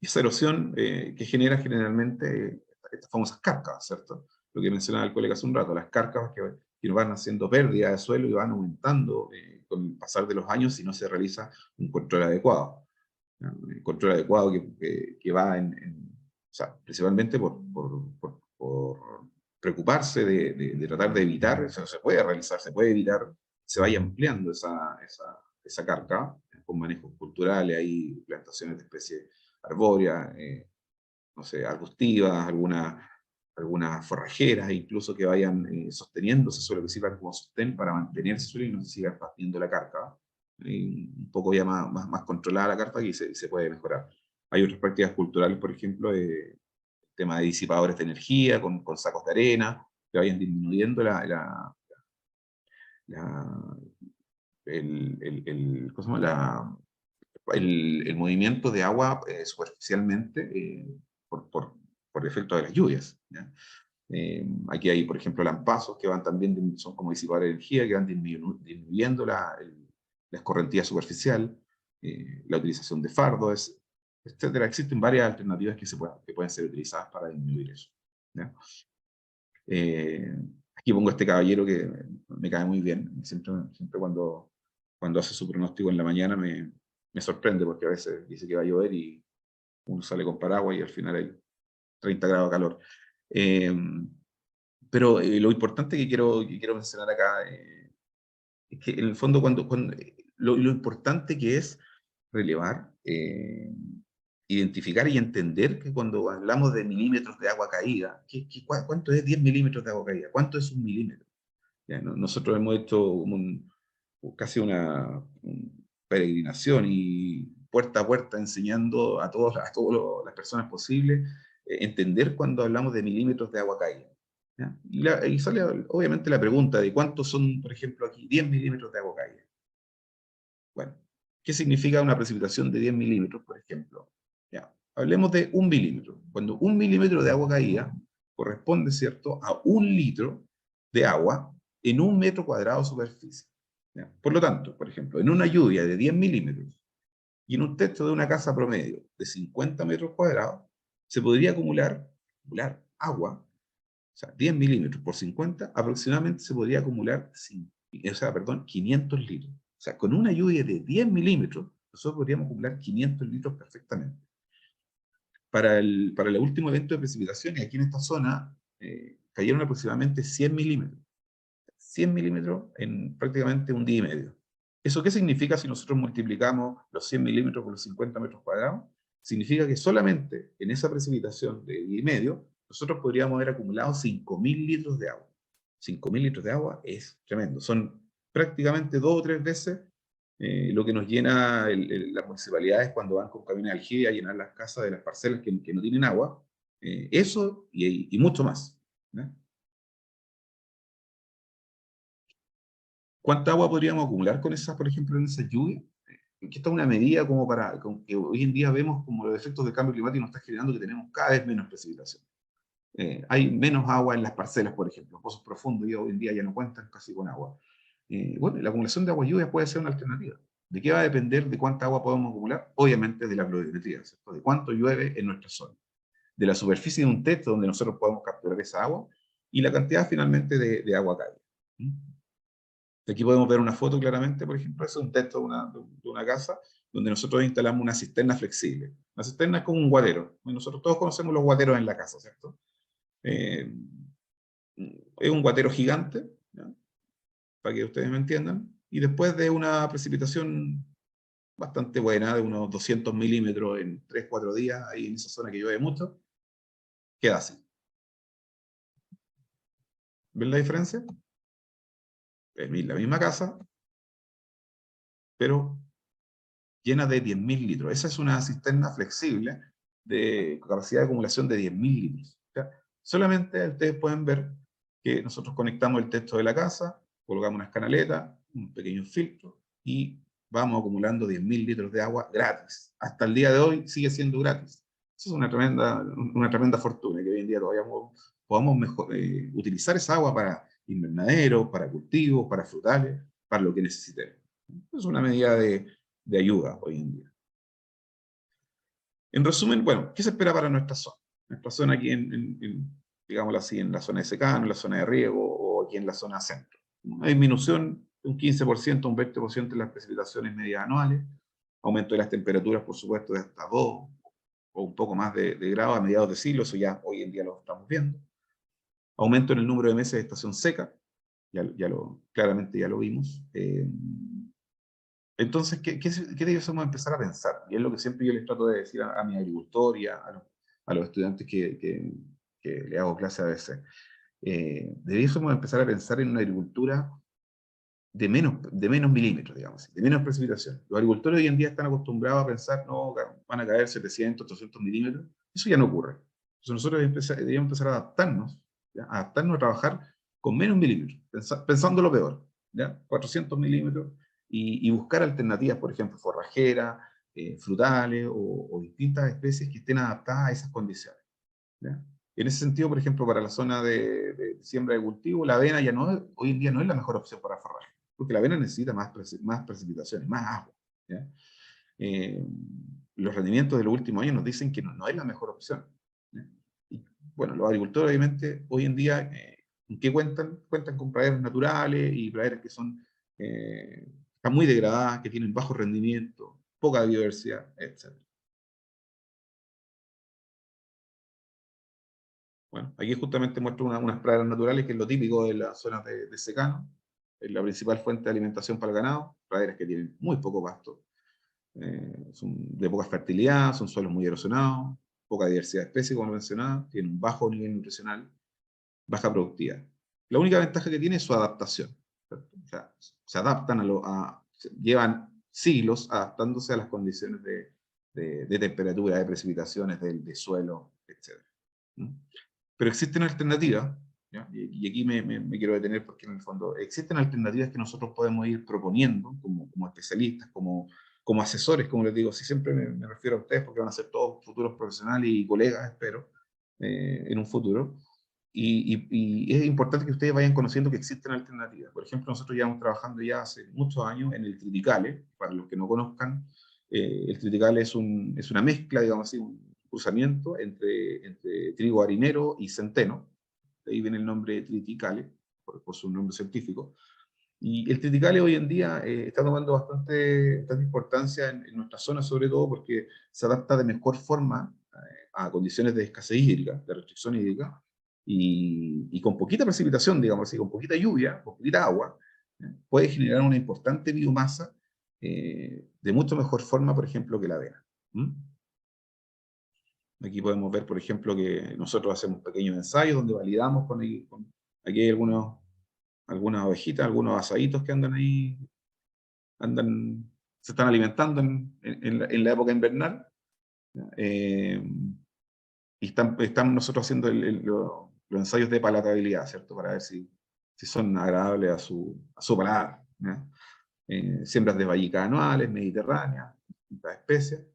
Speaker 6: Esa erosión que genera generalmente estas famosas cárcavas, ¿cierto? Lo que mencionaba el colega hace un rato, las cárcavas que van haciendo pérdida de suelo y van aumentando con el pasar de los años si no se realiza un control adecuado. El control adecuado que va o sea, principalmente por preocuparse de tratar de evitar, eso se puede realizar, se puede evitar, se vaya ampliando esa cárcava con manejos culturales, hay plantaciones de especies arbóreas, no sé, arbustivas, algunas forrajeras, incluso que vayan sosteniendo ese suelo, que sirvan como sostén para mantener ese suelo y no se siga partiendo la cárcava. Un poco ya más controlada la cárcava y se puede mejorar. Hay otras prácticas culturales, por ejemplo, el tema de disipadores de energía con sacos de arena, que vayan disminuyendo ¿cómo se llama? El movimiento de agua superficialmente por efecto de las lluvias. ¿Ya? Aquí hay, por ejemplo, lampazos que van también, son como disipadores de energía, que van disminuyendo la escorrentía superficial, la utilización de fardos, etcétera. Existen varias alternativas que pueden ser utilizadas para disminuir eso. ¿Ya? Aquí pongo este caballero que me cae muy bien. Siempre cuando hace su pronóstico en la mañana me sorprende, porque a veces dice que va a llover y uno sale con paraguas y al final hay 30 grados de calor. Pero lo importante que quiero mencionar acá es que en el fondo lo importante que es relevar, identificar y entender que cuando hablamos de milímetros de agua caída, ¿cuánto es 10 milímetros de agua caída? ¿Cuánto es un milímetro? Ya, nosotros hemos hecho casi una peregrinación y puerta a puerta enseñando a todas las personas posibles entender cuando hablamos de milímetros de agua caída. ¿Ya? Y sale obviamente la pregunta de cuántos son, por ejemplo, aquí 10 milímetros de agua caída. Bueno, ¿qué significa una precipitación de 10 milímetros, por ejemplo? Ya, hablemos de 1 milímetro. Cuando 1 milímetro de agua caída corresponde, ¿cierto?, a 1 litro de agua en 1 metro cuadrado de superficie. ¿Ya? Por lo tanto, por ejemplo, en una lluvia de 10 milímetros y en un techo de una casa promedio de 50 metros cuadrados, se podría acumular agua, o sea, 10 milímetros por 50, aproximadamente se podría acumular 500 litros. O sea, con una lluvia de 10 milímetros, nosotros podríamos acumular 500 litros perfectamente. Para el último evento de precipitaciones, aquí en esta zona, cayeron aproximadamente 100 milímetros. 100 milímetros en prácticamente un día y medio. ¿Eso qué significa si nosotros multiplicamos los 100 milímetros por los 50 metros cuadrados? Significa que solamente en esa precipitación de día y medio, nosotros podríamos haber acumulado 5.000 litros de agua. 5.000 litros de agua es tremendo. Son prácticamente 2 o 3 veces lo que nos llena las municipalidades cuando van con camiones de aljibe a llenar las casas de las parcelas que no tienen agua. Eso y mucho más. ¿No? ¿Cuánta agua podríamos acumular con esas, por ejemplo, en esa lluvia? que esta es una medida como para, con que hoy en día vemos como los efectos del cambio climático nos está generando que tenemos cada vez menos precipitación. Hay menos agua en las parcelas, por ejemplo, los pozos profundos hoy en día ya no cuentan casi con agua. Bueno, la acumulación de agua lluvia puede ser una alternativa. ¿De qué va a depender de cuánta agua podemos acumular? Obviamente de la pluviometría, ¿cierto? De cuánto llueve en nuestra zona, de la superficie de un techo donde nosotros podemos capturar esa agua y la cantidad finalmente de agua caída. Aquí podemos ver una foto claramente, por ejemplo, es un techo de una casa donde nosotros instalamos una cisterna flexible. La cisterna es como un guatero. Nosotros todos conocemos los guateros en la casa, ¿cierto? Es un guatero gigante, ¿ya? Para que ustedes me entiendan, y después de una precipitación bastante buena, de unos 200 milímetros en 3-4 días, ahí en esa zona que llueve mucho, queda así. ¿Ven la diferencia? Es la misma casa, pero llena de 10.000 litros. Esa es una cisterna flexible de capacidad de acumulación de 10.000 litros. ¿Ya? Solamente ustedes pueden ver que nosotros conectamos el techo de la casa, colocamos unas canaletas, un pequeño filtro, y vamos acumulando 10.000 litros de agua gratis. Hasta el día de hoy sigue siendo gratis. Eso es una tremenda fortuna, que hoy en día todavía podamos utilizar esa agua para invernaderos, para cultivos, para frutales, para lo que necesitemos. Es una medida de ayuda hoy en día. En resumen, bueno, ¿qué se espera para nuestra zona? Nuestra zona aquí, digámoslo así, en la zona de secano, en la zona de riego, o aquí en la zona centro. Una disminución de un 15%, un 20% en las precipitaciones medias anuales, aumento de las temperaturas, por supuesto, de hasta 2 o un poco más de grados a mediados de siglo, eso ya hoy en día lo estamos viendo. Aumento en el número de meses de estación seca, claramente ya lo vimos. Entonces, ¿qué debemos empezar a pensar? Y es lo que siempre yo les trato de decir a mi agricultor y a los estudiantes que le hago clase a veces. Deberíamos empezar a pensar en una agricultura de menos milímetros, digamos, de menos precipitación. Los agricultores hoy en día están acostumbrados a pensar, no, van a caer 700, 800 milímetros. Eso ya no ocurre. Entonces nosotros deberíamos empezar a adaptarnos, ¿ya? Adaptarnos a trabajar con menos milímetros, pensando lo peor, ¿ya? 400 milímetros, y buscar alternativas, por ejemplo, forrajeras, frutales o distintas especies que estén adaptadas a esas condiciones, ¿ya? En ese sentido, por ejemplo, para la zona de siembra de cultivo, la avena hoy en día no es la mejor opción para forraje, porque la avena necesita más precipitaciones, más agua, ¿ya? Los rendimientos de los últimos años nos dicen que no es la mejor opción, ¿ya? Y, bueno, los agricultores obviamente hoy en día, ¿en qué cuentan? Cuentan con praderas naturales y praderas que están muy degradadas, que tienen bajo rendimiento, poca biodiversidad, etc. Bueno, aquí justamente muestro unas praderas naturales, que es lo típico de las zonas de secano. Es la principal fuente de alimentación para el ganado. Praderas que tienen muy poco pasto, son de poca fertilidad, son suelos muy erosionados, poca diversidad de especies, como mencionaba, tienen un bajo nivel nutricional, baja productividad. La única ventaja que tiene es su adaptación, ¿cierto? O sea, se adaptan llevan siglos adaptándose a las condiciones de temperatura, de precipitaciones, de suelo, etc. Pero existen alternativas, ¿ya? Y aquí me quiero detener porque en el fondo existen alternativas que nosotros podemos ir proponiendo como especialistas, como asesores, como les digo, así siempre me refiero a ustedes porque van a ser todos futuros profesionales y colegas, espero, en un futuro. Y es importante que ustedes vayan conociendo que existen alternativas. Por ejemplo, nosotros llevamos trabajando ya hace muchos años en el triticale. Para los que no conozcan, el triticale es una mezcla, digamos así, un cruzamiento entre trigo harinero y centeno. De ahí viene el nombre de triticale, por su nombre científico. Y el triticale hoy en día está tomando bastante importancia en nuestra zona, sobre todo porque se adapta de mejor forma a condiciones de escasez hídrica, de restricción hídrica, y con poquita precipitación, digamos así, con poquita lluvia, con poquita agua, puede generar una importante biomasa de mucho mejor forma, por ejemplo, que la avena. Aquí podemos ver, por ejemplo, que nosotros hacemos pequeños ensayos donde validamos aquí hay algunas ovejitas, algunos asaditos que andan ahí, se están alimentando en la época invernal, y están nosotros haciendo los ensayos de palatabilidad, ¿cierto? Para ver si son agradables a su paladar, ¿ya? siembras de vallicas anuales, mediterráneas, distintas especies.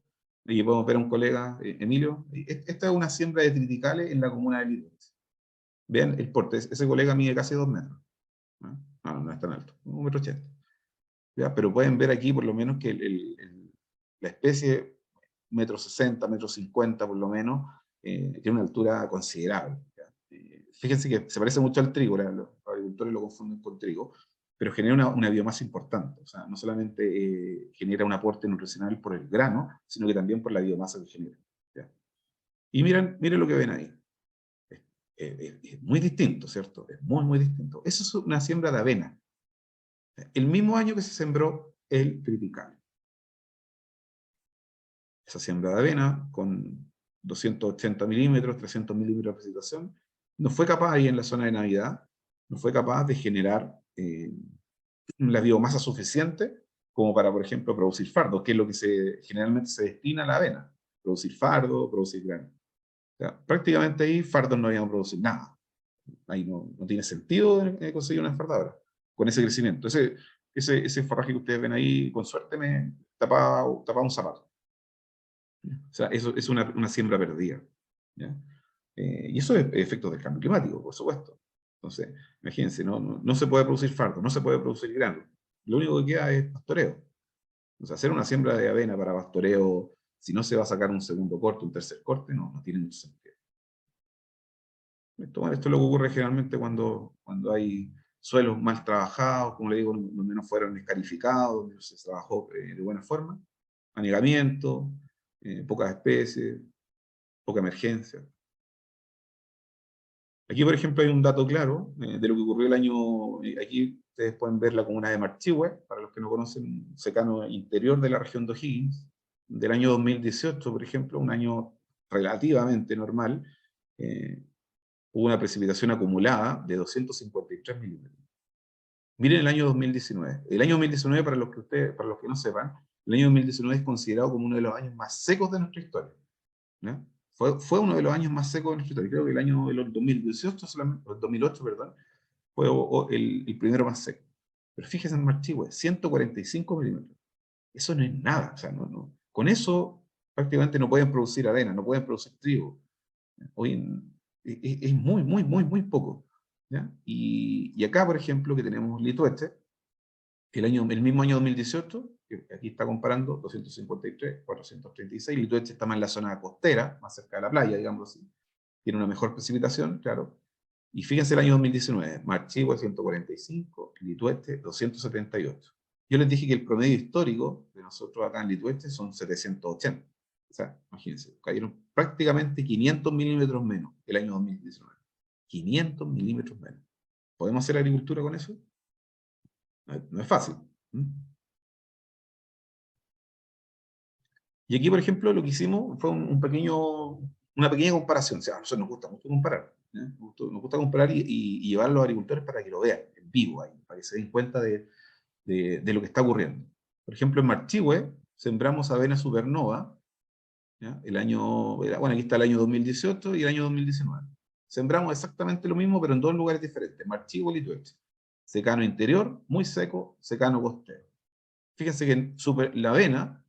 Speaker 6: Y podemos ver a un colega, Emilio, esta es una siembra de triticales en la comuna de Litueche. Vean el porte, ese colega mide casi 2 metros. No es tan alto, 1,80 m. ¿Ya? Pero pueden ver aquí por lo menos que la especie, 1,60 m, 1,50 m por lo menos, tiene una altura considerable. Fíjense que se parece mucho al trigo, los agricultores lo confunden con trigo, pero genera una biomasa importante. O sea, no solamente genera un aporte nutricional por el grano, sino que también por la biomasa que genera. ¿Ya? Y miren lo que ven ahí. Es muy distinto, ¿cierto? Es muy, muy distinto. Eso es una siembra de avena. El mismo año que se sembró el triticale. Esa siembra de avena, con 280 milímetros, 300 milímetros de precipitación, no fue capaz ahí en la zona de Navidad, no fue capaz de generar la biomasa suficiente como para, por ejemplo, producir fardo, que es lo que generalmente se destina a la avena. Producir fardo, producir grano. O sea, prácticamente ahí fardos no iban a producir nada. Ahí no tiene sentido conseguir una enfardadora con ese crecimiento. Ese forraje que ustedes ven ahí, con suerte me tapaba un zapato. O sea, eso es una siembra perdida. ¿Ya? Y eso es efecto del cambio climático, por supuesto. Entonces, imagínense, no se puede producir fardo, no se puede producir grano. Lo único que queda es pastoreo. O sea, hacer una siembra de avena para pastoreo, si no se va a sacar un segundo corte, un tercer corte, no tiene mucho sentido. Esto es lo que ocurre generalmente cuando hay suelos mal trabajados, como le digo, donde no fueron escarificados, donde no se trabajó de buena forma, anegamiento, pocas especies, poca emergencia. Aquí, por ejemplo, hay un dato claro de lo que ocurrió el año, aquí ustedes pueden ver la comuna de Marchihue, para los que no conocen, secano interior de la región de O'Higgins, del año 2018, por ejemplo, un año relativamente normal, hubo una precipitación acumulada de 253 milímetros. Miren el año 2019. El año 2019, para los que no sepan, el año 2019 es considerado como uno de los años más secos de nuestra historia. ¿Ya? Fue uno de los años más secos de nuestra historia. Creo que el año 2018, solamente, 2008, perdón, fue el primero más seco. Pero fíjense en Marchihue, 145 milímetros. Eso no es nada. O sea, con eso prácticamente no pueden producir avena, no pueden producir trigo. Hoy es muy, muy, muy, muy poco. ¿Ya? Y acá, por ejemplo, que tenemos Litueche, el mismo año 2018, que aquí está comparando, 253, 436, Litueche está más en la zona costera, más cerca de la playa, digamos así. Tiene una mejor precipitación, claro. Y fíjense el año 2019, Marchihue 145, Litueche 278. Yo les dije que el promedio histórico de nosotros acá en Litueche son 780. O sea, imagínense, cayeron prácticamente 500 milímetros menos el año 2019. 500 milímetros menos. ¿Podemos hacer agricultura con eso? No es fácil. Y aquí, por ejemplo, lo que hicimos fue una pequeña comparación. O sea, a nosotros nos gusta mucho comparar. Nos gusta comparar y llevar a los agricultores para que lo vean en vivo, ahí, para que se den cuenta de lo que está ocurriendo. Por ejemplo, en Marchihue sembramos avena supernova. ¿Ya? Aquí está el año 2018 y el año 2019. Sembramos exactamente lo mismo, pero en dos lugares diferentes, Marchihue y Litueche. Secano interior, muy seco, secano costero. Fíjense que la avena,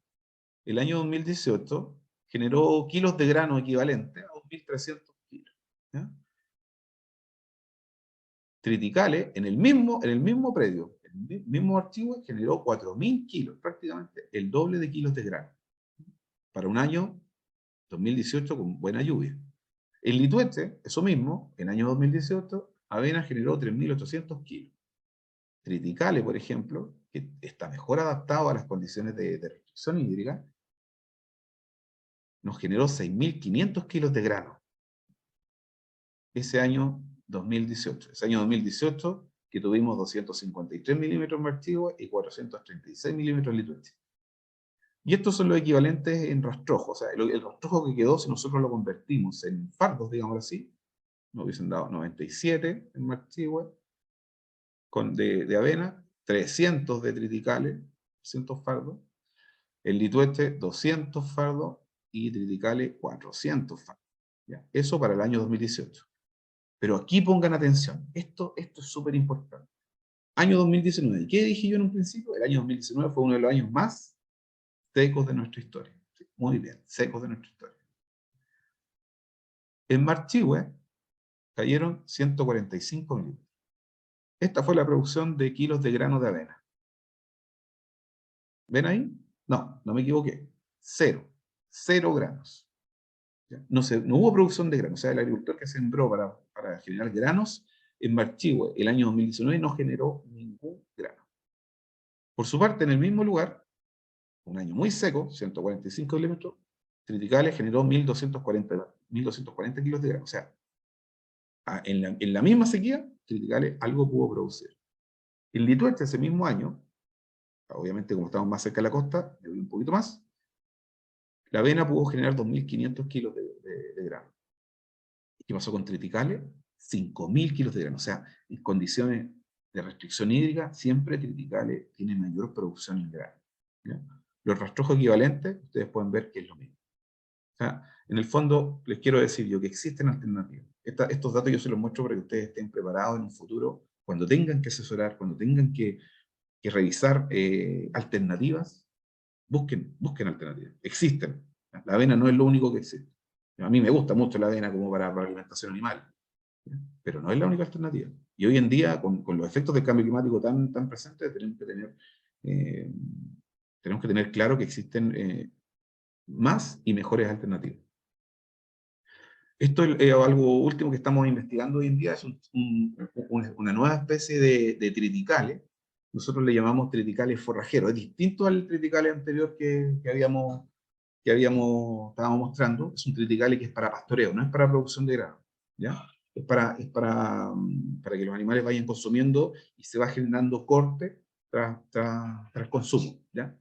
Speaker 6: el año 2018, generó kilos de grano equivalente a 2.300 kilos. ¿Ya? Triticale, en el mismo predio, el mismo Marchihue, generó 4.000 kilos, prácticamente el doble de kilos de grano. Para un año 2018 con buena lluvia. En Litueche, eso mismo, en el año 2018, avena generó 3.800 kilos. Triticale, por ejemplo, que está mejor adaptado a las condiciones de restricción hídrica, nos generó 6.500 kilos de grano. Ese año 2018. Ese año 2018 que tuvimos 253 milímetros en Marchihue y 436 milímetros en Litueche. Y estos son los equivalentes en rastrojo. O sea, el rastrojo que quedó, si nosotros lo convertimos en fardos, digamos así, nos hubiesen dado 97 en Marchihue, de avena, 300 de triticale, 300 fardos, en Litueche 200 fardos y triticale 400 fardos. ¿Ya? Eso para el año 2018. Pero aquí pongan atención, esto es súper importante. Año 2019. ¿Y qué dije yo en un principio? El año 2019 fue uno de los años más secos de nuestra historia. Sí, muy bien, secos de nuestra historia. En Marchihue cayeron 145 milímetros. Esta fue la producción de kilos de grano de avena. ¿Ven ahí? No, no me equivoqué. 0 granos. ¿Ya? No hubo producción de granos. O sea, el agricultor que sembró para generar granos en Marchihue el año 2019 no generó ningún grano. Por su parte, en el mismo lugar, un año muy seco, 145 milímetros, Triticale generó 1.240 kilos de grano. O sea, en la misma sequía, Triticale algo pudo producir. En Litueche, ese mismo año, obviamente como estamos más cerca de la costa, un poquito más, la avena pudo generar 2.500 kilos de grano. ¿Y qué pasó con Triticale? 5.000 kilos de grano. O sea, en condiciones de restricción hídrica, siempre Triticale tiene mayor producción en grano. ¿Ya? Los rastrojos equivalentes, ustedes pueden ver que es lo mismo. O sea, en el fondo, les quiero decir yo que existen alternativas. Estos datos yo se los muestro para que ustedes estén preparados en un futuro, cuando tengan que asesorar, cuando tengan que revisar alternativas, busquen alternativas. Existen. La avena no es lo único que existe. A mí me gusta mucho la avena como para alimentación animal, pero no es la única alternativa. Y hoy en día, con los efectos del cambio climático tan presentes, tenemos que tener claro que existen más y mejores alternativas. Esto es algo último que estamos investigando hoy en día, es una nueva especie de triticale. Nosotros le llamamos triticale forrajero. Es distinto al triticale anterior que estábamos mostrando. Es un triticale que es para pastoreo, no es para producción de grano, ¿ya? Es para que los animales vayan consumiendo y se va generando corte tras consumo, ¿ya?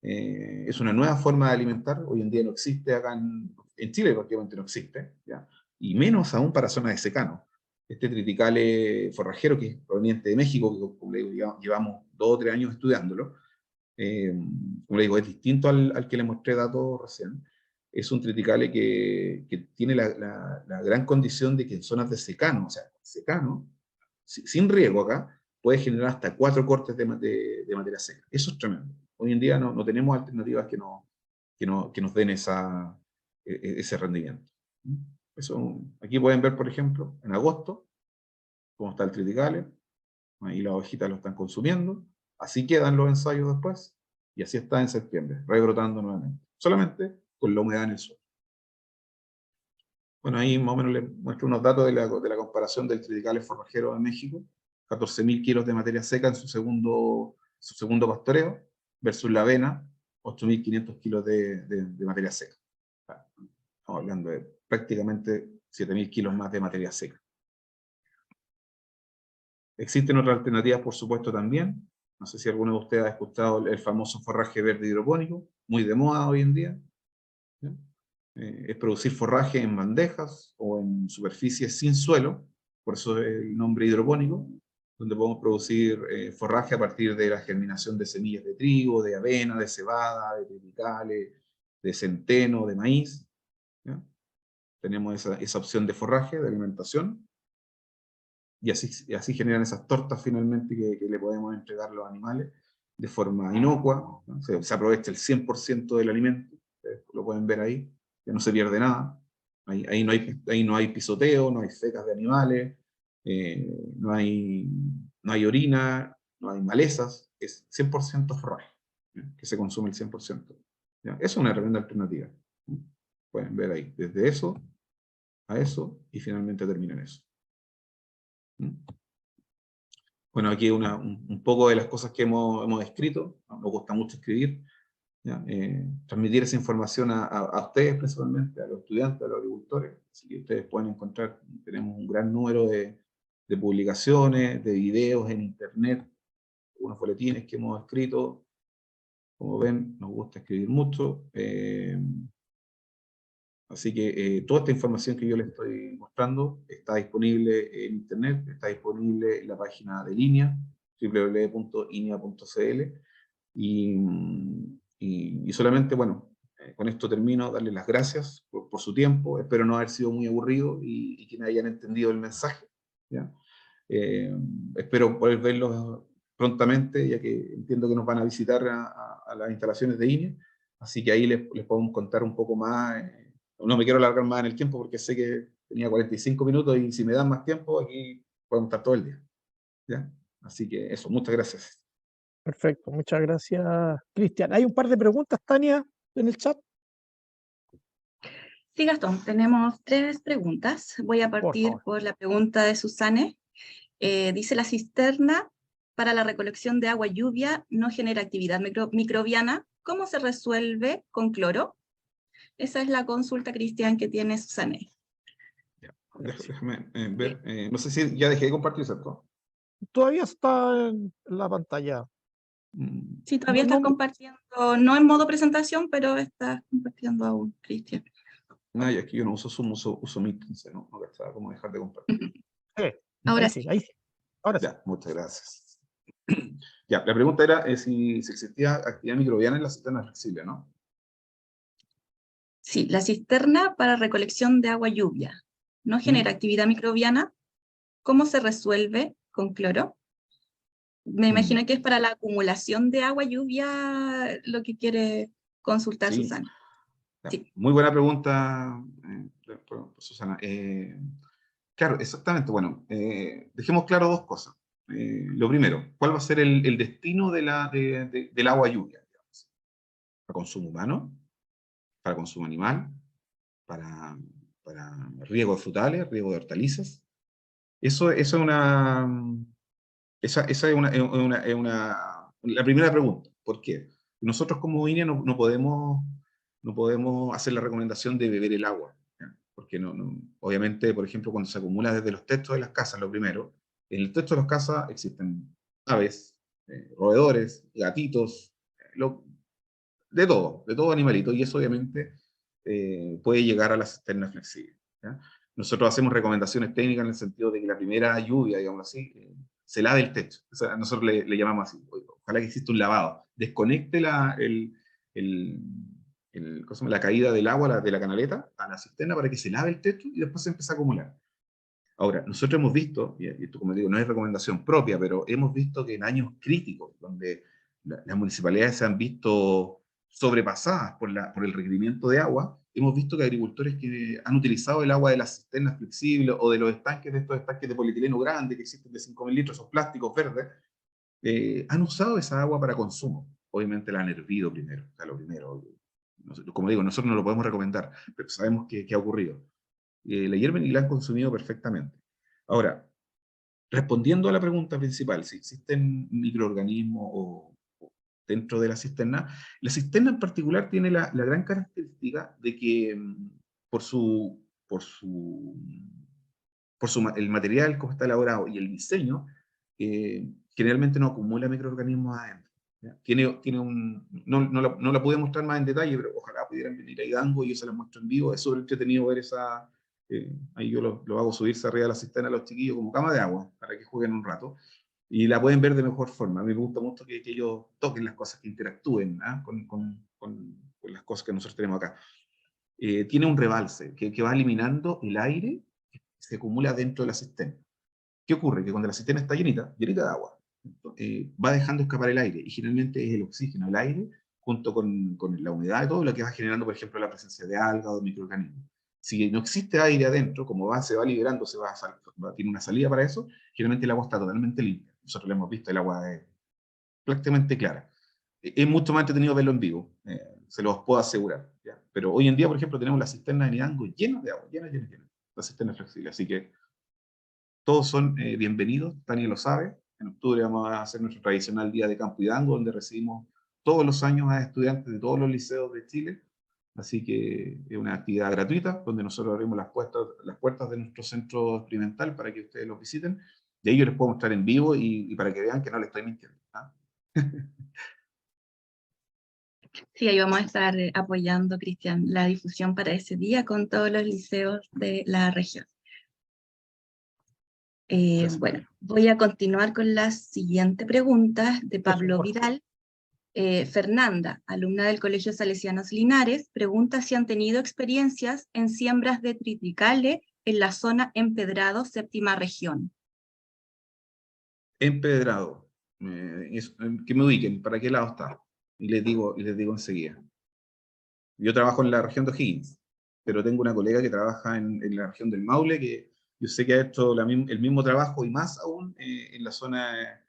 Speaker 6: Es una nueva forma de alimentar. Hoy en día no existe acá en Chile, prácticamente no existe, ¿ya? Y menos aún para zonas de secano. Este triticale forrajero, que es proveniente de México, que como le digo, llevamos 2 o 3 años estudiándolo, como le digo, es distinto al que le mostré datos recién. Es un triticale que tiene la gran condición de que en zonas de secano, o sea, secano, sin riego acá, puede generar hasta 4 cortes de materia seca. Eso es tremendo. Hoy en día no tenemos alternativas que nos den ese rendimiento. Eso, aquí pueden ver, por ejemplo, en agosto, cómo está el triticale. Ahí las hojitas lo están consumiendo. Así quedan los ensayos después. Y así está en septiembre, rebrotando nuevamente. Solamente con la humedad en el suelo. Bueno, ahí más o menos les muestro unos datos de la comparación del triticale forrajero de México. 14.000 kilos de materia seca en su segundo pastoreo, versus la avena, 8.500 kilos de materia seca. Estamos hablando de prácticamente 7.000 kilos más de materia seca. Existen otras alternativas, por supuesto, también. No sé si alguno de ustedes ha escuchado el famoso forraje verde hidropónico, muy de moda hoy en día. Es producir forraje en bandejas o en superficies sin suelo, por eso el nombre hidropónico, donde podemos producir forraje a partir de la germinación de semillas de trigo, de avena, de cebada, de triticale, de centeno, de maíz. ¿Ya? Tenemos esa opción de forraje, de alimentación, y así generan esas tortas finalmente que le podemos entregar a los animales de forma inocua, ¿no? Se aprovecha el 100% del alimento, lo pueden ver ahí, ya no se pierde nada, ahí no hay pisoteo, no hay fecas de animales, no hay orina, no hay malezas, es 100% forraje, que se consume el 100%. ¿Ya? Es una tremenda alternativa. Pueden ver ahí, desde eso a eso, y finalmente termina en eso. Bueno, aquí un poco de las cosas que hemos escrito. Nos gusta mucho escribir, ¿ya? Transmitir esa información a ustedes principalmente, a los estudiantes, a los agricultores. Así que ustedes pueden encontrar, tenemos un gran número de publicaciones, de videos en internet, unos boletines que hemos escrito. Como ven, nos gusta escribir mucho. Así que toda esta información que yo les estoy mostrando está disponible en internet, está disponible en la página de línea, www.inia.cl, y solamente, bueno, con esto termino, darles las gracias por su tiempo. Espero no haber sido muy aburrido y que me hayan entendido el mensaje, ¿ya? Espero poder verlos prontamente, ya que entiendo que nos van a visitar a las instalaciones de INE, así que ahí les podemos contar un poco más. No me quiero alargar más en el tiempo porque sé que tenía 45 minutos y si me dan más tiempo, aquí podemos estar todo el día. ¿Ya? Así que eso, muchas gracias.
Speaker 1: Perfecto, muchas gracias, Cristian. Hay un par de preguntas, Tania, en el chat.
Speaker 10: Sí, Gastón, tenemos 3 preguntas. Voy a partir
Speaker 1: favor.
Speaker 10: por la pregunta de Susane. Dice, la cisterna para la recolección de agua lluvia no genera actividad microbiana. ¿Cómo se resuelve con cloro? Esa es la consulta, Cristian, que tiene Susane.
Speaker 6: Déjame ver. No sé si ya dejé de compartir, ¿cierto?
Speaker 1: Todavía está en la pantalla.
Speaker 10: Sí, todavía estás compartiendo, no en modo presentación, pero estás compartiendo aún, Cristian.
Speaker 6: No, y aquí yo no uso Zoom, uso Meet, entonces no gastaba cómo dejar de compartir.
Speaker 10: Ahora
Speaker 1: sí, ahí sí. Ahora sí.
Speaker 6: Ya, muchas gracias. Ya, la pregunta era si existía actividad microbiana en la cisterna flexible, ¿no?
Speaker 10: Sí, la cisterna para recolección de agua lluvia no genera actividad microbiana. ¿Cómo se resuelve con cloro? Me imagino que es para la acumulación de agua lluvia lo que quiere consultar
Speaker 6: Sí.
Speaker 10: Susana.
Speaker 6: Sí. Muy buena pregunta, Susana. Claro, exactamente. Bueno, dejemos claro 2 cosas. Lo primero, ¿cuál va a ser el destino del agua lluvia? Digamos? ¿Para consumo humano? ¿Para consumo animal? ¿Para riego de frutales? ¿Riego de hortalizas? Esa es una... Esa es la primera pregunta. ¿Por qué? Nosotros como INE no podemos hacer la recomendación de beber el agua, ¿ya? Porque obviamente, por ejemplo, cuando se acumula desde los techos de las casas, lo primero, en el techo de las casas existen aves, roedores, gatitos, de todo animalito, y eso obviamente puede llegar a la cisterna flexible, ¿ya? Nosotros hacemos recomendaciones técnicas en el sentido de que la primera lluvia, digamos así, se lave el techo. O sea, nosotros le llamamos así, ojalá que exista un lavado. Desconecte la caída del agua de la canaleta a la cisterna para que se lave el techo y después se empiece a acumular. Ahora, nosotros hemos visto, y esto como digo, no es recomendación propia, pero hemos visto que en años críticos, donde las municipalidades se han visto sobrepasadas por el requerimiento de agua, hemos visto que agricultores que han utilizado el agua de las cisternas flexibles o de los estanques, de estos estanques de polietileno grande que existen de 5.000 litros, esos plásticos verdes, han usado esa agua para consumo. Obviamente la han hervido primero, o sea, lo primero. Como digo, nosotros no lo podemos recomendar, pero sabemos que ha ocurrido. La hierven y la han consumido perfectamente. Ahora, respondiendo a la pregunta principal, si existen microorganismos dentro de la cisterna en particular tiene la gran característica de que el material, como está elaborado y el diseño, generalmente no acumula microorganismos adentro. ¿Ya? No la pude mostrar más en detalle, pero ojalá pudieran venir a Hidalgo y yo se las muestro en vivo. Es súper entretenido ver esa... ahí yo lo hago subirse arriba de la cisterna a los chiquillos como cama de agua, para que jueguen un rato. Y la pueden ver de mejor forma. A mí me gusta mucho que ellos toquen las cosas, que interactúen con las cosas que nosotros tenemos acá. Tiene un rebalse que va eliminando el aire que se acumula dentro de la cisterna. ¿Qué ocurre? Que cuando la cisterna está llenita de agua, va dejando escapar el aire, y generalmente es el oxígeno, el aire, junto con la humedad y todo, lo que va generando, por ejemplo, la presencia de algas o de microorganismos. Si no existe aire adentro, como se va liberando, tiene una salida para eso, generalmente el agua está totalmente limpia. Nosotros lo hemos visto, el agua es prácticamente clara. Es mucho más entretenido verlo en vivo, se los puedo asegurar, ¿ya? Pero hoy en día, por ejemplo, tenemos la cisterna de Hidalgo llena de agua, llena, la cisterna flexible, así que todos son bienvenidos. Tania lo sabe. En octubre vamos a hacer nuestro tradicional Día de Campo Hidalgo, donde recibimos todos los años a estudiantes de todos los liceos de Chile. Así que es una actividad gratuita, donde nosotros abrimos las puertas de nuestro centro experimental para que ustedes los visiten. De ahí yo les puedo mostrar en vivo y para que vean que no les estoy mintiendo, ¿ah?
Speaker 10: Sí, ahí vamos a estar apoyando, Cristian, la difusión para ese día con todos los liceos de la región. Bueno, voy a continuar con las siguientes preguntas de Pablo Vidal. Fernanda, alumna del Colegio Salesianos Linares, pregunta si han tenido experiencias en siembras de triticale en la zona Empedrado, séptima región.
Speaker 6: Empedrado. que me ubiquen, ¿para qué lado está? Y les digo enseguida. Yo trabajo en la región de O'Higgins, pero tengo una colega que trabaja en la región del Maule, que yo sé que ha hecho el mismo trabajo y más aún en la zona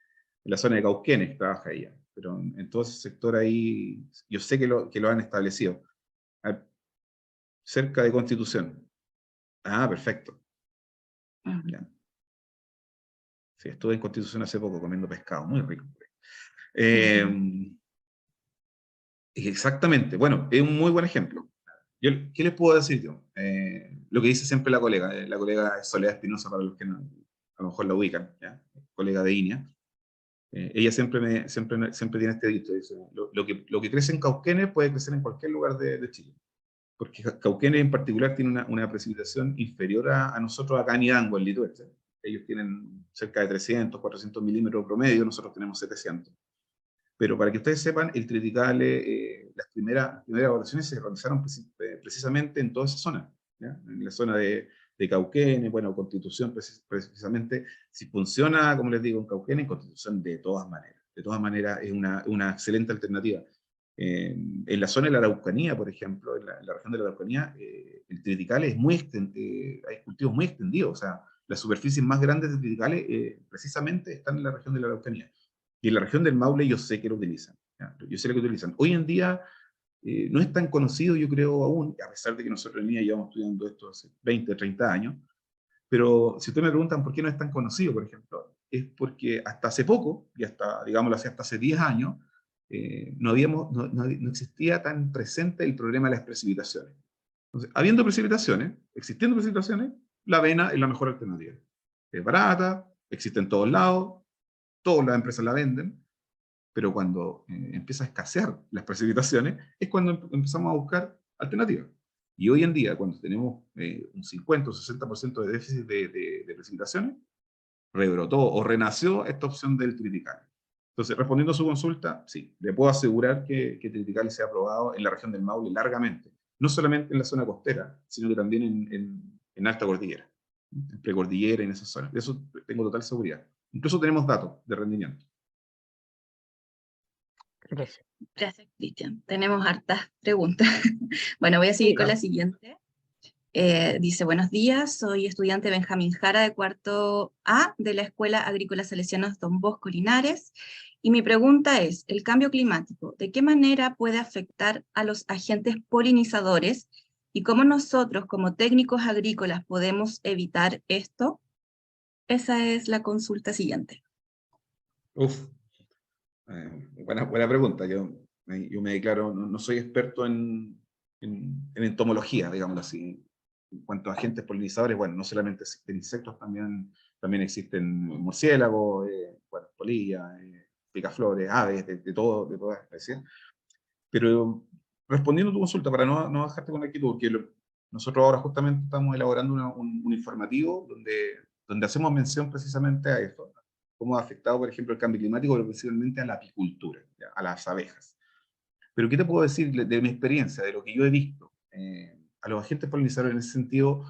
Speaker 6: de Cauquenes, trabaja ella. Pero en todo ese sector ahí, yo sé que lo han establecido. Cerca de Constitución. Ah, perfecto. Ya. Sí, estuve en Constitución hace poco comiendo pescado, muy rico. Exactamente, bueno, es un muy buen ejemplo. ¿Qué les puedo decir yo? Lo que dice siempre la colega Soledad Espinosa, para los que no, a lo mejor la ubican, ¿ya? Colega de INEA. Ella siempre tiene este dicho, dice, lo que crece en Cauquenes puede crecer en cualquier lugar de Chile. Porque Cauquenes en particular tiene una precipitación inferior a nosotros acá en Hidalgo, en Lituerce. Ellos tienen cerca de 300, 400 milímetros promedio, nosotros tenemos 700. Pero para que ustedes sepan, el triticale, las primeras evaluaciones se realizaron precisamente en toda esa zona, ¿ya? En la zona de Cauquenes, bueno, Constitución precisamente, si funciona, como les digo, en Cauquenes, Constitución de todas maneras es una excelente alternativa. En la zona de la Araucanía, por ejemplo, en la región de la Araucanía, el triticale es hay cultivos muy extendidos, o sea, las superficies más grandes de triticale precisamente están en la región de la Araucanía. Y en la región del Maule yo sé que lo utilizan. ¿Ya? Yo sé que lo utilizan. Hoy en día no es tan conocido, yo creo, aún, a pesar de que nosotros en línea llevamos estudiando esto hace 20, 30 años, pero si ustedes me preguntan por qué no es tan conocido, por ejemplo, es porque hasta hace poco, y hasta, digámoslo así, hasta hace 10 años, no existía tan presente el problema de las precipitaciones. Entonces, existiendo precipitaciones, la avena es la mejor alternativa. Es barata, existe en todos lados, todas las empresas la venden, pero cuando empieza a escasear las precipitaciones, es cuando empezamos a buscar alternativas. Y hoy en día, cuando tenemos un 50 o 60% de déficit de precipitaciones, rebrotó o renació esta opción del triticale. Entonces, respondiendo a su consulta, sí, le puedo asegurar que triticale se ha aprobado en la región del Maule largamente, no solamente en la zona costera, sino que también en alta cordillera, en precordillera y en esas zonas. De eso tengo total seguridad. Incluso tenemos datos de rendimiento.
Speaker 1: Gracias.
Speaker 10: Gracias, Cristian. Tenemos hartas preguntas. Bueno, voy a seguir con la siguiente. Dice, buenos días, soy estudiante Benjamín Jara de cuarto A de la Escuela Agrícola Salesianos Don Bosco Linares, y mi pregunta es, ¿el cambio climático de qué manera puede afectar a los agentes polinizadores y cómo nosotros como técnicos agrícolas podemos evitar esto? Esa es la consulta siguiente.
Speaker 6: Buena pregunta. Yo me declaro, no soy experto en entomología, digámoslo así. En cuanto a agentes polinizadores, bueno, no solamente existen insectos, también existen murciélagos, polillas, picaflores, aves, de todas especies. Pero respondiendo a tu consulta, para no dejarte con la actitud, porque nosotros ahora justamente estamos elaborando un informativo donde hacemos mención precisamente a esto, cómo ha afectado, por ejemplo, el cambio climático, pero principalmente a la apicultura, ¿ya? A las abejas. Pero ¿qué te puedo decir de mi experiencia, de lo que yo he visto? A los agentes polinizadores en ese sentido,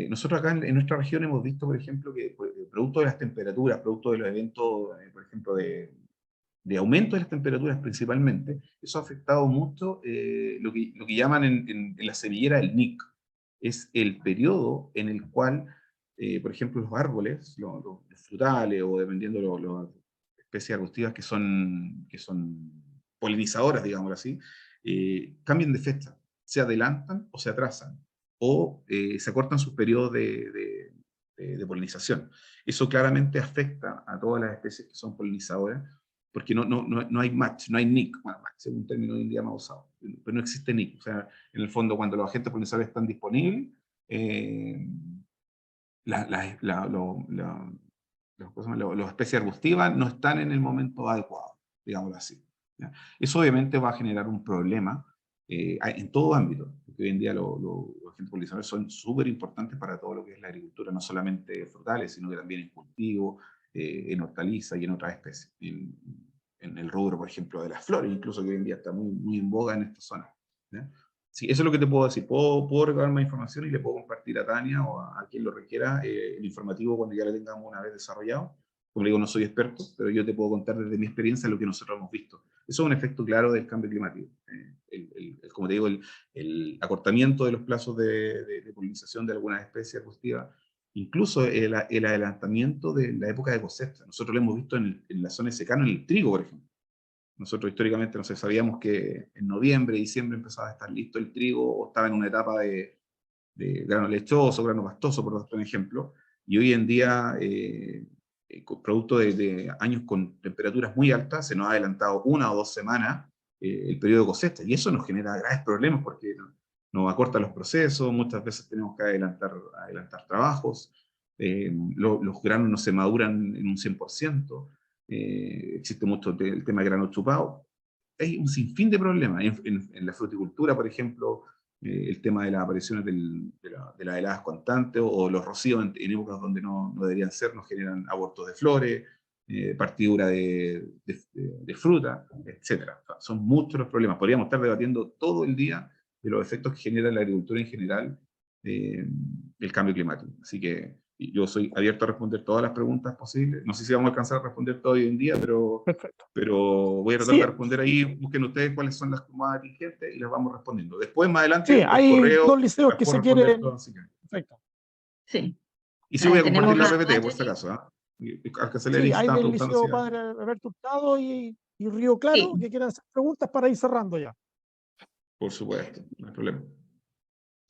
Speaker 6: nosotros acá en nuestra región hemos visto, por ejemplo, que producto de las temperaturas, producto de los eventos, por ejemplo, de aumento de las temperaturas principalmente, eso ha afectado mucho lo que llaman en la semillera el NIC. Es el periodo en el cual, por ejemplo, los árboles, los frutales, o dependiendo de las especies arbustivas que son polinizadoras, digámoslo así, cambian de fecha, se adelantan o se atrasan, o se acortan sus periodos de polinización. Eso claramente afecta a todas las especies que son polinizadoras, porque no hay match, no hay NIC, bueno, match es un término hoy en día más usado, pero no existe NIC. O sea, en el fondo, cuando los agentes polinizadores están disponibles, las especies arbustivas no están en el momento adecuado, digámoslo así, ¿ya? Eso obviamente va a generar un problema en todo ámbito, porque hoy en día los agentes polinizadores son súper importantes para todo lo que es la agricultura, no solamente frutales, sino que también en cultivo, en hortalizas y en otras especies, en el rubro, por ejemplo, de las flores, incluso que hoy en día está muy en boga en esta zona, ¿ya? Sí, eso es lo que te puedo decir. Puedo recabar más información y le puedo compartir a Tania o a quien lo requiera el informativo cuando ya lo tengamos una vez desarrollado. como digo, no soy experto, pero yo te puedo contar desde mi experiencia lo que nosotros hemos visto. Eso es un efecto claro del cambio climático. Como te digo, el acortamiento de los plazos de polinización de algunas especies arbustivas, incluso el adelantamiento de la época de cosecha. Nosotros lo hemos visto en la zona de secano, en el trigo, por ejemplo. Nosotros históricamente, no sé, sabíamos que en noviembre, diciembre empezaba a estar listo el trigo, o estaba en una etapa de grano lechoso, grano pastoso, por otro ejemplo, y hoy en día, producto de años con temperaturas muy altas, se nos ha adelantado 1 o 2 semanas el periodo de cosecha, y eso nos genera graves problemas porque nos acorta los procesos, muchas veces tenemos que adelantar trabajos, los granos no se maduran en un 100%, existe mucho el tema de grano chupado. Hay un sinfín de problemas. En la fruticultura, por ejemplo, el tema de las apariciones de las heladas constantes o los rocíos en épocas donde no deberían ser, nos generan abortos de flores, partidura de fruta, etc. O sea, son muchos los problemas. Podríamos estar debatiendo todo el día de los efectos que genera la agricultura en general el cambio climático. Así que yo soy abierto a responder todas las preguntas posibles. No sé si vamos a alcanzar a responder todo hoy en día, pero voy a tratar de responder ahí. Busquen ustedes cuáles son las más atingentes y las vamos respondiendo. Después, más adelante,
Speaker 1: Sí,
Speaker 6: por
Speaker 1: hay
Speaker 6: correo,
Speaker 1: 2 liceos que
Speaker 6: puedo
Speaker 1: se
Speaker 6: responder
Speaker 1: quieren.
Speaker 6: todas, así que.
Speaker 1: Perfecto.
Speaker 10: Sí.
Speaker 6: Y sí voy a
Speaker 10: Tenemos
Speaker 6: compartir la
Speaker 10: a
Speaker 6: PPT, por si acaso. Alcancé a leer
Speaker 1: Sí,
Speaker 6: y
Speaker 1: hay
Speaker 6: estaban
Speaker 1: del
Speaker 6: preguntando
Speaker 1: Liceo
Speaker 6: si
Speaker 1: Padre Alberto Hurtado y Río Claro
Speaker 10: Sí.
Speaker 1: que quieran hacer preguntas para ir cerrando ya.
Speaker 6: Por supuesto, no hay problema.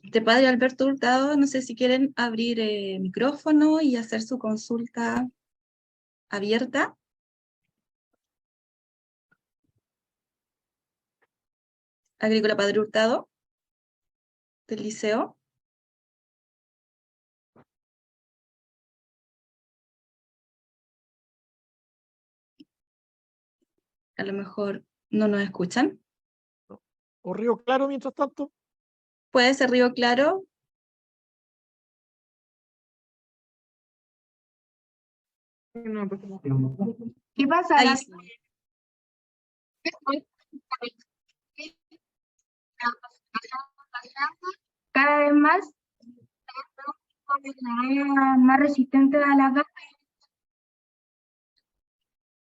Speaker 10: De Padre Alberto Hurtado, no sé si quieren abrir micrófono y hacer su consulta abierta. Agrícola Padre Hurtado, del Liceo. A lo mejor no nos escuchan.
Speaker 1: ¿O Río Claro mientras tanto?
Speaker 10: Puede ser Río Claro.
Speaker 9: ¿Qué pasa?
Speaker 10: Ahí sí.
Speaker 9: Cada vez más resistente a la baja.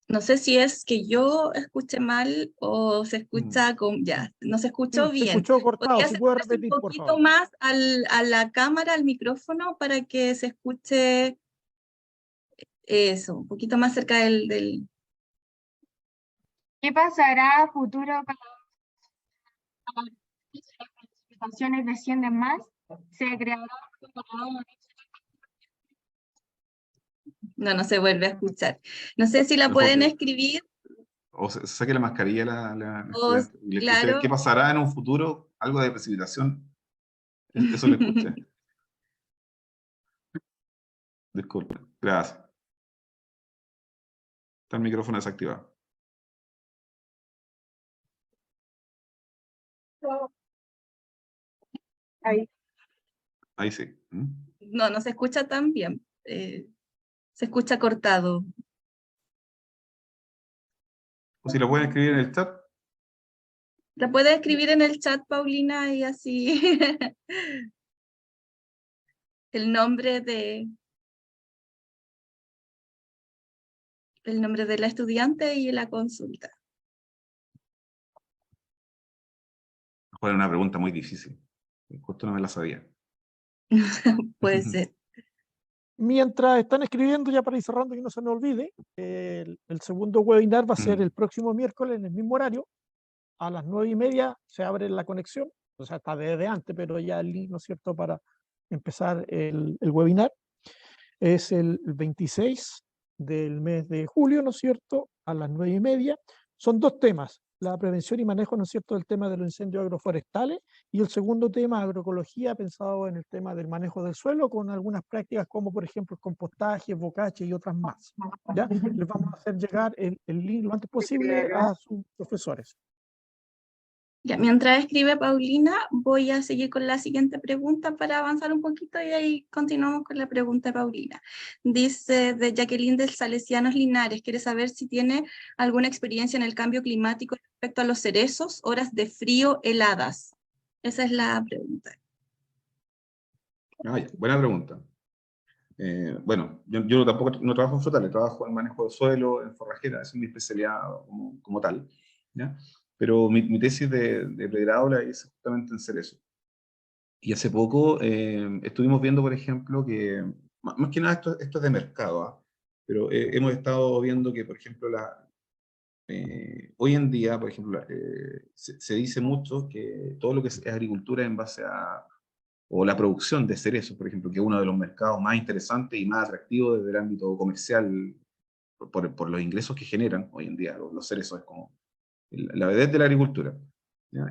Speaker 10: No sé si es que yo escuché mal o se escucha con... Ya, no se escuchó
Speaker 1: Se
Speaker 10: bien.
Speaker 1: escuchó cortado,
Speaker 10: ¿Podría
Speaker 1: si puede
Speaker 10: acercarse
Speaker 1: repetir,
Speaker 10: un
Speaker 1: por
Speaker 10: poquito
Speaker 1: favor.
Speaker 10: más a la cámara, al micrófono, para que se escuche eso, un poquito más cerca del...
Speaker 9: ¿Qué pasará a futuro cuando las precipitaciones descienden más? ¿Se creará
Speaker 10: No se vuelve a escuchar. No sé si la
Speaker 6: Mejor
Speaker 10: pueden
Speaker 6: que-
Speaker 10: escribir.
Speaker 6: O saque la mascarilla la
Speaker 10: O,
Speaker 6: estudiante. Y le escuché,
Speaker 10: claro.
Speaker 6: ¿qué pasará en un futuro? Algo de precipitación. Eso le escuché. Disculpe. Gracias. Está el micrófono desactivado. Ahí sí.
Speaker 10: No se escucha tan bien. Se escucha cortado.
Speaker 6: O si lo pueden escribir en el chat.
Speaker 10: La puede escribir en el chat, Paulina, y así el nombre de la estudiante y la consulta.
Speaker 6: Fue una pregunta muy difícil. Justo no me la sabía.
Speaker 10: Puede ser.
Speaker 1: Mientras están escribiendo, ya para ir cerrando, que no se nos olvide, el segundo webinar va a ser el próximo miércoles en el mismo horario. A las 9:30 se abre la conexión, o sea, está desde antes, pero ya el link, ¿no es cierto?, para empezar el webinar. Es el 26 del mes de julio, ¿no es cierto?, a las 9:30. Son 2 temas, la prevención y manejo, ¿no es cierto?, del tema de los incendios agroforestales, y el segundo tema, agroecología, pensado en el tema del manejo del suelo, con algunas prácticas como, por ejemplo, el compostaje, bocache y otras más. ¿Ya? Les vamos a hacer llegar el link lo antes posible a sus profesores.
Speaker 10: Ya, mientras escribe Paulina, voy a seguir con la siguiente pregunta para avanzar un poquito y ahí continuamos con la pregunta de Paulina. Dice de Jacqueline del Salesianos Linares, quiere saber si tiene alguna experiencia en el cambio climático respecto a los cerezos, horas de frío heladas. Esa es la pregunta.
Speaker 6: Buena pregunta. Bueno, yo tampoco no trabajo en frutales, trabajo en manejo de suelo, en forrajera, esa es mi especialidad como tal, ¿ya? Pero mi tesis de pregrado la hice justamente en cerezo. Y hace poco estuvimos viendo, por ejemplo, que, más que nada esto es de mercado, ¿ah? Pero hemos estado viendo que, por ejemplo, hoy en día, por ejemplo, se dice mucho que todo lo que es agricultura en base a, o la producción de cerezos, por ejemplo, que es uno de los mercados más interesantes y más atractivos desde el ámbito comercial, por los ingresos que generan hoy en día, los cerezos es como la vedette de la agricultura, ¿ya?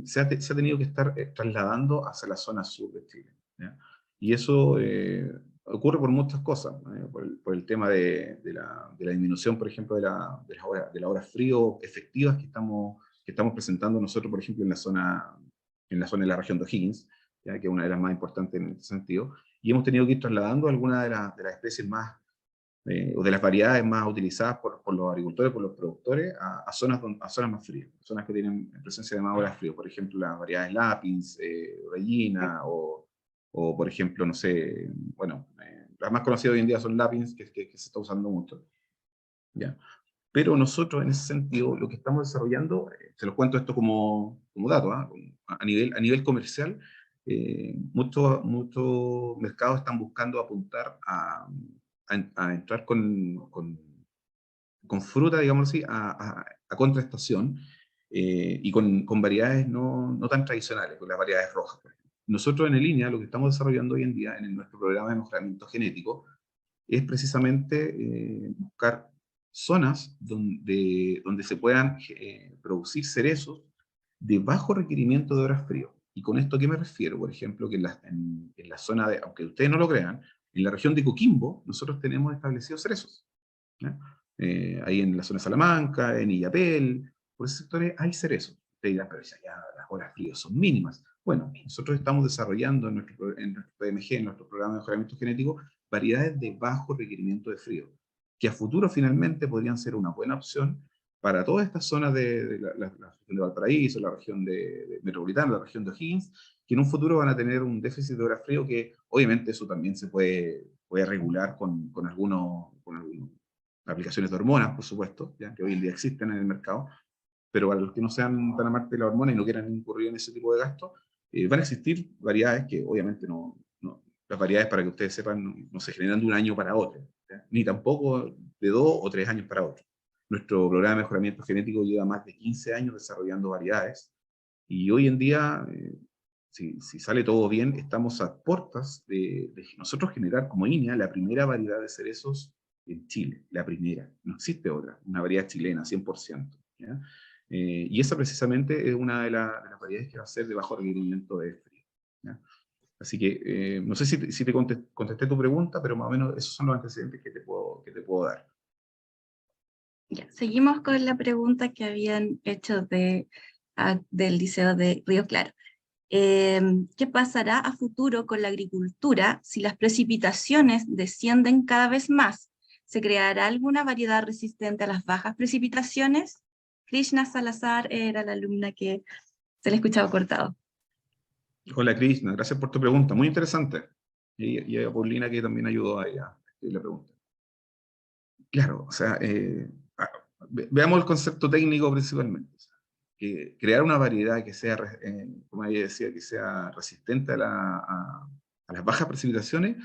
Speaker 6: Se ha tenido que estar trasladando hacia la zona sur de Chile, ¿ya? Y eso ocurre por muchas cosas, por el tema de la disminución, por ejemplo, de las horas frío efectivas que estamos presentando nosotros, por ejemplo, en la zona de la región de O'Higgins, ¿ya? Que es una de las más importantes en este sentido, y hemos tenido que ir trasladando algunas de las especies más o de las variedades más utilizadas por los agricultores, por los productores, a zonas más frías, zonas que tienen presencia de más horas frío. Por ejemplo, las variedades Lapins, Regina, o por ejemplo, no sé, bueno, las más conocidas hoy en día son Lapins, que se está usando mucho, ¿ya? Pero nosotros, en ese sentido, lo que estamos desarrollando, se los cuento esto como dato, ¿ah? A nivel comercial, muchos mercados están buscando apuntar a entrar con fruta, digamos así, a contraestación, y con variedades no tan tradicionales, con las variedades rojas, por ejemplo. Nosotros en Línea lo que estamos desarrollando hoy en día en nuestro programa de mejoramiento genético es precisamente buscar zonas donde se puedan producir cerezos de bajo requerimiento de horas frío. ¿Y con esto a qué me refiero? Por ejemplo, que en la zona de, aunque ustedes no lo crean, en la región de Coquimbo, nosotros tenemos establecidos cerezos, ¿ya? Ahí en la zona de Salamanca, en Illapel, por esos sectores hay cerezos. Ustedes dirán, pero ya las horas frío son mínimas. Bueno, nosotros estamos desarrollando en nuestro PMG, en nuestro programa de mejoramiento genético, variedades de bajo requerimiento de frío, que a futuro finalmente podrían ser una buena opción para todas estas zonas de la región de Valparaíso, la región metropolitana, la región de O'Higgins, que en un futuro van a tener un déficit de horas frío que obviamente eso también se puede regular con algunas aplicaciones de hormonas, por supuesto, ¿ya? Que hoy en día existen en el mercado, pero para los que no sean tan amantes de la hormona y no quieran incurrir en ese tipo de gastos, van a existir variedades que obviamente las variedades, para que ustedes sepan, no se generan de un año para otro, ¿ya? Ni tampoco de 2 o 3 años para otro. Nuestro programa de mejoramiento genético lleva más de 15 años desarrollando variedades, y hoy en día, si sale todo bien, estamos a puertas de nosotros generar como INEA la primera variedad de cerezos en Chile, la primera. No existe otra, una variedad chilena, 100%, ¿ya? Y esa precisamente es una de las variedades que va a ser de bajo requerimiento de frío, ¿ya? Así que no sé si te contesté tu pregunta, pero más o menos esos son los antecedentes que te puedo dar.
Speaker 10: Ya, seguimos con la pregunta que habían hecho del Liceo de Río Claro. ¿Qué pasará a futuro con la agricultura si las precipitaciones descienden cada vez más? ¿Se creará alguna variedad resistente a las bajas precipitaciones? Krishna Salazar era la alumna que se le escuchaba cortado.
Speaker 6: Hola Krishna, gracias por tu pregunta, muy interesante. Y a Paulina, que también ayudó a ella a la pregunta. Claro, o sea, veamos el concepto técnico principalmente. O sea, que crear una variedad que sea, como ella decía, que sea resistente a las bajas precipitaciones,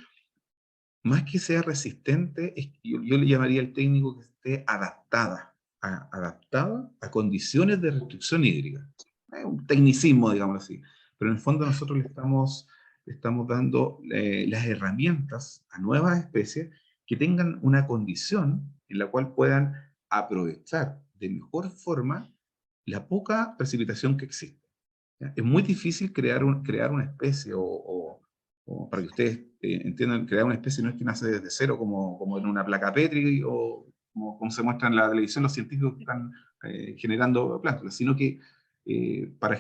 Speaker 6: más que sea resistente, yo le llamaría al técnico que esté adaptada a condiciones de restricción hídrica. Es un tecnicismo, digamos así. Pero en el fondo nosotros le estamos dando las herramientas a nuevas especies que tengan una condición en la cual puedan aprovechar de mejor forma la poca precipitación que existe, ¿ya? Es muy difícil crear una especie, o para que ustedes entiendan, crear una especie no es que nace desde cero, como en una placa Petri, o como se muestra en la televisión, los científicos que están generando plántulas, sino que para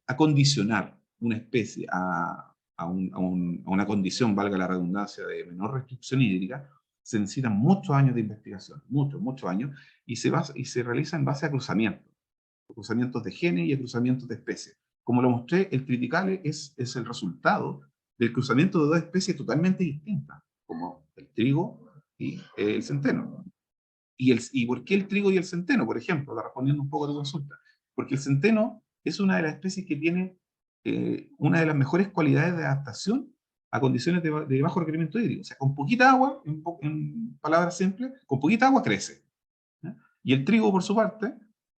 Speaker 6: acondicionar una especie a una condición, valga la redundancia, de menor restricción hídrica, se necesitan muchos años de investigación, muchos años, y se realiza en base a cruzamientos de genes y a cruzamientos de especies. Como lo mostré, el criticale es el resultado del cruzamiento de dos especies totalmente distintas, como el trigo y el centeno. ¿Y por qué el trigo y el centeno, por ejemplo? Respondiendo un poco a tu consulta. Porque el centeno es una de las especies que tiene una de las mejores cualidades de adaptación a condiciones de bajo requerimiento hídrico. O sea, con poquita agua, en palabras simples, con poquita agua crece. ¿Ya? Y el trigo, por su parte,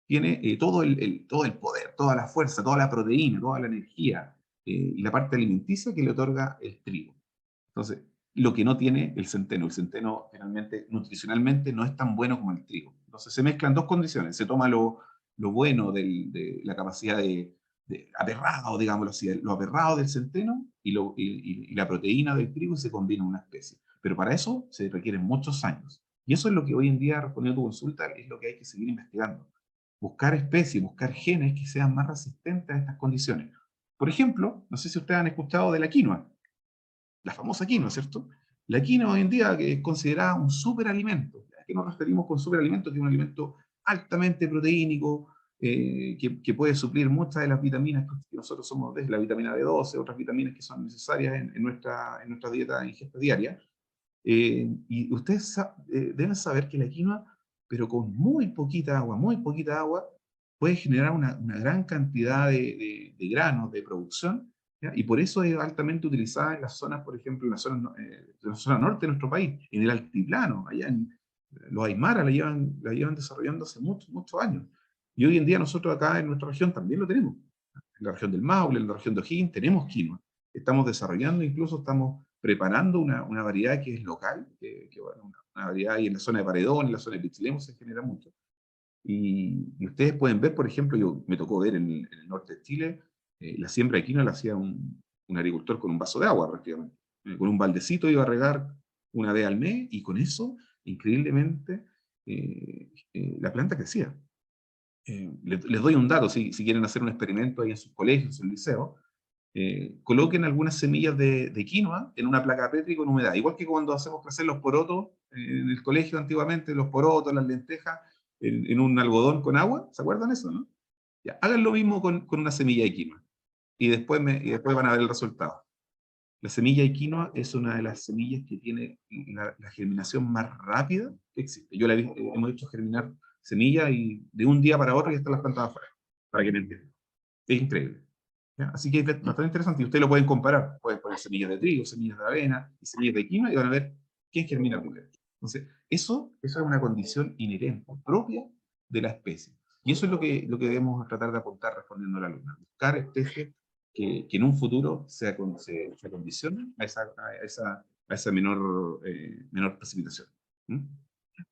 Speaker 6: tiene todo el poder, toda la fuerza, toda la proteína, toda la energía y la parte alimenticia que le otorga el trigo. Entonces, lo que no tiene el centeno finalmente, nutricionalmente, no es tan bueno como el trigo. Entonces se mezclan dos condiciones, se toma lo bueno de la capacidad de aperrado, digámoslo así, lo aperrado del centeno y la proteína del trigo y se combina en una especie. Pero para eso se requieren muchos años. Y eso es lo que hoy en día, respondiendo a tu consulta, es lo que hay que seguir investigando. Buscar especies, buscar genes que sean más resistentes a estas condiciones. Por ejemplo, no sé si ustedes han escuchado de la quinoa. La famosa quinoa, ¿cierto? La quinoa hoy en día que es considerada un superalimento. ¿A qué nos referimos con superalimento? Que es un alimento altamente proteínico, que puede suplir muchas de las vitaminas que nosotros somos, desde la vitamina B12, otras vitaminas que son necesarias en nuestra dieta, en ingesta diaria. Y ustedes deben saber que la quinoa, pero con muy poquita agua, puede generar una gran cantidad de granos, de producción, ¿ya? Y por eso es altamente utilizada en las zonas, por ejemplo, en la zona norte de nuestro país, en el altiplano, allá en los Aymara la llevan desarrollando hace muchos años. Y hoy en día nosotros acá en nuestra región también lo tenemos. En la región del Maule, en la región de O'Higgins, tenemos quinoa. Estamos desarrollando, incluso estamos preparando una variedad que es local, bueno, una variedad ahí en la zona de Paredón, en la zona de Pichilemu se genera mucho. Y ustedes pueden ver, por ejemplo, me tocó ver en el norte de Chile, la siembra de quinoa la hacía un agricultor con un vaso de agua prácticamente. Con un baldecito iba a regar una vez al mes y con eso, increíblemente, la planta crecía. Les doy un dato, si quieren hacer un experimento ahí en sus colegios, en sus liceos, coloquen algunas semillas de quinoa en una placa Petri con humedad. Igual que cuando hacemos crecer los porotos en el colegio antiguamente, los porotos, las lentejas, en un algodón con agua, ¿se acuerdan eso, no? Ya, hagan lo mismo con una semilla de quinoa. Y después van a ver el resultado. La semilla de quinoa es una de las semillas que tiene la germinación más rápida que existe. Hemos hecho germinar semillas y de un día para otro ya están las plantas afuera, para que me entiendan. Es increíble. ¿Ya? Así que es bastante interesante y ustedes lo pueden comparar. Pueden poner semillas de trigo, semillas de avena y semillas de quinoa y van a ver quién germina primero. Entonces, eso es una condición inherente, propia de la especie. Y eso es lo que debemos tratar de apuntar respondiendo a la alumna. Buscar especies que en un futuro se acondicionen a esa menor precipitación. ¿Mm?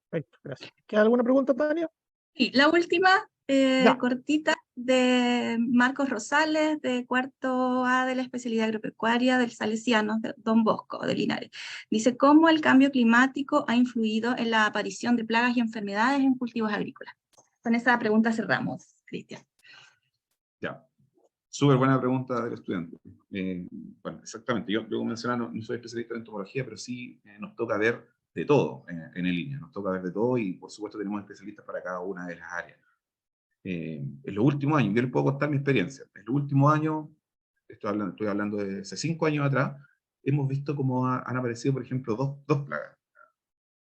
Speaker 1: Perfecto, gracias. ¿Queda alguna pregunta, Tania?
Speaker 10: Sí, la última,
Speaker 1: Ya.
Speaker 10: cortita, de Marcos Rosales, de cuarto A de la especialidad agropecuaria del Salesianos, de Don Bosco, de Linares. Dice, ¿cómo el cambio climático ha influido en la aparición de plagas y enfermedades en cultivos agrícolas? Con esa pregunta cerramos, Cristian.
Speaker 6: Ya. Súper buena pregunta del estudiante. Bueno, exactamente. Yo como mencionaba, no soy especialista en entomología, pero sí nos toca ver de todo en línea. Nos toca ver de todo y, por supuesto, tenemos especialistas para cada una de las áreas. En los últimos años, yo les puedo contar mi experiencia. En los últimos años, estoy hablando de hace 5 años atrás, hemos visto cómo han aparecido, por ejemplo, dos plagas.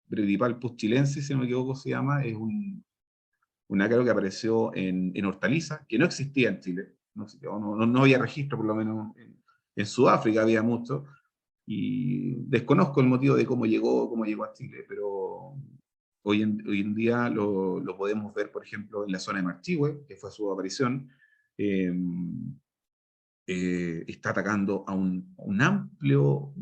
Speaker 6: Bredipal pustilensis, si no me equivoco, se llama, es un ácaro que apareció en hortalizas, que no existía en Chile. No había registro, por lo menos en Sudáfrica había mucho, y desconozco el motivo de cómo llegó a Chile, pero hoy en día lo podemos ver, por ejemplo, en la zona de Marchihue, que fue su aparición. Está atacando a un amplio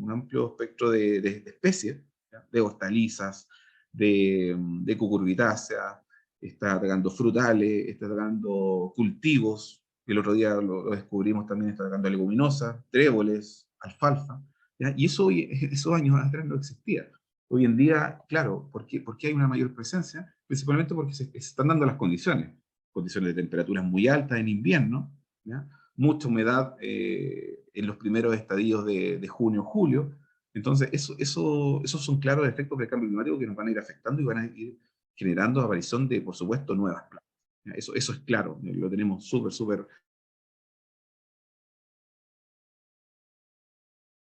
Speaker 6: espectro de especies, ¿ya? De hortalizas, de cucurbitáceas, está atacando frutales, está atacando cultivos, el otro día lo descubrimos también, está atacando leguminosas, tréboles, alfalfa, ¿ya? Y eso esos años atrás no existía. Hoy en día, claro, ¿por qué hay una mayor presencia? Principalmente porque se están dando las condiciones de temperaturas muy altas en invierno, ¿ya? Mucha humedad en los primeros estadios de junio, julio. Entonces, esos son claros efectos del cambio climático que nos van a ir afectando y van a ir generando aparición de, por supuesto, nuevas plagas. Eso es claro, lo tenemos súper